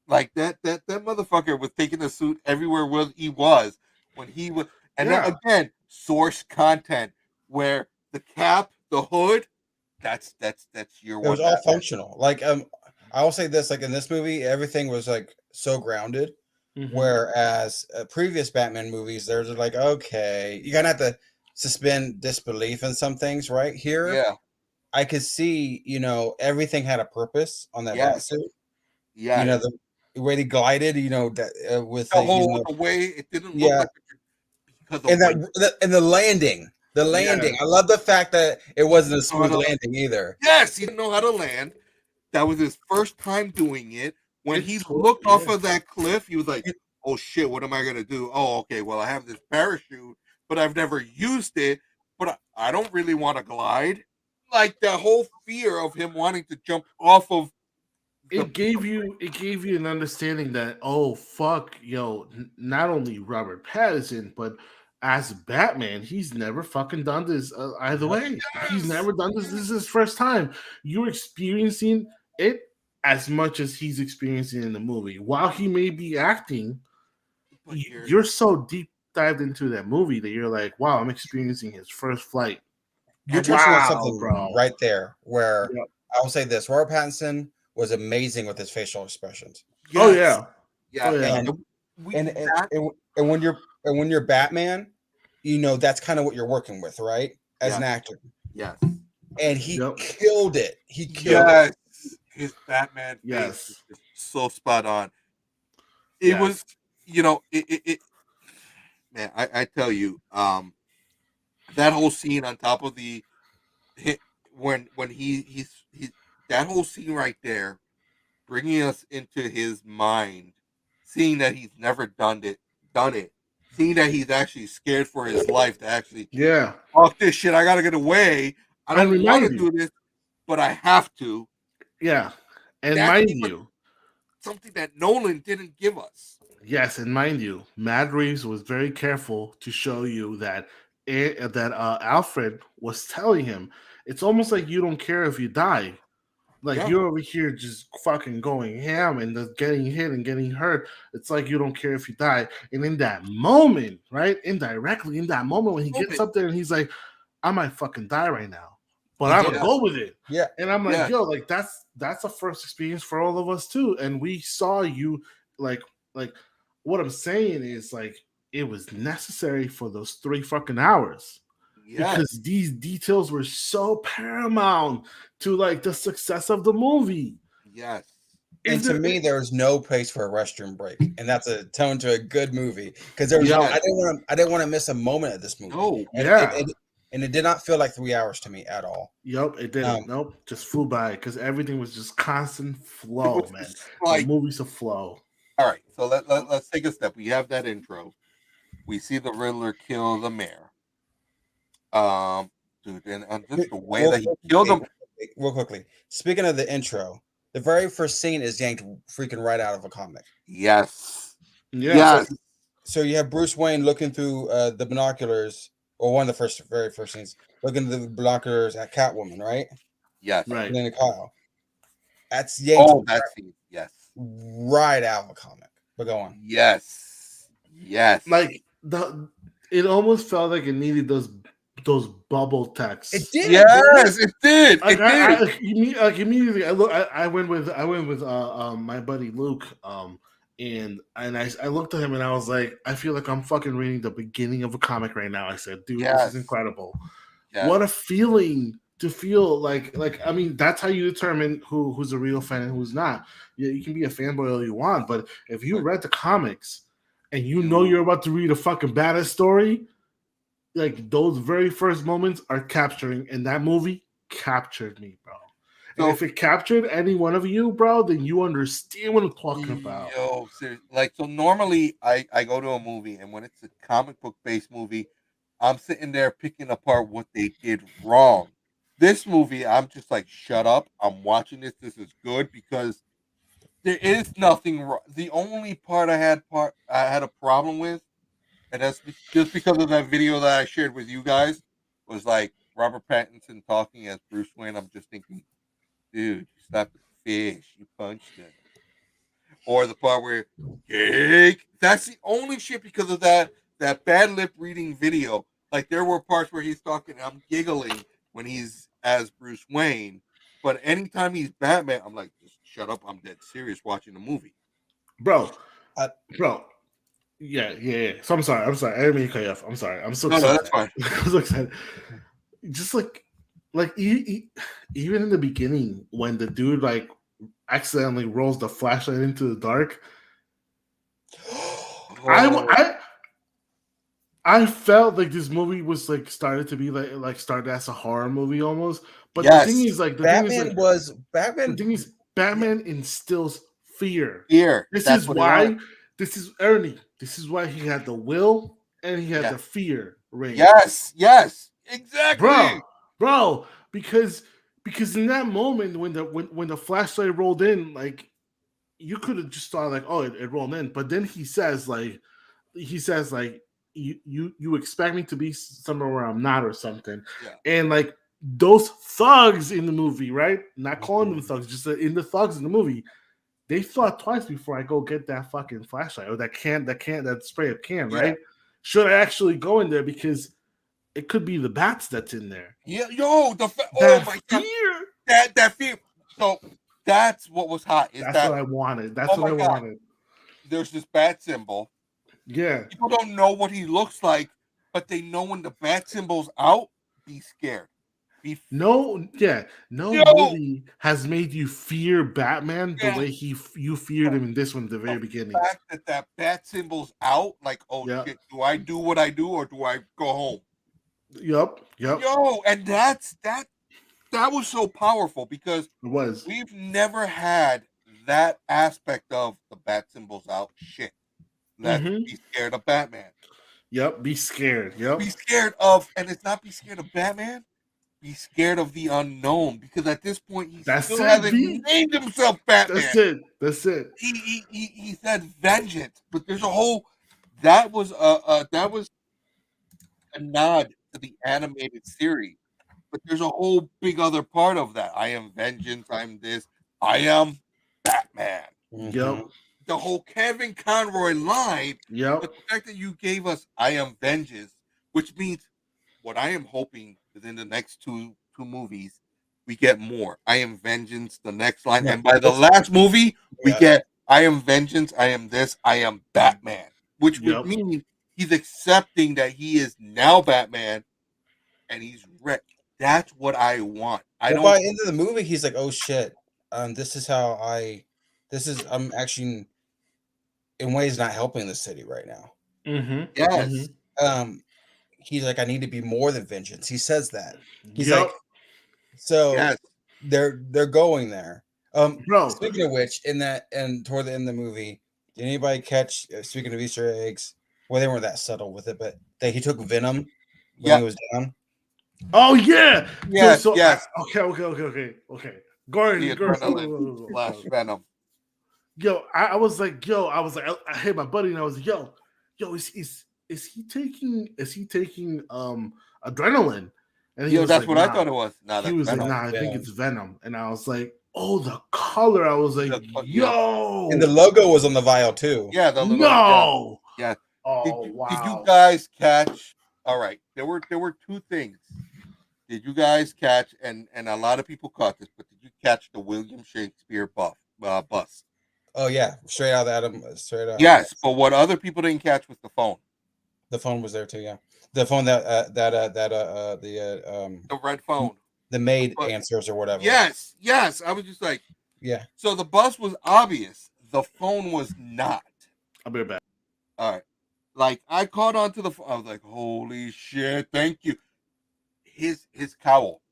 Like that motherfucker was taking the suit everywhere where he was when he was, and then again, source content where the cap, the hood, that's your one. It was all functional. Like I will say this, like in this movie, everything was like so grounded. Whereas previous Batman movies, there's like, okay, you gotta have to suspend disbelief in some things, right? Here, I could see, you know, everything had a purpose on that Batsuit. Yeah, you know, the way they glided, you know, that with the way it didn't look like and the landing, The landing. I love the fact that it wasn't a smooth no. landing either. Yes, he didn't know how to land. That was his first time doing it. When he It's looked off of that cliff, he was like, "Oh shit, what am I gonna do? Oh, okay, well I have this parachute, but I've never used it. But I don't really want to glide." Like the whole fear of him wanting to jump off of. It gave you an understanding that, oh fuck, yo, not only Robert Pattinson, but as Batman, he's never fucking done this either way. He's never done this. This is his first time. You're experiencing it as much as he's experiencing in the movie. While he may be acting, you're so deep dived into that movie that you're like, wow, I'm experiencing his first flight. You're touching on something right there where I will say this: Robert Pattinson was amazing with his facial expressions. Yes. Oh yeah, yeah. Oh, yeah. And when you're Batman, you know that's kind of what you're working with, right? As an actor. Yes. And he killed it. He killed it. His Batman face is so spot on. It was, man, I tell you, that whole scene on top of when he's that whole scene right there, bringing us into his mind, seeing that he's never done it, seeing that he's actually scared for his life to actually, fuck this shit, I gotta get away. I don't want to do this, but I have to. Yeah, and mind you, something that Nolan didn't give us. Yes, and mind you, Matt Reeves was very careful to show you that Alfred was telling him, it's almost like you don't care if you die. Like you're over here just fucking going ham and just getting hit and getting hurt. It's like you don't care if you die. And in that moment, right, indirectly, in that moment when he gets up there and he's like, I might fucking die right now, but I'm gonna go with it. Yeah. And I'm like, yo, like that's a first experience for all of us too. And we saw you like what I'm saying is like it was necessary for those 3 fucking hours. Because these details were so paramount to like the success of the movie. Yes. And to me, there was no place for a restroom break, and that's a tone to a good movie. Because there was I didn't want to miss a moment of this movie. No, and it did not feel like 3 hours to me at all. Yep, it didn't. Nope, just flew by because everything was just constant flow, man. The movie's a flow. All right, so let's take a step. We have that intro. We see the Riddler kill the mayor. Dude, and just the way that he killed him. Real quickly, speaking of the intro, the very first scene is yanked freaking right out of a comic. Yes. Yes. So you have Bruce Wayne looking through the binoculars, or one of the very first scenes, looking through the binoculars at Catwoman, right? Yes. Right. And then Kyle. That's yanked. Oh, that scene. Yes. Right out of a comic. But go on. Yes. Yes. Like it almost felt like it needed those bubble texts. It did. Yes, it did. Like, it did. Immediately, I went with my buddy Luke, and I looked at him and I was like, I feel like I'm fucking reading the beginning of a comic right now. I said, dude, this is incredible. Yes. What a feeling to feel like I mean, that's how you determine who's a real fan and who's not. You can be a fanboy all you want, but if you read the comics and you know you're about to read a fucking badass story, like those very first moments are capturing, and that movie captured me, bro. And if it captured any one of you, bro, then you understand what I'm talking about. Yo, seriously. Like, so normally I go to a movie, and when it's a comic book based movie, I'm sitting there picking apart what they did wrong. This movie, I'm just like, shut up. I'm watching this. This is good because there is nothing wrong. The only part I had a problem with, and that's just because of that video that I shared with you guys, was like Robert Pattinson talking as Bruce Wayne. I'm just thinking, dude, you slapped the fish, you punched it. Or the part where, that's the only shit because of that bad lip reading video. Like there were parts where he's talking, and I'm giggling when he's as Bruce Wayne. But anytime he's Batman, I'm like, just shut up. I'm dead serious watching the movie. Bro. Yeah. So I'm sorry. I didn't mean to cut you off. I'm sorry. I'm so excited. No, that's fine. I'm so excited. Just like even in the beginning when the dude like accidentally rolls the flashlight into the dark. I felt like this movie was like started to be like started as a horror movie almost. But Yes. the thing is, like, the thing is, Batman instills fear. Fear. This That's is what he why. wants. This is Ernie. This is why he had the will and he had Yeah. the fear. Ray. Yes, exactly. bro, because in that moment when the flashlight rolled in, like, you could have just thought like, oh, it rolled in, but then he says like you expect me to be somewhere where I'm not or something, Yeah. and like those thugs in the movie, right? Not calling them thugs, just in the thugs in the movie. They thought twice before I go get that fucking flashlight or that spray of can, Yeah. right? Should I actually go in there because it could be the bats that's in there? Yeah, Oh my God, fear! that fear. So that's what was hot. That's what I wanted. That's what I wanted. There's this bat symbol. Yeah. People don't know what he looks like, but they know when the bat symbol's out, be scared. No movie has made you fear Batman the way you feared him in this one at the very beginning. The fact that bat symbol's out, like, oh shit, do I do what I do or do I go home? Yep. Yo, and that was so powerful because it was. We've never had that aspect of the bat symbols out. Shit, let's be scared of Batman. Yep, be scared. Yep, be scared of, and it's not be scared of Batman. Be scared of the unknown, because at this point he still hasn't named himself Batman. That's it. He said vengeance, but there's a whole that was a nod to the animated series, but there's a whole big other part of that. I am vengeance. I'm this. I am Batman. Yep. The whole Kevin Conroy line. Yep. But the fact that you gave us I am vengeance, which means what I am hoping within the next two movies, we get more. I am vengeance, the next line. And by the last movie, we get I am vengeance, I am this, I am Batman. Which would mean he's accepting that he is now Batman and he's wrecked. That's what I want. By the end of the movie, he's like, oh shit. This is how I'm actually in ways not helping the city right now. Yes. He's like, I need to be more than vengeance. He says that. He's like, so they're going there. Bro. Speaking of which, and toward the end of the movie, did anybody catch? Speaking of Easter eggs, well, they weren't that subtle with it, but he took venom when he was down. Oh yeah. Yes. So, yes. Okay. Gordon. Flash Venom. Yo, I was like, I hit my buddy and I was like, yo, is he taking adrenaline? And he was that's like, what I thought it was. He was like, nah, I think it's Venom. And I was like, oh, the color. I was like, yo. And the logo was on the vial too. Yeah, no. Yeah. Oh wow. Did you guys catch? All right, there were two things. Did you guys catch? And a lot of people caught this, but did you catch the William Shakespeare bust? Oh yeah, straight out of Adam. Straight out. Yes, but what other people didn't catch was the phone. The phone was there too. Yeah, the phone the red phone. The maid answers or whatever. Yes. I was just like, yeah. So the bus was obvious. The phone was not. I'll be back. All right. Like I caught on to the phone. I was like, holy shit! Thank you. His cowl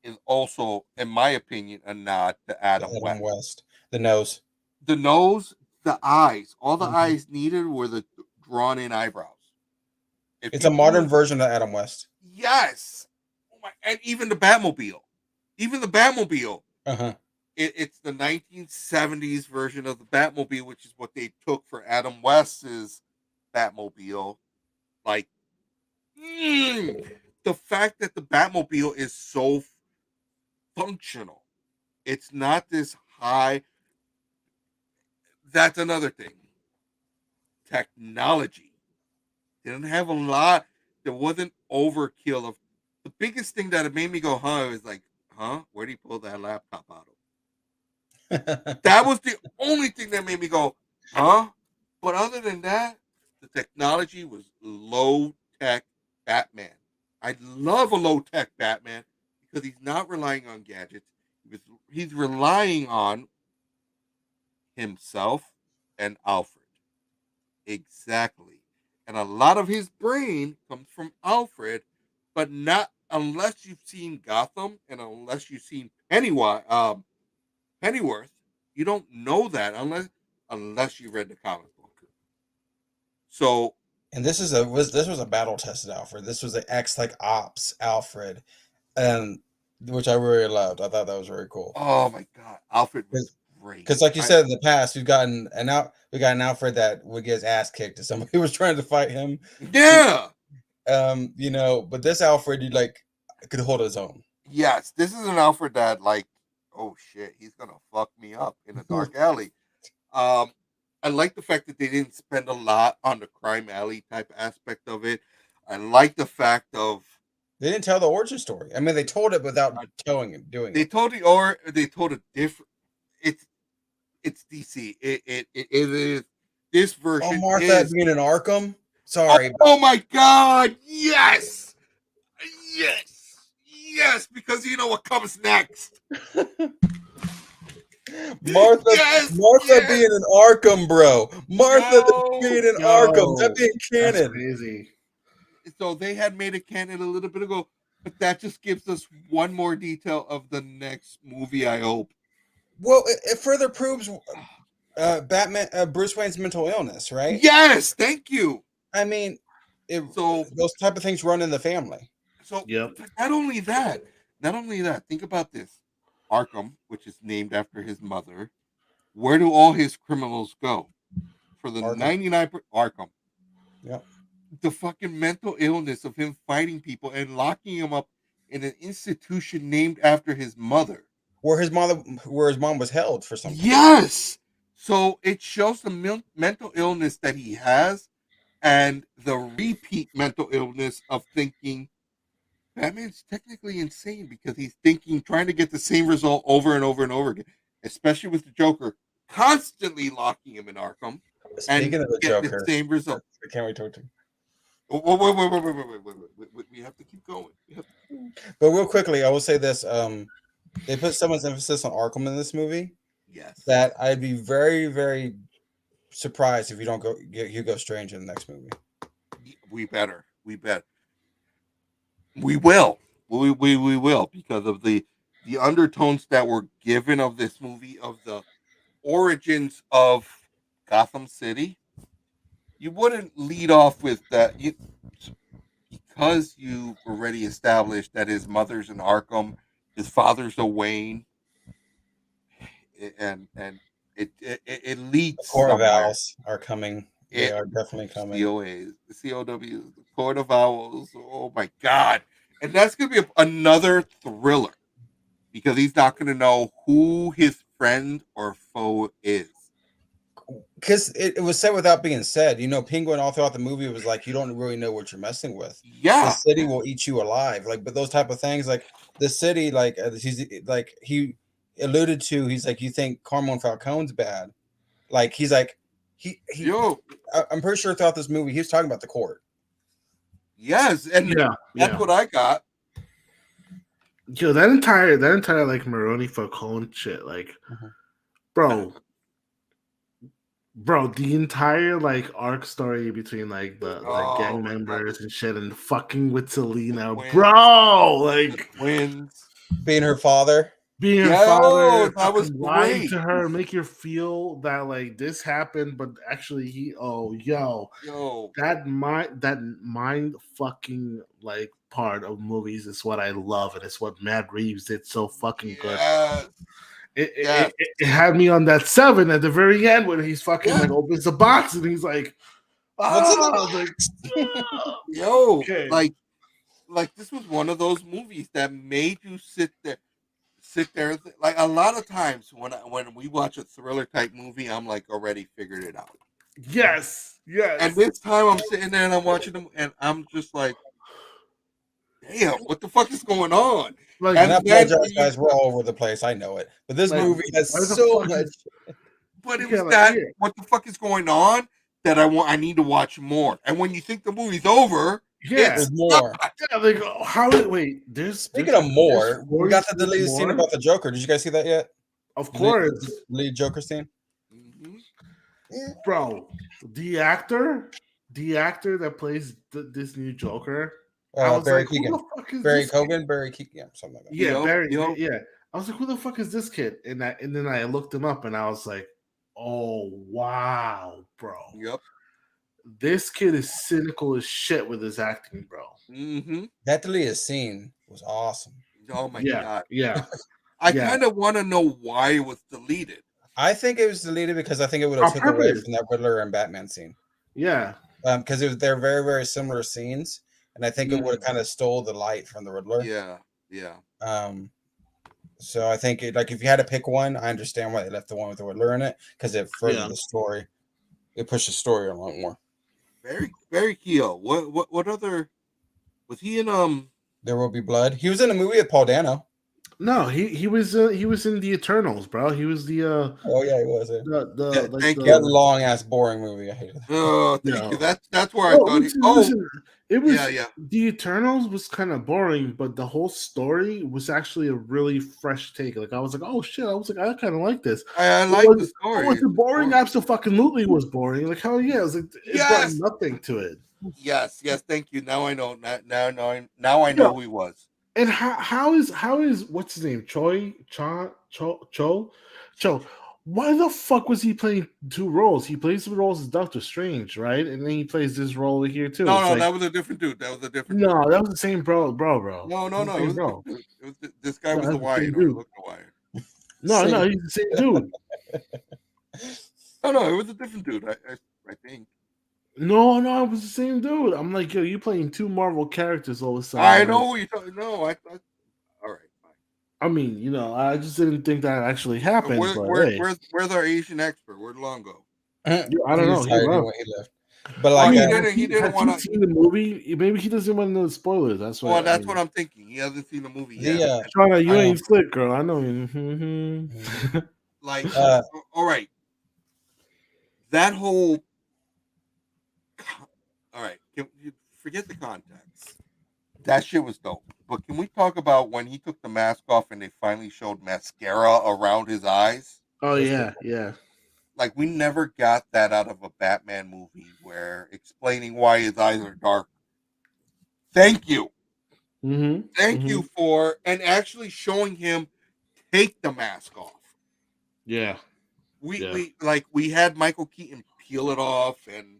is also, in my opinion, a nod to Adam West. The nose, the eyes. All the eyes needed were the drawn-in eyebrows. It's a modern version of Adam West. Yes. Oh my, and even the Batmobile. Uh-huh. It's the 1970s version of the Batmobile, which is what they took for Adam West's Batmobile. Like, the fact that the Batmobile is so functional. It's not this high. That's another thing. Technology. Didn't have a lot. There wasn't overkill of. The biggest thing that it made me go, was like, where'd he pull that laptop out of? That was the only thing that made me go, But other than that, the technology was low-tech Batman. I love a low-tech Batman because he's not relying on gadgets. He's relying on himself and Alfred. Exactly. and a lot of his brain comes from Alfred, but not unless you've seen Gotham and unless you've seen Pennyworth, you don't know that unless you read the comic book. So, and this was a battle tested Alfred. This was an ex like ops Alfred, and which I really loved. I thought that was very cool. oh my God, Alfred was great. Because, like you said in the past, we got an Alfred that would get his ass kicked if somebody who was trying to fight him. Yeah. You know, but this Alfred, you like could hold his own. Yes, this is an Alfred that like, oh shit, he's gonna fuck me up in a dark alley. I like the fact that they didn't spend a lot on the crime alley type aspect of it. I like the fact of they didn't tell the origin story. I mean, they told it without doing it. They told a different. It's DC. It is this version. Oh, Martha being in Arkham. Sorry. Oh my God! Yes, because you know what comes next. Martha being in Arkham, bro. Martha being in Arkham. That being canon. That's crazy. So they had made it canon a little bit ago, but that just gives us one more detail of the next movie, I hope. Well, it further proves Bruce Wayne's mental illness, right? Yes, thank you. I mean, those type of things run in the family. So not only that, think about this. Arkham, which is named after his mother, where do all his criminals go? For the 99 Arkham. Yep. The fucking mental illness of him fighting people and locking him up in an institution named after his mother. Where his mom was held for something. Yes. So it shows the mental illness that he has and the repeat mental illness of thinking Batman's technically insane because he's trying to get the same result over and over and over again, especially with the Joker constantly locking him in Arkham. Speaking of the Joker, the same result. I can't wait to talk to him. Wait. We have to keep going. But real quickly, I will say this. They put so much emphasis on Arkham in this movie. Yes. That I'd be very, very surprised if you don't get Hugo Strange in the next movie. We bet. We will because of the undertones that were given of this movie, of the origins of Gotham City. You wouldn't lead off with that because you've already established that his mother's in Arkham, his father's a Wayne, and it leads. The Court of Owls are coming. They are definitely coming. COAs, the COWs, the Court of Owls. Oh my God! And that's going to be another thriller because he's not going to know who his friend or foe is. Because it was said without being said. You know, Penguin all throughout the movie was like, you don't really know what you're messing with. Yeah, the city will eat you alive. Like, but those type of things, like the city, like he alluded to, he's like, you think Carmine Falcone's bad? Like, he's like, I'm pretty sure throughout this movie he was talking about the court. Yes, and that's what I got. Yo, that entire like Maroni Falcone shit, like, bro, the entire like arc story between like the gang members and shit, and fucking with Selena, bro, like twins, being her father. I was lying to her, make her feel that like this happened, but actually that mind fucking like part of movies is what I love, and it's what Matt Reeves did so fucking good. It had me on that 7 at the very end when he's fucking like opens the box and he's like, okay. Like this was one of those movies that made you sit there. Like a lot of times when we watch a thriller type movie, I'm like already figured it out. Yes. And this time I'm sitting there and I'm watching them and I'm just like, damn, what the fuck is going on? Like, and I apologize, guys. We're all over the place. I know it, but this movie has so much. But it was that what the fuck is going on that I need to watch more. And when you think the movie's over. There's more. Yeah, like how? Wait, speaking of more, we got the deleted scene about the Joker. Did you guys see that yet? Of course, lead Joker scene. Bro, the actor the actor that plays this new Joker, I was Barry like, who Keoghan. the fuck is Barry this kid? Keoghan, Barry Keoghan, yeah, something like that. Yeah, Yup, Barry. yup. Yeah, I was like, who the fuck is this kid? And then I looked him up, and I was like, oh wow, bro, Yep. this kid is cynical as shit with his acting, bro. Mm-hmm. That deleted scene was awesome. Oh my Yeah, god. yeah, I yeah. kind of want to know why it was deleted. I think it was deleted because I think it would On have took away purpose. from that Riddler and Batman scene. Yeah, Because they're very, very similar scenes, and I think it would have kind of stole the light from the Riddler. Yeah, yeah. So I think like if you had to pick one, I understand why they left the one with the Riddler in it because it furthered the story. It pushed the story a lot more. Very Keogh. What other was he in? There Will Be Blood. He was in a movie with Paul Dano. no, he was in the Eternals, bro. He was the Oh yeah, he was. Thank you. That long ass boring movie. I hated it. Oh, thank No. you. That's where I thought. Listen, it was yeah. the Eternals was kind of boring, but the whole story was actually a really fresh take. Like I was like, oh shit, I was like, I kind of like this. I like the story. Was it boring? Absolutely was boring. Like hell yeah, it was like it brought nothing to it. Yes. Thank you. Now I know. Now I know who he was. And how is what's his name? Cho? Why the fuck was he playing two roles? He plays the roles as Doctor Strange, right? And then he plays this role here too. No, that was a different dude. That was the same bro. No. It was this guy was the wire. Dude. The wire. No, he's the same dude. No, it was a different dude. I think. No, it was the same dude. I'm like, yo, you playing two Marvel characters all of a sudden. I know what you're talking. No, I thought. All right, fine. I mean, I just didn't think that actually happened. Where's our Asian expert? Where'd Long go? I don't know. He left. But like, he didn't want to see the movie. Maybe he doesn't want to know the spoilers. That's what. Well, that's what I'm thinking. He hasn't seen the movie yet. China, you ain't slick, girl. I know you. Like, all right, that whole. All right, forget the context. That shit was dope. But can we talk about when he took the mask off and they finally showed mascara around his eyes? Oh yeah. Like we never got that out of a Batman movie where explaining why his eyes are dark. Thank you. Mm-hmm. Thank you for and actually showing him take the mask off. Yeah. We had Michael Keaton peel it off, and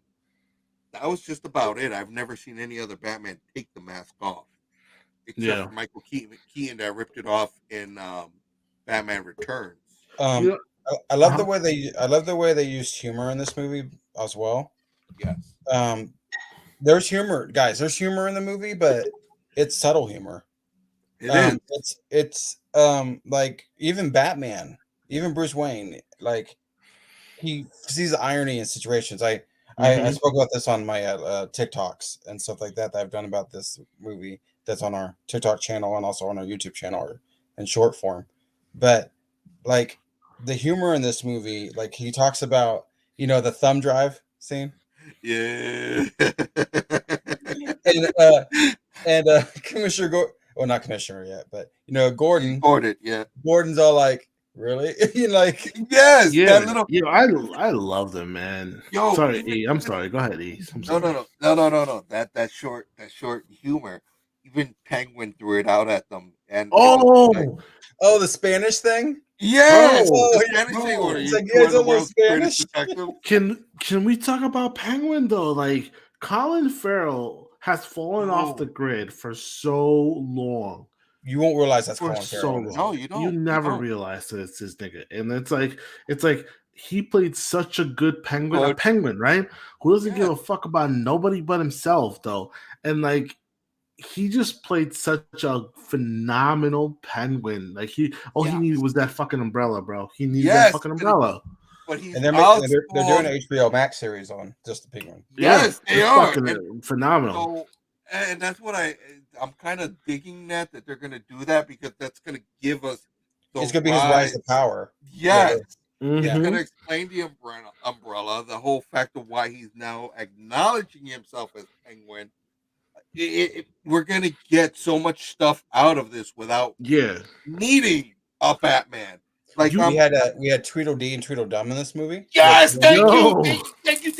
that was just about it. I've never seen any other Batman take the mask off, except for Michael Keaton that ripped it off in Batman Returns. I love the way they used humor in this movie as well. Yes. There's humor, guys. There's humor in the movie, but it's subtle humor. It is. It's like even Batman, even Bruce Wayne, like he sees the irony in situations. I spoke about this on my TikToks and stuff like that I've done about this movie. That's on our TikTok channel and also on our YouTube channel in short form. But like the humor in this movie, like he talks about, the thumb drive scene. Yeah. and Commissioner Gordon, well, not Commissioner yet, but Gordon. Yeah. Gordon's all like, really? Yes. Yeah. That little. I love them, man. Yo, sorry, E. I'm sorry. Go ahead, E. No. That short humor. Even Penguin threw it out at them, and the Spanish thing. Yes, the Spanish thing. It's like, yeah, it's almost Spanish. Can we talk about Penguin though? Like Colin Farrell has fallen off the grid for so long. You won't realize that's for Colin so Farrell. long. No, you don't. You never realize that it's this nigga, and it's like he played such a good Penguin, a Penguin, right? Who doesn't give a fuck about nobody but himself, though, and like. He just played such a phenomenal Penguin. Like he needed was that fucking umbrella, bro. He needed that fucking umbrella. But he's and they're doing an HBO Max series on just the Penguin. Yes, they are phenomenal. So, and that's what I'm kind of digging that they're going to do that because that's going to give us. It's going to be his rise to power. Yes. Mm-hmm. It's going to explain the umbrella, the whole fact of why he's now acknowledging himself as Penguin. We're going to get so much stuff out of this without needing a Batman. Like You- we had Tweedledee and Tweedledum in this movie. yes, thank Yo. you, thank you,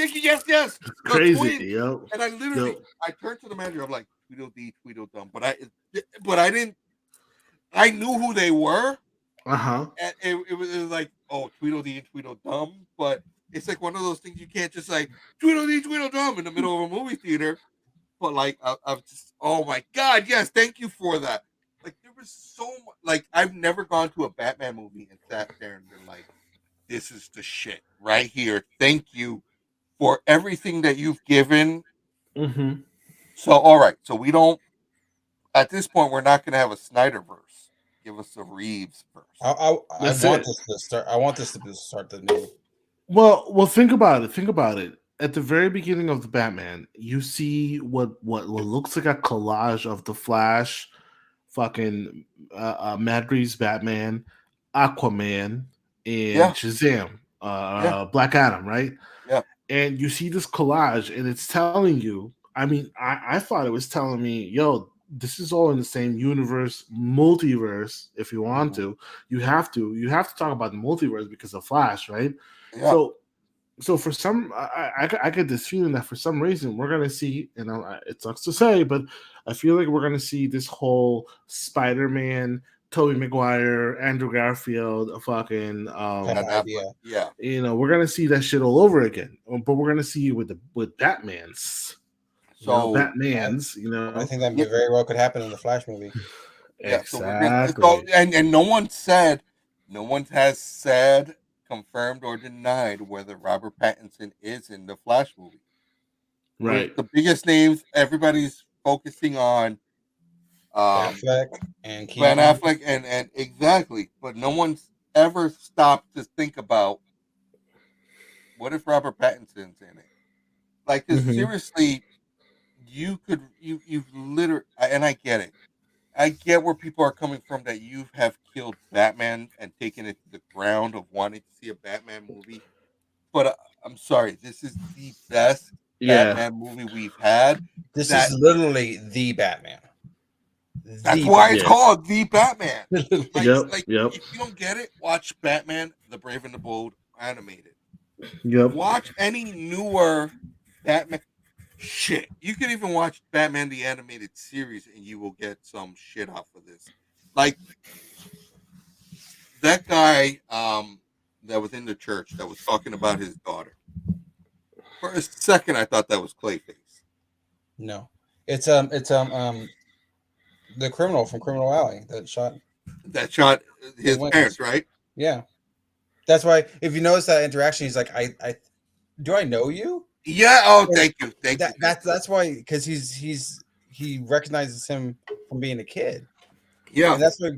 yes. The Crazy, twins. yo. And I literally, Yo. I turned to the manager. I'm like, Tweedledee, Tweedledum, but I didn't. I knew who they were, Uh-huh. and it was like, oh, Tweedledee and Tweedledum, but it's like one of those things you can't just like Tweedledee, Tweedledum in the middle of a movie theater. But like, I'm just, oh my god, yes, thank you for that. Like, there was so much. Like, I've never gone to a Batman movie and sat there and been like, this is the shit right here. Thank you for everything that you've given. Mm-hmm. So, all right, so we don't. At this point, we're not going to have a Snyderverse. Give us a Reeves verse. I want this to start. I want this to start the new. Well, think about it. Think about it. At the very beginning of the Batman, you see what looks like a collage of the Flash, fucking Matt Reeves Batman, Aquaman, and Shazam, Black Adam, right? Yeah. And you see this collage, and it's telling you. I mean, I thought it was telling me, yo, this is all in the same universe, multiverse. If you want to, you have to talk about the multiverse because of Flash, right? Yeah. So for some, I get this feeling that for some reason we're gonna see, and it sucks to say, but I feel like we're gonna see this whole Spider-Man, Tobey Maguire, Andrew Garfield, fucking, yeah, you know, we're gonna see that shit all over again, but we're gonna see it with Batmans. So Batmans, you know, I think that very well could happen in the Flash movie. Yeah, exactly. So and no one has said, confirmed or denied whether Robert Pattinson is in the Flash movie. Right. The biggest names everybody's focusing on, Affleck and Ben Affleck and exactly, but no one's ever stopped to think about what if Robert Pattinson's in it. Like, seriously, you've literally, and I get it. I get where people are coming from that you have killed Batman and taken it to the ground of wanting to see a Batman movie. But I'm sorry, this is the best Batman movie we've had. This is literally the Batman. That's why it's called The Batman. If you don't get it, watch Batman, The Brave and the Bold animated. Yep. Watch any newer Batman. Shit, you can even watch Batman the Animated Series and you will get some shit off of this. Like that guy that was in the church that was talking about his daughter. For a second, I thought that was Clayface. No, it's the criminal from Criminal Alley that shot his parents, right? Yeah, that's why. If you notice that interaction, he's like, "I do I know you?" Yeah. Oh, thank you. That's why, because he recognizes him from being a kid. Yeah, and that's what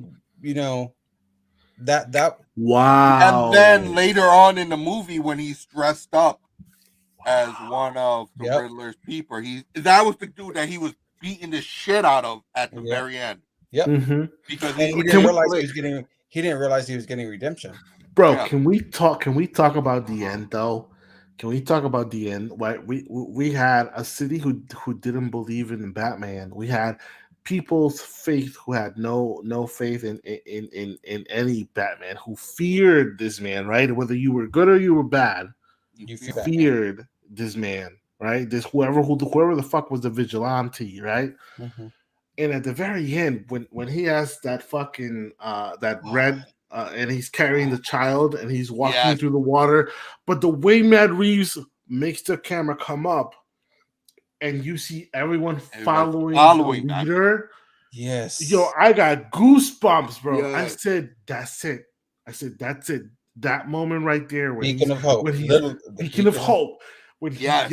that. Wow. And then later on in the movie, when he's dressed up as one of the Riddler's people, that was the dude that he was beating the shit out of at the very end. Yep. Mm-hmm. Because he didn't realize he was getting. He didn't realize he was getting redemption. Bro, can we talk about the end though? Can we talk about the end? Right, we had a city who didn't believe in Batman. We had people's faith who had no faith in any Batman, who feared this man, right? Whether you were good or you were bad, you feared this man, right? This whoever the fuck was the vigilante, right? Mm-hmm. And at the very end, when he has that fucking that red. And he's carrying the child and he's walking through the water. But the way Matt Reeves makes the camera come up and you see everyone following the leader. Yes. Yo, I got goosebumps, bro. Yes. I said, that's it. That's it. That moment right there. Beacon of hope. Beacon of hope. That's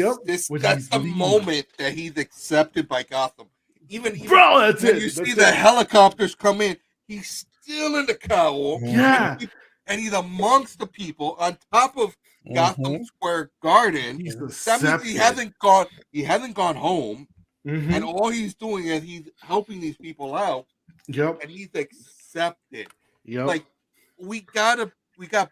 the moment that he's accepted by Gotham. Even bro, that's when it. you see the helicopters come in, he's still in the cowl. Yeah. And he's amongst the people on top of Gotham Square Garden. That means he hasn't gone home. Mm-hmm. And all he's doing is he's helping these people out. Yep. And he's accepted. Yep. Like we got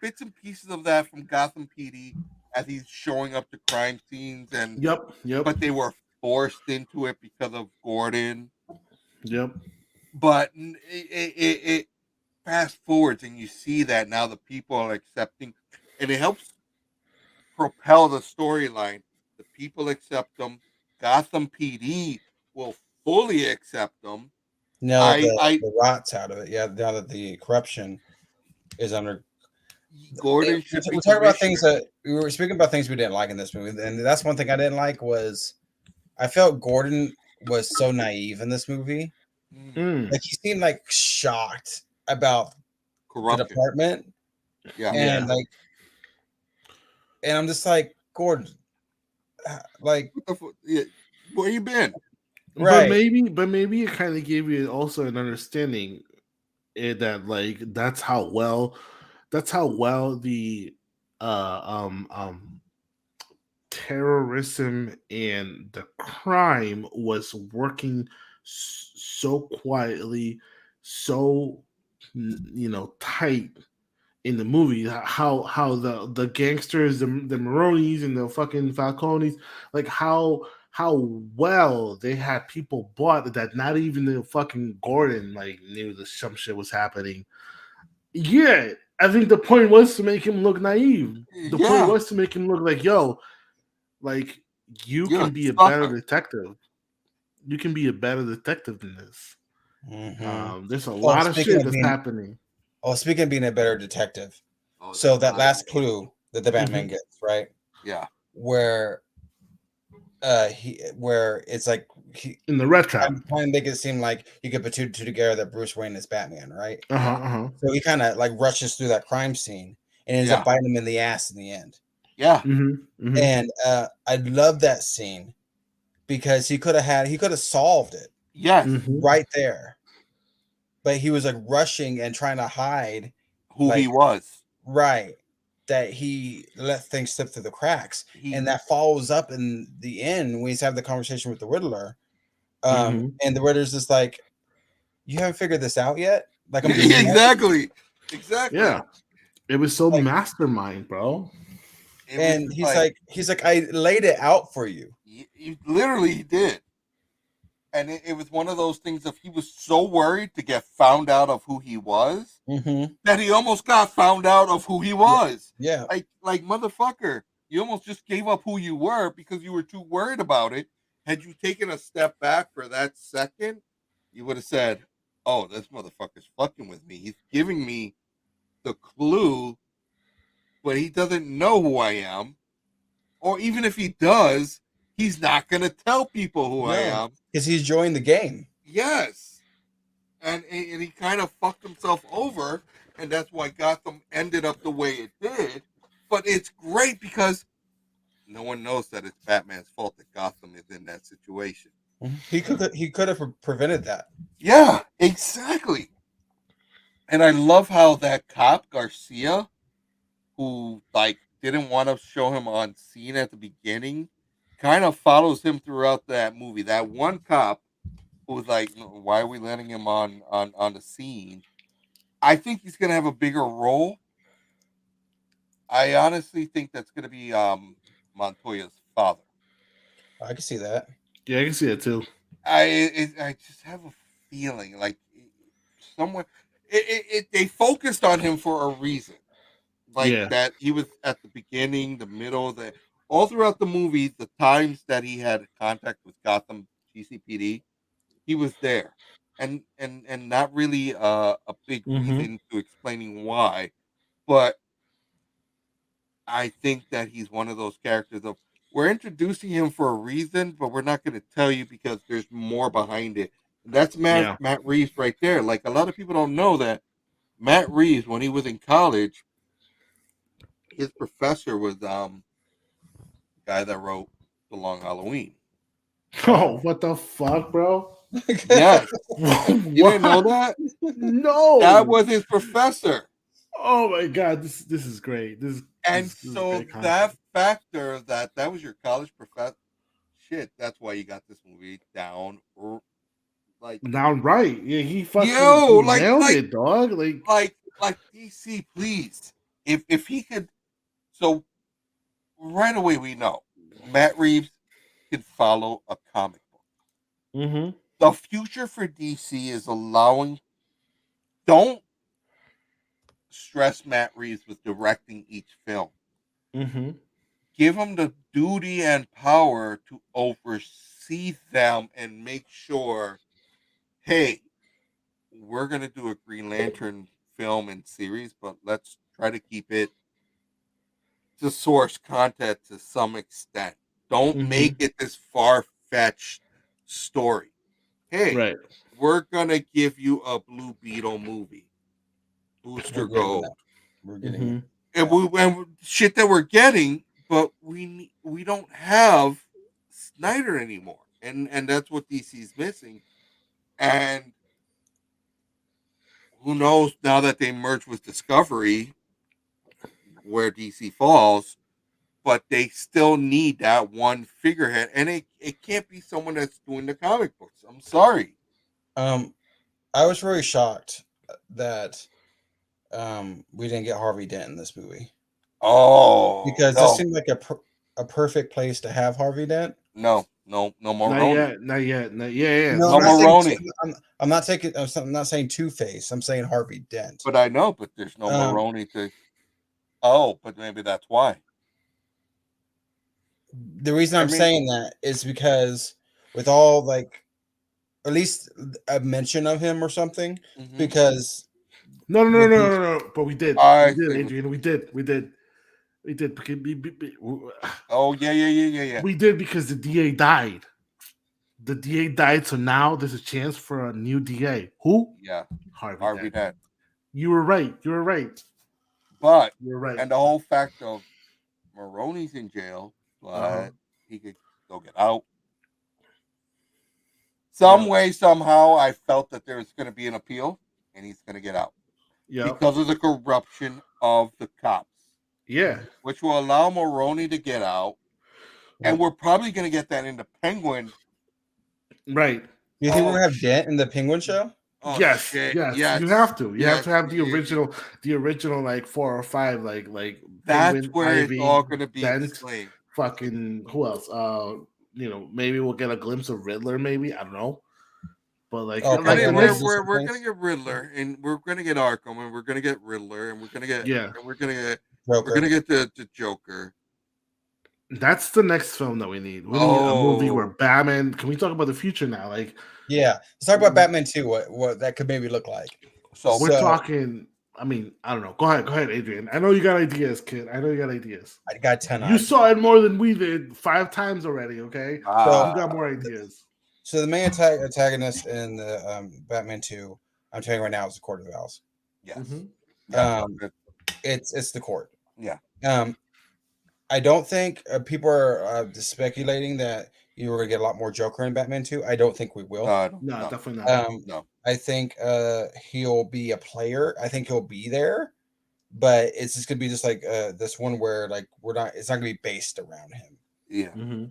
bits and pieces of that from Gotham PD as he's showing up to crime scenes and Yep. But they were forced into it because of Gordon. Yep. But fast forwards and you see that now the people are accepting, and it helps propel the storyline. The people accept them. Gotham PD will fully accept them. No, I the rot's out of it. Yeah, now that the corruption is under. Gordon should be We're talking about things commissioner. that we were speaking about things we didn't like in this movie, and that's one thing I didn't like was I felt Gordon was so naive in this movie. Like he seemed like shocked about the Corruption. department, Yeah. and like, and I'm just like Gordon, like where you been? right? But maybe it kind of gave you also an understanding that like that's how well the terrorism and the crime was working so quietly, so tight in the movie. How the gangsters, the Maronis and the fucking Falcones, like how well they had people bought that not even the fucking Gordon like knew that some shit was happening. Yeah, I think the point was to make him look naive. The point was to make him look like, yo, like you can be a better detective. You can be a better detective than this. There's a lot of shit that's happening. Oh, speaking of being a better detective, so that last clue that the Batman gets, right? Yeah. Where it's like in the red trap. I'm trying to make it seem like you could put two together that Bruce Wayne is Batman, right? So he kind of like rushes through that crime scene and ends up biting him in the ass in the end. Yeah. And I love that scene because he could have solved it. Yes. Right there. But he was like rushing and trying to hide who he was. Right. That he let things slip through the cracks. And that follows up in the end when he's having the conversation with the Riddler. And the Riddler's just like, you haven't figured this out yet? Like, I'm just exactly. Yeah. It was so like, mastermind, bro. And he's like, I laid it out for you. He literally did. And it was one of those things of he was so worried to get found out of who he was that he almost got found out of who he was. Yeah. Like motherfucker, you almost just gave up who you were because you were too worried about it. Had you taken a step back for that second, you would have said, oh, this motherfucker's fucking with me. He's giving me the clue, but he doesn't know who I am. Or even if he does, he's not going to tell people who I am. Because he's joined the game. Yes. And he kind of fucked himself over, and that's why Gotham ended up the way it did. But it's great because no one knows that it's Batman's fault that Gotham is in that situation. He could have prevented that. Yeah, exactly. And I love how that cop, Garcia, who like didn't want to show him on scene at the beginning, kind of follows him throughout that movie. That one cop who was like, why are we letting him on the scene? I think he's going to have a bigger role. I honestly think that's going to be Montoya's father. I can see that. Yeah, I can see it too. I just have a feeling like somewhere they focused on him for a reason. Like that he was at the beginning, the middle, all throughout the movie, the times that he had contact with Gotham GCPD, he was there. And not really a big reason to explaining why. But I think that he's one of those characters of we're introducing him for a reason, but we're not going to tell you because there's more behind it. And that's Matt Reeves right there. Like a lot of people don't know that Matt Reeves, when he was in college, his professor was the guy that wrote The Long Halloween. Oh, what the fuck, bro? Yes. You didn't know that? No. That was his professor. Oh my god, this is great. This that factor that was your college professor. Shit, that's why you got this movie down. Like down right. Yeah, he fucking nailed it, dog. Like DC, please. If he could, so right away we know Matt Reeves can follow a comic book. The future for DC is allowing. Don't stress Matt Reeves with directing each film. Mm-hmm. Give him the duty and power to oversee them and make sure, hey, we're going to do a Green Lantern film and series, but let's try to keep it to source content to some extent. Don't make it this far-fetched story. Hey, Right. we're going to give you a Blue Beetle movie. Booster We're getting Gold. that. We're getting it. And shit that we're getting, but we don't have Snyder anymore, and that's what DC's missing. And who knows now that they merged with Discovery, where DC falls, but they still need that one figurehead, and it can't be someone that's doing the comic books. I'm sorry. I was really shocked that we didn't get Harvey Dent in this movie. Oh, Because no. this seemed like a perfect place to have Harvey Dent. No Mulroney. Not yet. Yeah. No, No Mulroney. I'm not saying Two-Face. I'm saying Harvey Dent. But I know, but there's no Mulroney to. Oh, but maybe that's why. The reason I'm saying that is because with all like at least a mention of him or something, because no. But we did, Adrian. We did. Oh yeah. We did because the DA died. The DA died, so now there's a chance for a new DA. Who? Yeah, Harvey Dent. You were right. But you're right. And the whole fact of Mulroney's in jail, but he could still get out. Some way, somehow, I felt that there's going to be an appeal, and he's going to get out. Yeah. Because of the corruption of the cops. Yeah. Which will allow Mulroney to get out. And we're probably going to get that in the Penguin. Right. You think we're going to have Dent in the Penguin show? Oh, yes. You have to. You have to have the original like 4 or 5 like that's Penguin, where Ivy, it's all going to be Dent, explained. Fucking who else? Maybe we'll get a glimpse of Riddler. Maybe I don't know. But like, we're gonna get Riddler, and we're gonna get Arkham, and we're gonna get Riddler, and we're gonna get the Joker. That's the next film that we need. We need a movie where Batman. Can we talk about the future now? Like, yeah, let's talk about Batman 2. What that could maybe look like. So we're talking. I mean, I don't know. Go ahead, Adrian. I know you got ideas, kid. I know you got ideas. I got 10. You saw it more than we did 5 times already. Okay, so you got more ideas. So the main antagonist in the Batman 2, I'm telling you right now, is the Court of Owls. Yes. It's the court. Yeah. I don't think people are speculating that you were going to get a lot more Joker in Batman 2. I don't think we will. No, definitely not. No. I think he'll be a player. I think he'll be there, but it's just going to be just like this one where like it's not going to be based around him. Yeah.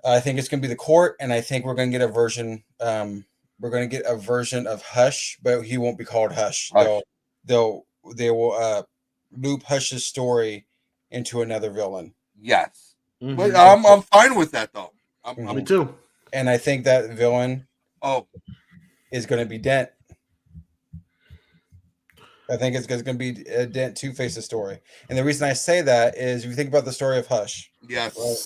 I think it's going to be the court, and I think we're going to get a version. We're going to get a version of Hush, but he won't be called Hush. They will loop Hush's story into another villain. Yes, but I'm fine with that though. Me too. And I think that villain is going to be Dent. I think it's going to be a Dent Two-Face's story, and the reason I say that is if you think about the story of Hush. Yes. Right?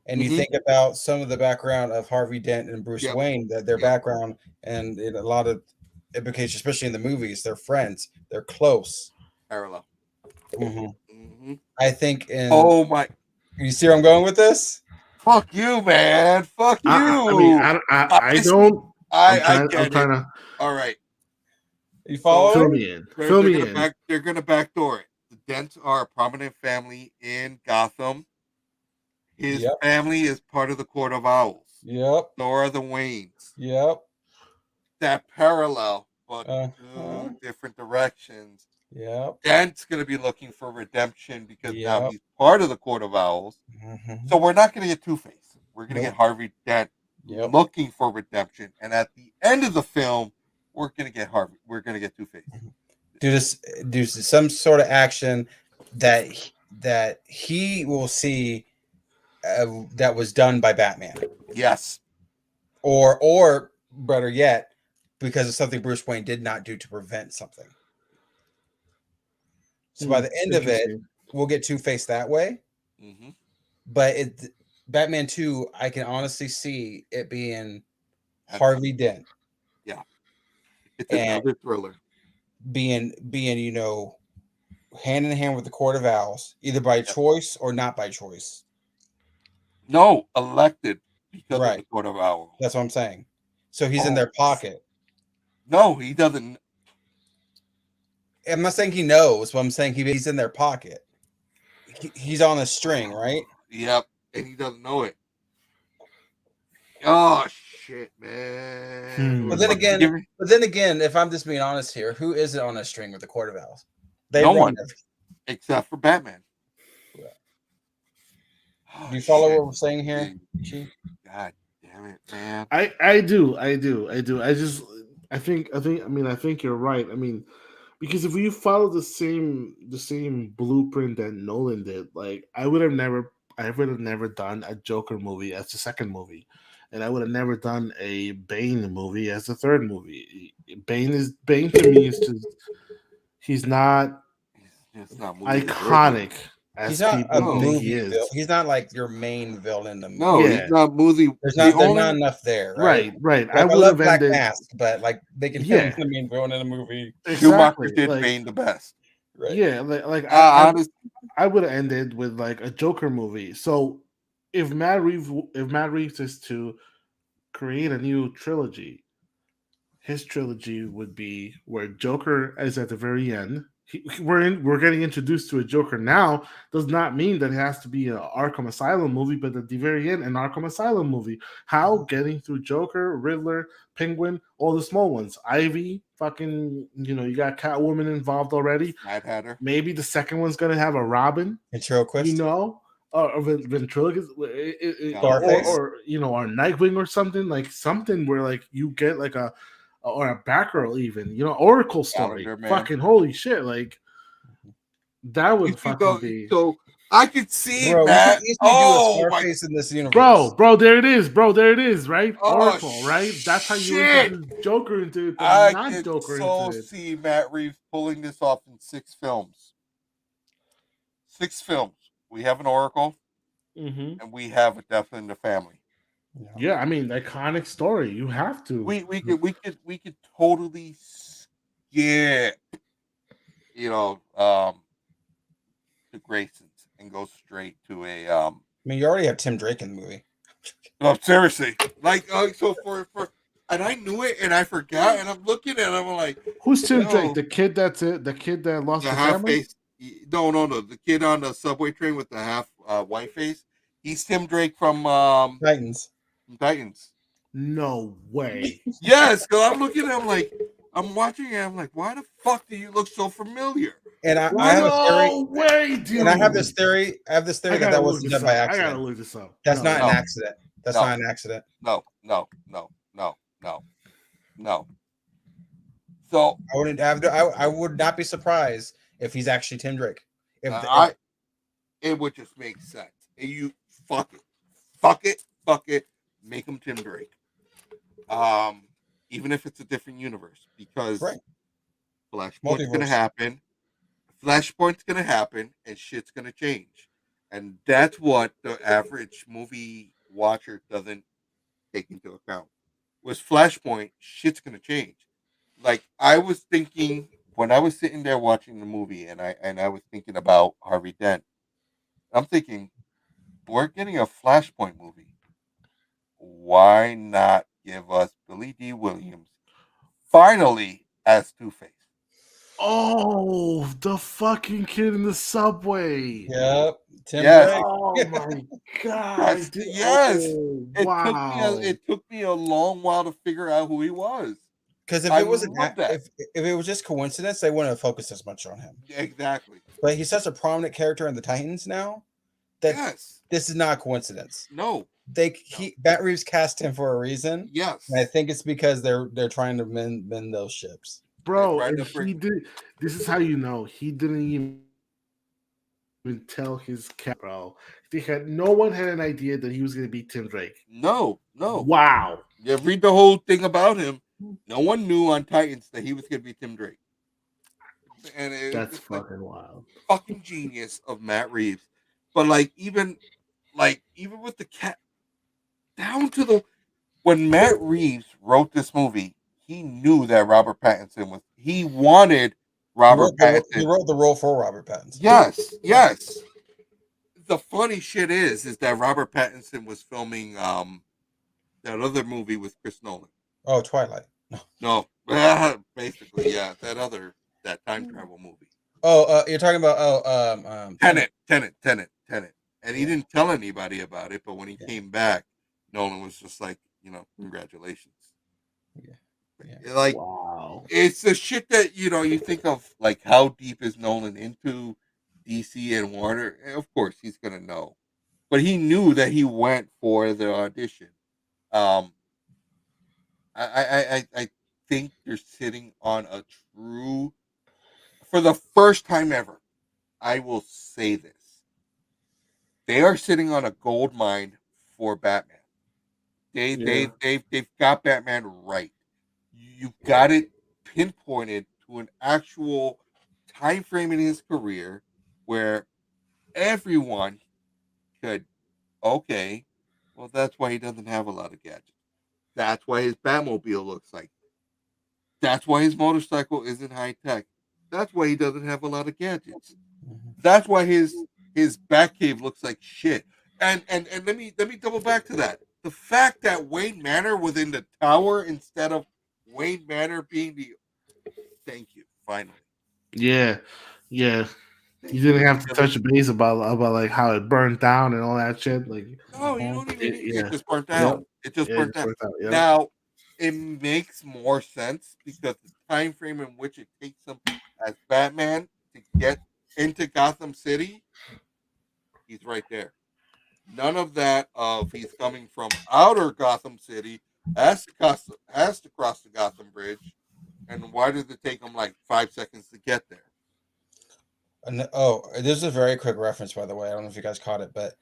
And you think about some of the background of Harvey Dent and Bruce Wayne, that their background and in a lot of implications, especially in the movies, they're friends, they're close. Parallel. I think in you see where I'm going with this? Fuck you, man. Fuck you. I don't. I'm trying to. All right. You follow? Fill me in. Fill me in. They're going to backdoor it. The Dents are a prominent family in Gotham. His family is part of the Court of Owls. Yep. So are the Waynes. Yep. That parallel, but two different directions. Yep. Dent's going to be looking for redemption because now he's part of the Court of Owls. So we're not going to get Two-Face. We're going to get Harvey Dent looking for redemption. And at the end of the film, we're going to get Harvey. We're going to get Two-Face. Do some sort of action that he will see that was done by Batman. Yes. Or better yet, because of something Bruce Wayne did not do to prevent something. So by the end of it, Interesting. we'll get Two-Face that way. Mm-hmm. But Batman 2, I can honestly see it being Harvey Dent. Yeah. It's And another thriller. being hand in hand with the Court of Owls, either by choice or not by choice. No, elected because of the Right. Court of Owls. That's what I'm saying. So he's in their pocket. No, he doesn't. I'm not saying he knows, but I'm saying he's in their pocket. He's on a string, right? Yep, and he doesn't know it. Oh shit, man! But then again, if I'm just being honest here, who isn't on a string with the Court of Owls? They No run one, everything. except for Batman. Do you follow what we're saying here? God damn it, man! I do. I think you're right. I mean, because if you follow the same blueprint that Nolan did, like I would have never done a Joker movie as the second movie, and I would have never done a Bane movie as the third movie. Bane to me is just he's not iconic. He's not a movie villain. He's not like your main villain in the movie. No, he's not movie. There's not enough there, right? Right. Like, I love Black Mask, but like they can have the main villain in the movie. Schumacher did Bane the best. Right. Yeah, I would have ended with like a Joker movie. So if Matt Reeves is to create a new trilogy, his trilogy would be where Joker is at the very end. We're getting introduced to a Joker now. Does not mean that it has to be an Arkham Asylum movie, but at the very end, an Arkham Asylum movie. How getting through Joker, Riddler, Penguin, all the small ones, Ivy, fucking, you got Catwoman involved already. Mad Hatter. Maybe the second one's gonna have a Robin. Ventriloquist. Or ventriloquist, or Nightwing or something, like something where like you get like a Batgirl even, Oracle story. Fucking holy shit, like that would fucking be. So I could see bro, that. Scarface in this universe. Bro, there it is, right? Oh, Oracle, right? That's how you introduce Joker into it. I non-Joker can into it. see Matt Reeves pulling this off in 6 films. 6 films. We have an Oracle, and we have a Death in the Family. Yeah, I mean, iconic story. You have to. We could totally skip, the Graysons and go straight to a. I mean, you already have Tim Drake in the movie. No, seriously, so for and I knew it and I forgot, and I'm looking at him, I'm like, who's Tim Drake? The kid that lost the family. Face. No. The kid on the subway train with the half white face. He's Tim Drake from Titans. No way. Yes, because I'm looking at him like I'm watching it. I'm like, why the fuck do you look so familiar? And I have a theory. No way, dude. And I have this theory. that wasn't done by accident. I gotta look this up. That's not an accident. That's not an accident. No. So I would not be surprised if he's actually Tim Drake. It would just make sense. You fuck it, make him Tim Drake. Even if it's a different universe, because Flashpoint's gonna happen. Flashpoint's gonna happen, and shit's gonna change, and that's what the average movie watcher doesn't take into account. With Flashpoint, shit's gonna change. Like I was thinking when I was sitting there watching the movie, and I was thinking about Harvey Dent. I'm thinking, we're getting a Flashpoint movie. Why not give us Billy D. Williams finally as Two-Face? Oh, the fucking kid in the subway. Yep. Tim Yes. Drake. Oh my god. Yes. Oh, Wow. It took me a long while to figure out who he was. Because if it was just coincidence, they wouldn't have focused as much on him. Exactly. But he's such a prominent character in the Titans now that this is not a coincidence. No. Matt Reeves cast him for a reason. Yes. And I think it's because they're trying to mend those ships. Bro, he did. This is how you know he didn't even tell his cat, bro. No one had an idea that he was going to be Tim Drake. No. Wow. Yeah, read the whole thing about him. No one knew on Titans that he was going to be Tim Drake. and it's That's just like fucking wild. fucking genius of Matt Reeves. But like even with the cat down to the when Matt Reeves wrote this movie, he knew that Robert Pattinson was. He wanted Robert He Pattinson. wrote the role for Robert Pattinson. Yes, yes. The funny shit is that Robert Pattinson was filming that other movie with Chris Nolan. Oh, Twilight. No, basically, yeah, that time travel movie. Oh, you're talking about Tenet. And he didn't tell anybody about it, but when he came back, Nolan was just like, congratulations. Yeah. Like, Wow. it's the shit that you think of, like how deep is Nolan into DC and Warner. And of course, he's gonna know, but he knew that he went for the audition. Um, I think you're sitting on a true, for the first time ever. I will say this: they are sitting on a gold mine for Batman. They've got Batman right. You've got it pinpointed to an actual time frame in his career where everyone could, okay, well, that's why he doesn't have a lot of gadgets. That's why his Batmobile looks like. That's why his motorcycle isn't high tech. That's why he doesn't have a lot of gadgets. That's why his Batcave looks like shit. And let me double back to that. The fact that Wayne Manor was in the tower instead of Wayne Manor being the. Thank you. Finally. Yeah. You didn't have to touch base about like how it burned down and all that shit. Like, No, you don't even. It just burnt Yep. down. It just Yeah, burnt it down. burnt out, yep. Now it makes more sense because the time frame in which it takes him as Batman to get into Gotham City, he's right there. None of that of he's coming from outer Gotham City, has to cross the Gotham Bridge, and why does it take him like 5 seconds to get there? This is a very quick reference, by the way. I don't know if you guys caught it, but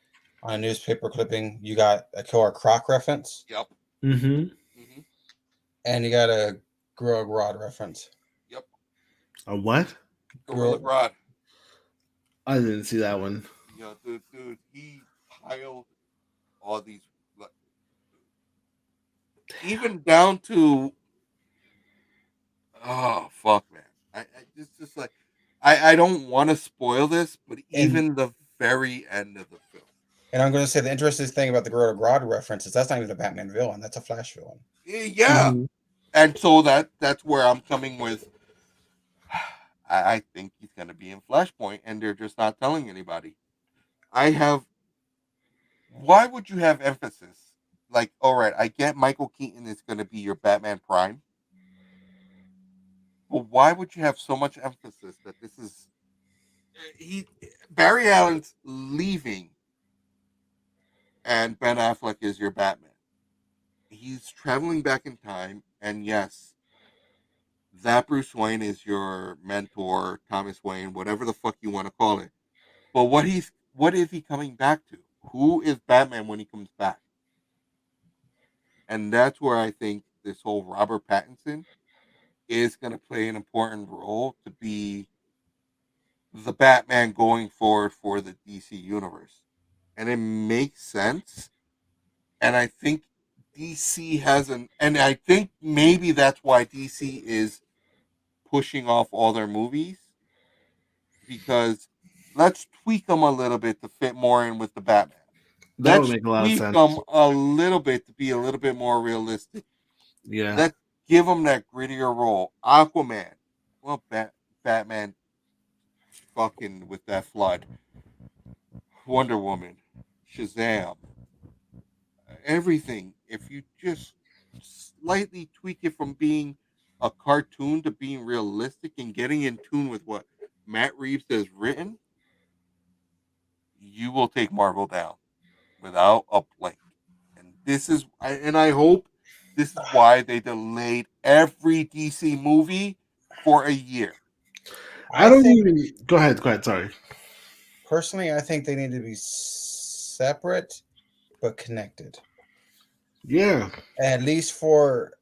on a newspaper clipping, you got a Killer Croc reference. Yep. Mm-hmm. And you got a Gorilla Grodd reference. Yep. A what? Gorilla Grodd. I didn't see that one. Yeah, dude, he piled all these, like, even down to, oh fuck, man, I just like, I don't want to spoil this, but even the very end of the film. And I'm going to say the interesting thing about the Gorilla Grodd reference is that's not even a Batman villain. That's a Flash villain. Yeah. Mm-hmm. And so that's where I'm coming with. I think he's going to be in Flashpoint, and they're just not telling anybody. Why would you have emphasis? Like, all right, I get Michael Keaton is going to be your Batman Prime, but why would you have so much emphasis that this is Barry Allen's leaving, and Ben Affleck is your Batman? He's traveling back in time, and yes, that Bruce Wayne is your mentor, Thomas Wayne, whatever the fuck you want to call it. But what is he coming back to? Who is Batman when he comes back? And that's where I think this whole Robert Pattinson is going to play an important role to be the Batman going forward for the DC universe. And it makes sense. And I think DC and I think maybe that's why DC is pushing off all their movies, because let's tweak them a little bit to fit more in with the Batman. That would make a lot of sense. Them a little bit to be a little bit more realistic. Yeah. Let's give them that grittier role. Aquaman. Well, Batman fucking with that flood. Wonder Woman. Shazam. Everything. If you just slightly tweak it from being a cartoon to being realistic and getting in tune with what Matt Reeves has written, you will take Marvel down without a blink. And I hope this is why they delayed every DC movie for a year. I don't even go ahead. Sorry. Personally, I think they need to be separate but connected. Yeah. At least for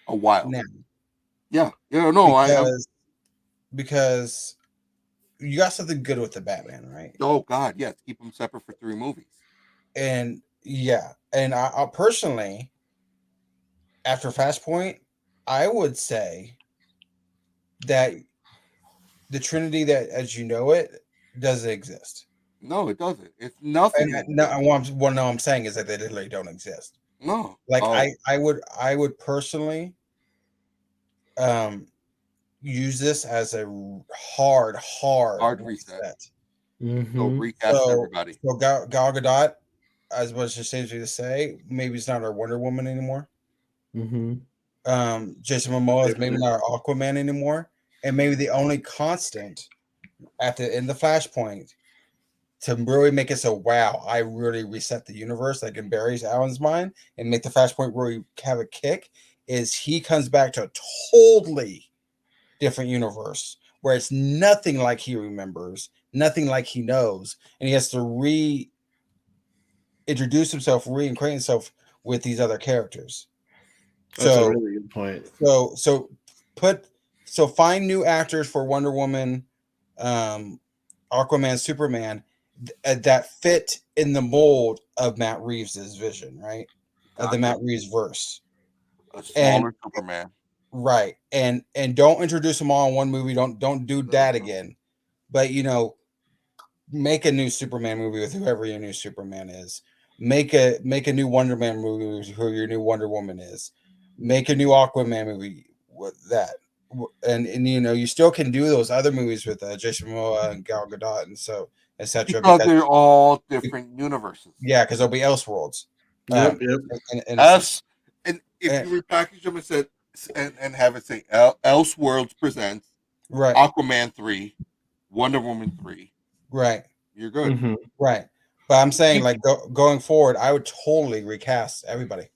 a while. Now. Yeah. No, because you got something good with the Batman, right? Oh God, yes. Keep them separate for 3 movies. And yeah, and I personally, after Flashpoint, I would say that the Trinity that as you know it doesn't exist. No, it doesn't. It's nothing. What I'm saying is that they literally don't exist. No. Like Oh, I would personally um use this as a hard reset. So Mm-hmm. recast everybody. So Gal Gadot, as much as it saves me to say, maybe it's not our Wonder Woman anymore. Mm-hmm. Jason Momoa is maybe not our Aquaman anymore, and maybe the only constant in the Flashpoint to really make it so wow, I really reset the universe, like in Barry Allen's mind, and make the Flashpoint really have a kick, is he comes back to a totally different universe where it's nothing like he remembers, nothing like he knows, and he has to reintroduce himself, reincarnate himself with these other characters. That's a really good point. So find new actors for Wonder Woman, Aquaman, Superman that fit in the mold of Matt Reeves' vision, right? Of the Matt Reeves verse. A smaller Superman. Right. And don't introduce them all in one movie. Don't do that again. But make a new Superman movie with whoever your new Superman is. Make a new Wonder Man movie with who your new Wonder Woman is. Make a new Aquaman movie with that. And you still can do those other movies with Jason Momoa and Gal Gadot and so etc. Because they're all different universes. Yeah, because there'll be Elseworlds. Yep. And if you repackage them and said and have it say Elseworlds presents right Aquaman 3, Wonder Woman 3. Right. You're good. Mm-hmm. Right. But I'm saying going forward, I would totally recast everybody.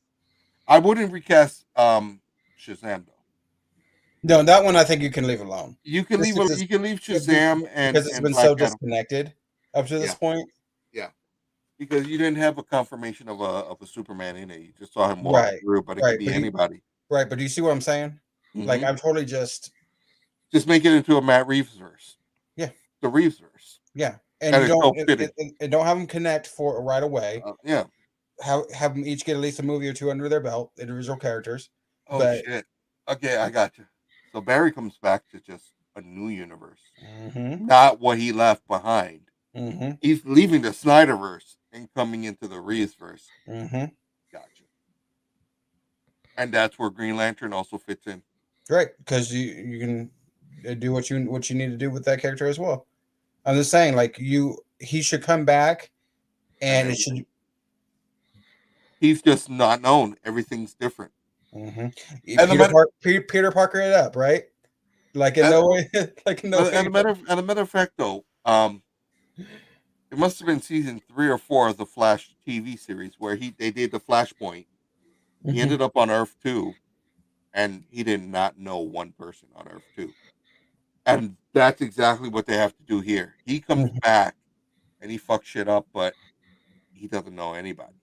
I wouldn't recast Shazam though. No, that one I think you can leave alone. You can leave Shazam because it's been Black so Adam. disconnected up to this point. Yeah. Because you didn't have a confirmation of a Superman in it. You just saw him walk through, but it could be anybody. Right, but do you see what I'm saying? Mm-hmm. Like I'm totally just make it into a Matt Reeves verse. Yeah. The Reeves verse. Yeah. And don't have them connect for right away. Yeah. Have them each get at least a movie or two under their belt, individual characters. Oh shit. Okay, I got you. So Barry comes back to just a new universe, not what he left behind. Mm-hmm. He's leaving the Snyderverse and coming into the Reeveverse. Mm-hmm. Gotcha. And that's where Green Lantern also fits in. Right, because you can do what you need to do with that character as well. I'm just saying, he should come back, and it should. He's just not known. Everything's different. Mm-hmm. Peter Parker it up, right? Like in no way. Like in no way. And a matter of fact, though, it must have been season 3 or 4 of the Flash TV series where they did the Flashpoint. He ended up on Earth 2, and he did not know one person on Earth 2. And that's exactly what they have to do here. He comes back, and he fucks shit up, but he doesn't know anybody.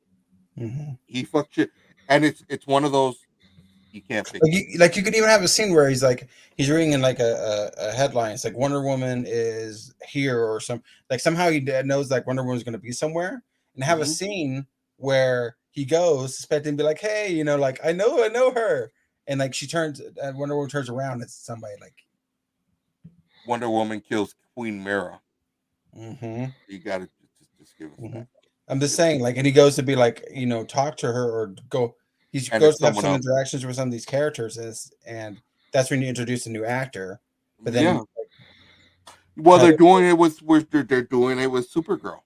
Mm-hmm. He fucks shit, and it's one of those you can't fix. You could even have a scene where he's reading in a headline. It's like Wonder Woman is here or somehow he knows Wonder Woman's going to be somewhere, and have a scene where he goes suspecting, be like, hey, I know her, and Wonder Woman turns around, it's somebody Wonder Woman kills Queen Mira. Mm-hmm. You gotta just give us that. I'm just saying, and he goes to be talk to her or go. He goes to have some interactions with some of these characters, and that's when you introduce a new actor. But then, they're doing it with Supergirl.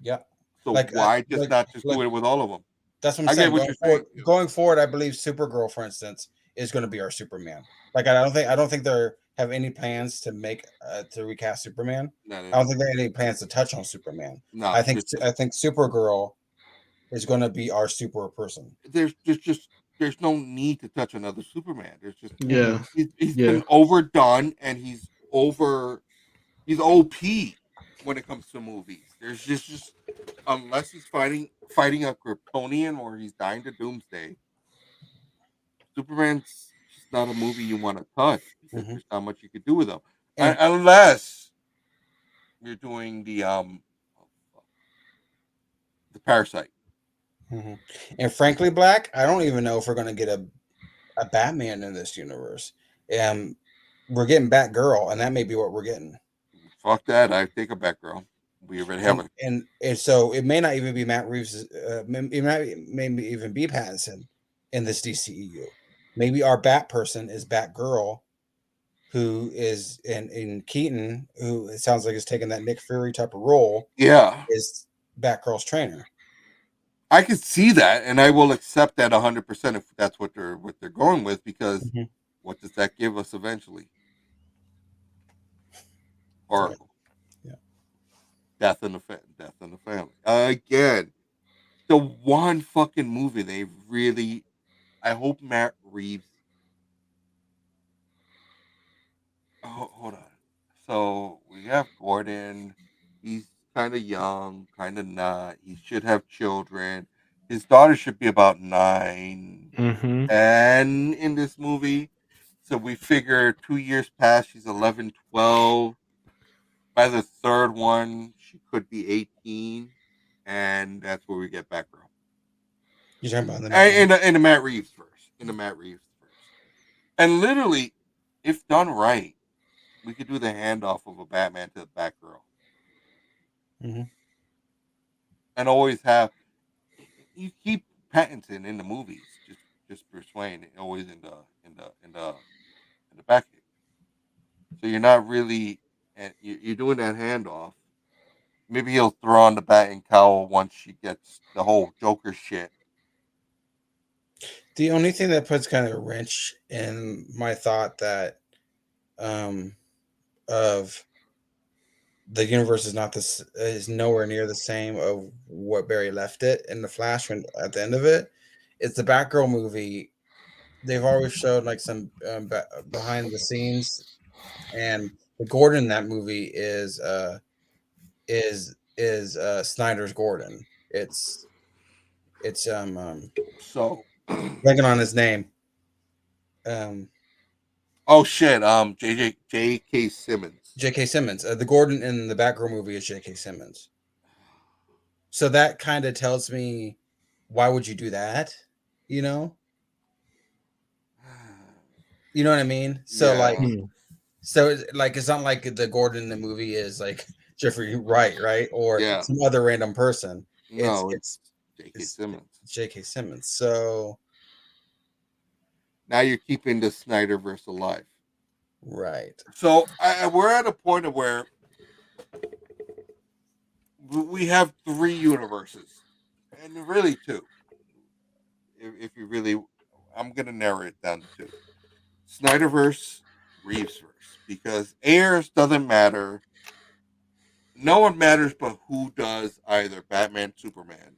Yeah. So why not just do it with all of them? That's what I'm saying. Going forward, I believe Supergirl, for instance, is going to be our Superman. I don't think they have any plans to to recast Superman. No. I don't think they have any plans to touch on Superman. No, I think Supergirl is going to be our super person. There's no need to touch another Superman. There's just he's been overdone, and he's OP when it comes to movies. There's just unless he's fighting a Kryptonian or he's dying to Doomsday, Superman's just not a movie you want to touch because there's not much you could do with him. And Unless you're doing the Parasite. Mhm. And frankly, Black, I don't even know if we're gonna get a Batman in this universe. We're getting Batgirl, and that may be what we're getting. Fuck that! I take a Batgirl. We already have And so it may not even be Matt Reeves. It might maybe even be Pattinson in this DCEU. Maybe our Bat person is Batgirl, who is in Keaton, who it sounds like is taking that Nick Fury type of role. Yeah, Is Batgirl's trainer. I can see that, and I will accept that 100% if that's what they're going with. Because Mhm. what does that give us eventually? Or Right. Yeah. death in the family again. The one fucking movie they really. I hope Matt Reeves. Oh, hold on. So we have Gordon. He's kind of young, kind of not. He should have children. His daughter should be about 9, Mm-hmm. 10 in this movie. So we figure 2 years past, she's 11, 12. By the third one, she could be 18. And that's where we get Batgirl. You're talking about the Matt In the Matt Reeves verse. In the Matt Reeves verse. And literally, if done right, we could do the handoff of a Batman to the Batgirl. Mhm. And always have you keep Pattinson in the movies, just Bruce Wayne, always in the back. So you're not really, and you're doing that handoff. Maybe he'll throw on the bat and cowl once she gets the whole Joker shit. The only thing that puts kind of a wrench in my thought that of the universe is not this is nowhere near the same of what Barry left it in the Flash when at the end of it. It's the Batgirl movie. They've always showed like some behind the scenes, and the Gordon in that movie is Snyder's Gordon. It's So, blanking on his name. Um, oh shit, J.K. Simmons. J.K. Simmons. The Gordon in the Batgirl movie is J.K. Simmons. So that kind of tells me why would you do that? You know? You know what I mean? So like Yeah, it's not like the Gordon in the movie is like Jeffrey Wright, right? Or yeah. some other random person. It's No, it's J.K. it's Simmons. J.K. Simmons. So Now you're keeping the Snyderverse alive. right. So we're at a point of where we have 3 universes, and really 2. If you really, I'm gonna narrow it down to 2: Snyderverse, Reevesverse, because heirs doesn't matter. No one matters, but who does either Batman, Superman.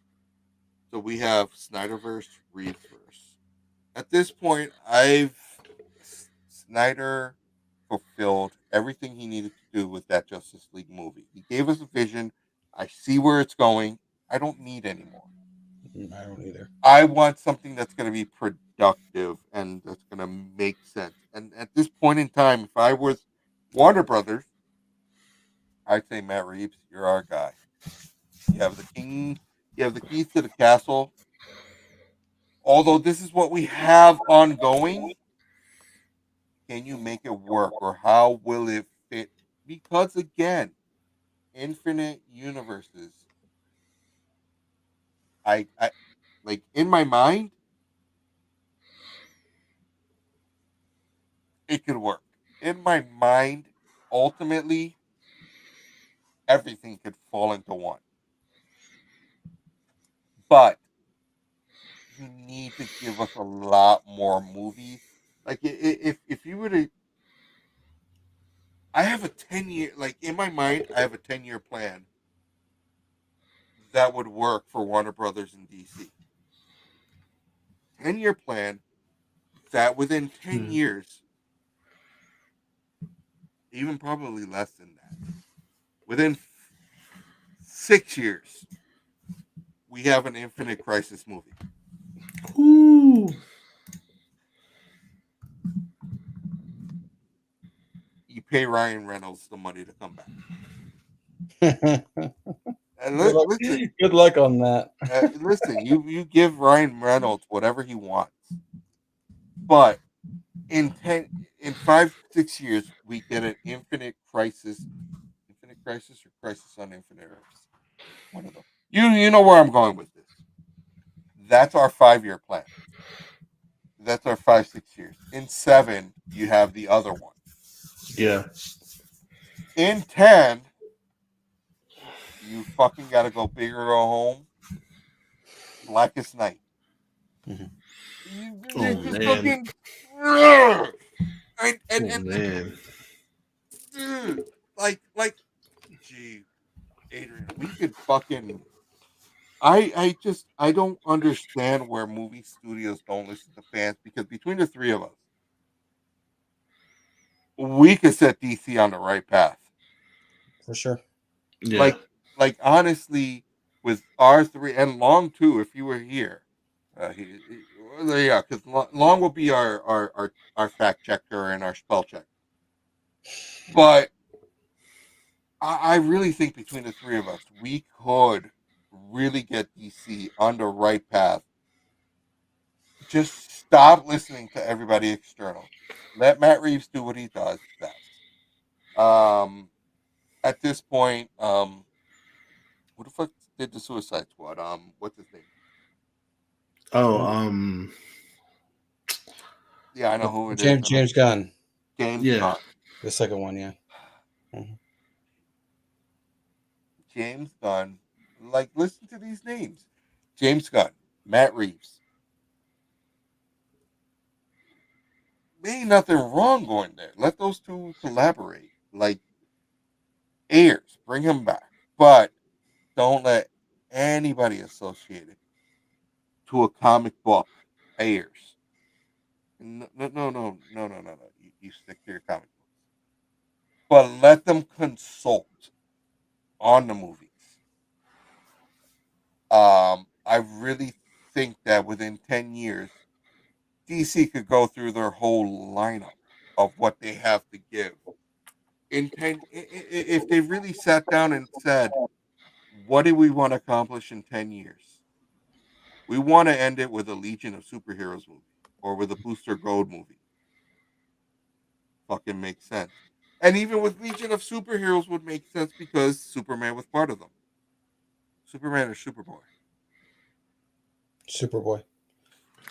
So we have Snyderverse, Reevesverse. At this point, Snyder fulfilled everything he needed to do with that Justice League movie. He gave us a vision. I see where it's going. I don't need anymore. I don't either. I want something that's going to be productive and that's going to make sense. And at this point in time, if I was Warner Brothers, I'd say, Matt Reeves, you're our guy. You have the king. You have the keys to the castle. Although this is what we have ongoing, can you make it work, or how will it fit? Because again, infinite universes. I like in my mind, it could work. In my mind, ultimately, everything could fall into one. But you need to give us a lot more movies. Like if you were to, I have a 10-year, like in my mind, I have a 10-year plan that would work for Warner Brothers and DC. 10-year plan that within 10 years, even probably less than that, within 6 years, we have an Infinite Crisis movie. Ooh. You pay Ryan Reynolds the money to come back. good, And luck, listen, good luck on that. listen, you give Ryan Reynolds whatever he wants, but in 5-6 years we get an Infinite Crisis or Crisis on Infinite Earths. One of them. You know where I'm going with this. That's our 5-year plan. That's our 5-6 years. In 7, you have the other one. Yeah. In 10, you fucking gotta go big or go home. Blackest Night. Mhm. Oh, Just man. fucking. And Man. like, gee, Adrian, we could fucking. I don't understand where movie studios don't listen to fans, because between the three of us, we could set DC on the right path. For sure. Yeah. Like honestly, with R3 and Long too, if you were here, yeah, because Long will be our fact checker and our spell check. But I really think between the three of us, we could really get DC on the right path. Just stop listening to everybody external. Let Matt Reeves do what he does best. At this point, who the fuck did the Suicide Squad? What's his name? Oh, Yeah, I know who it is. James Gunn, James yeah. Gunn. the second one, yeah. Mhm. James Gunn. Like, listen to these names: James Gunn, Matt Reeves. There ain't nothing wrong going there. Let those two collaborate. Like, Ayers, bring him back, but don't let anybody associate it to a comic book. Ayers. No. You stick to your comic books, but let them consult on the movies. I really think that within 10 years, DC could go through their whole lineup of what they have to give. In 10, if they really sat down and said, what do we want to accomplish in 10 years? We want to end it with a Legion of Superheroes movie or with a Booster Gold movie. Fucking makes sense. And even with Legion of Superheroes would make sense because Superman was part of them. Superman or Superboy. Superboy.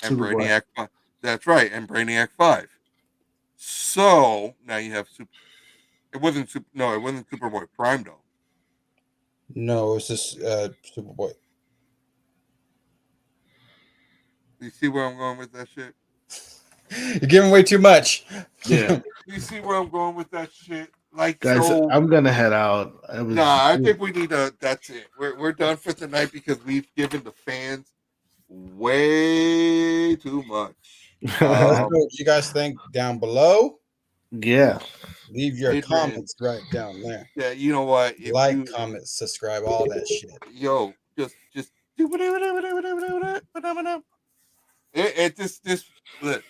And Superboy. Brainiac 5. That's right, and Brainiac 5. So now you have it wasn't Superboy Prime though. No, it was just Superboy. You see where I'm going with that shit? You're giving away too much. Yeah. You see where I'm going with that shit? Like, Guys, so I'm gonna head out. I think we need that's it. We're done for tonight because we've given the fans way too much. Let us know what you guys think down below. Yeah. Leave your Adrian. comments right down there. Yeah, you know what? If Like, you, comment, subscribe, all that shit. yo, just do whatever. It just listen.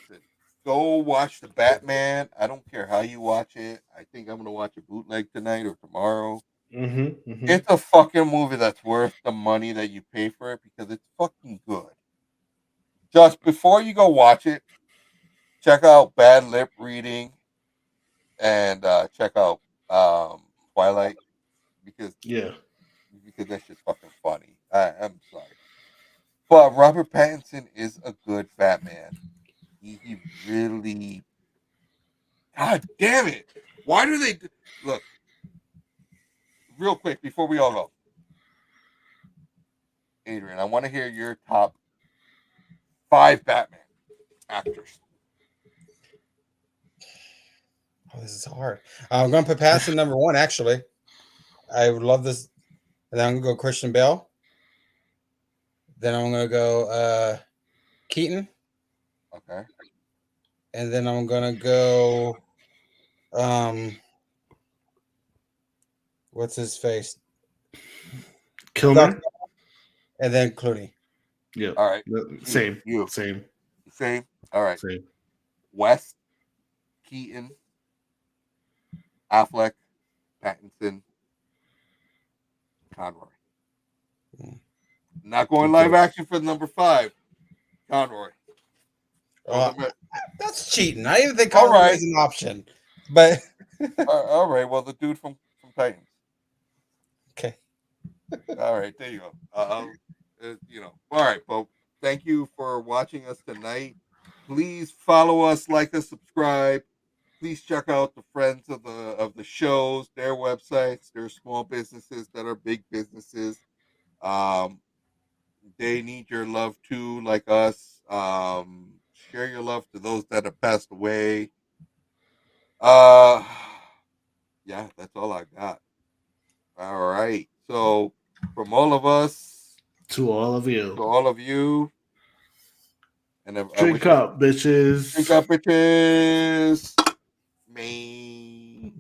Go watch the Batman. I don't care how you watch it. I think I'm gonna watch a bootleg tonight or tomorrow. Mm-hmm. It's a fucking movie that's worth the money that you pay for it because it's fucking good. Just before you go watch it, check out Bad Lip Reading and check out Twilight because Yeah. that shit's fucking funny. I'm sorry, but Robert Pattinson is a good Batman. He really. God damn it! Why do they look? Real quick before we all go, Adrian, I want to hear your top 5 Batman actors. Oh, this is hard. I'm going to put Pattinson number 1, actually. I would love this. And then I'm going to go Christian Bale. Then I'm going to go Keaton. Okay. And then I'm going to go, what's his face? Kilmer. And then Clooney. Yeah. All right. Same. You. Same. Same. All right. Same. West, Keaton, Affleck, Pattinson, Conroy. Not going live action for number 5. Conroy. That's cheating. I didn't even think All Conroy right. was an option. But all right. Well, the dude from Titans. okay. All right. There you go. All right. Well, thank you for watching us tonight. Please follow us, like us, subscribe. Please check out the friends of the shows, their websites. They're small businesses that are big businesses. They need your love too, like us. Share your love to those that have passed away. Yeah, that's all I got. All right. So from all of us to all of you, and I drink up, bitches. Drink up, bitches. Me.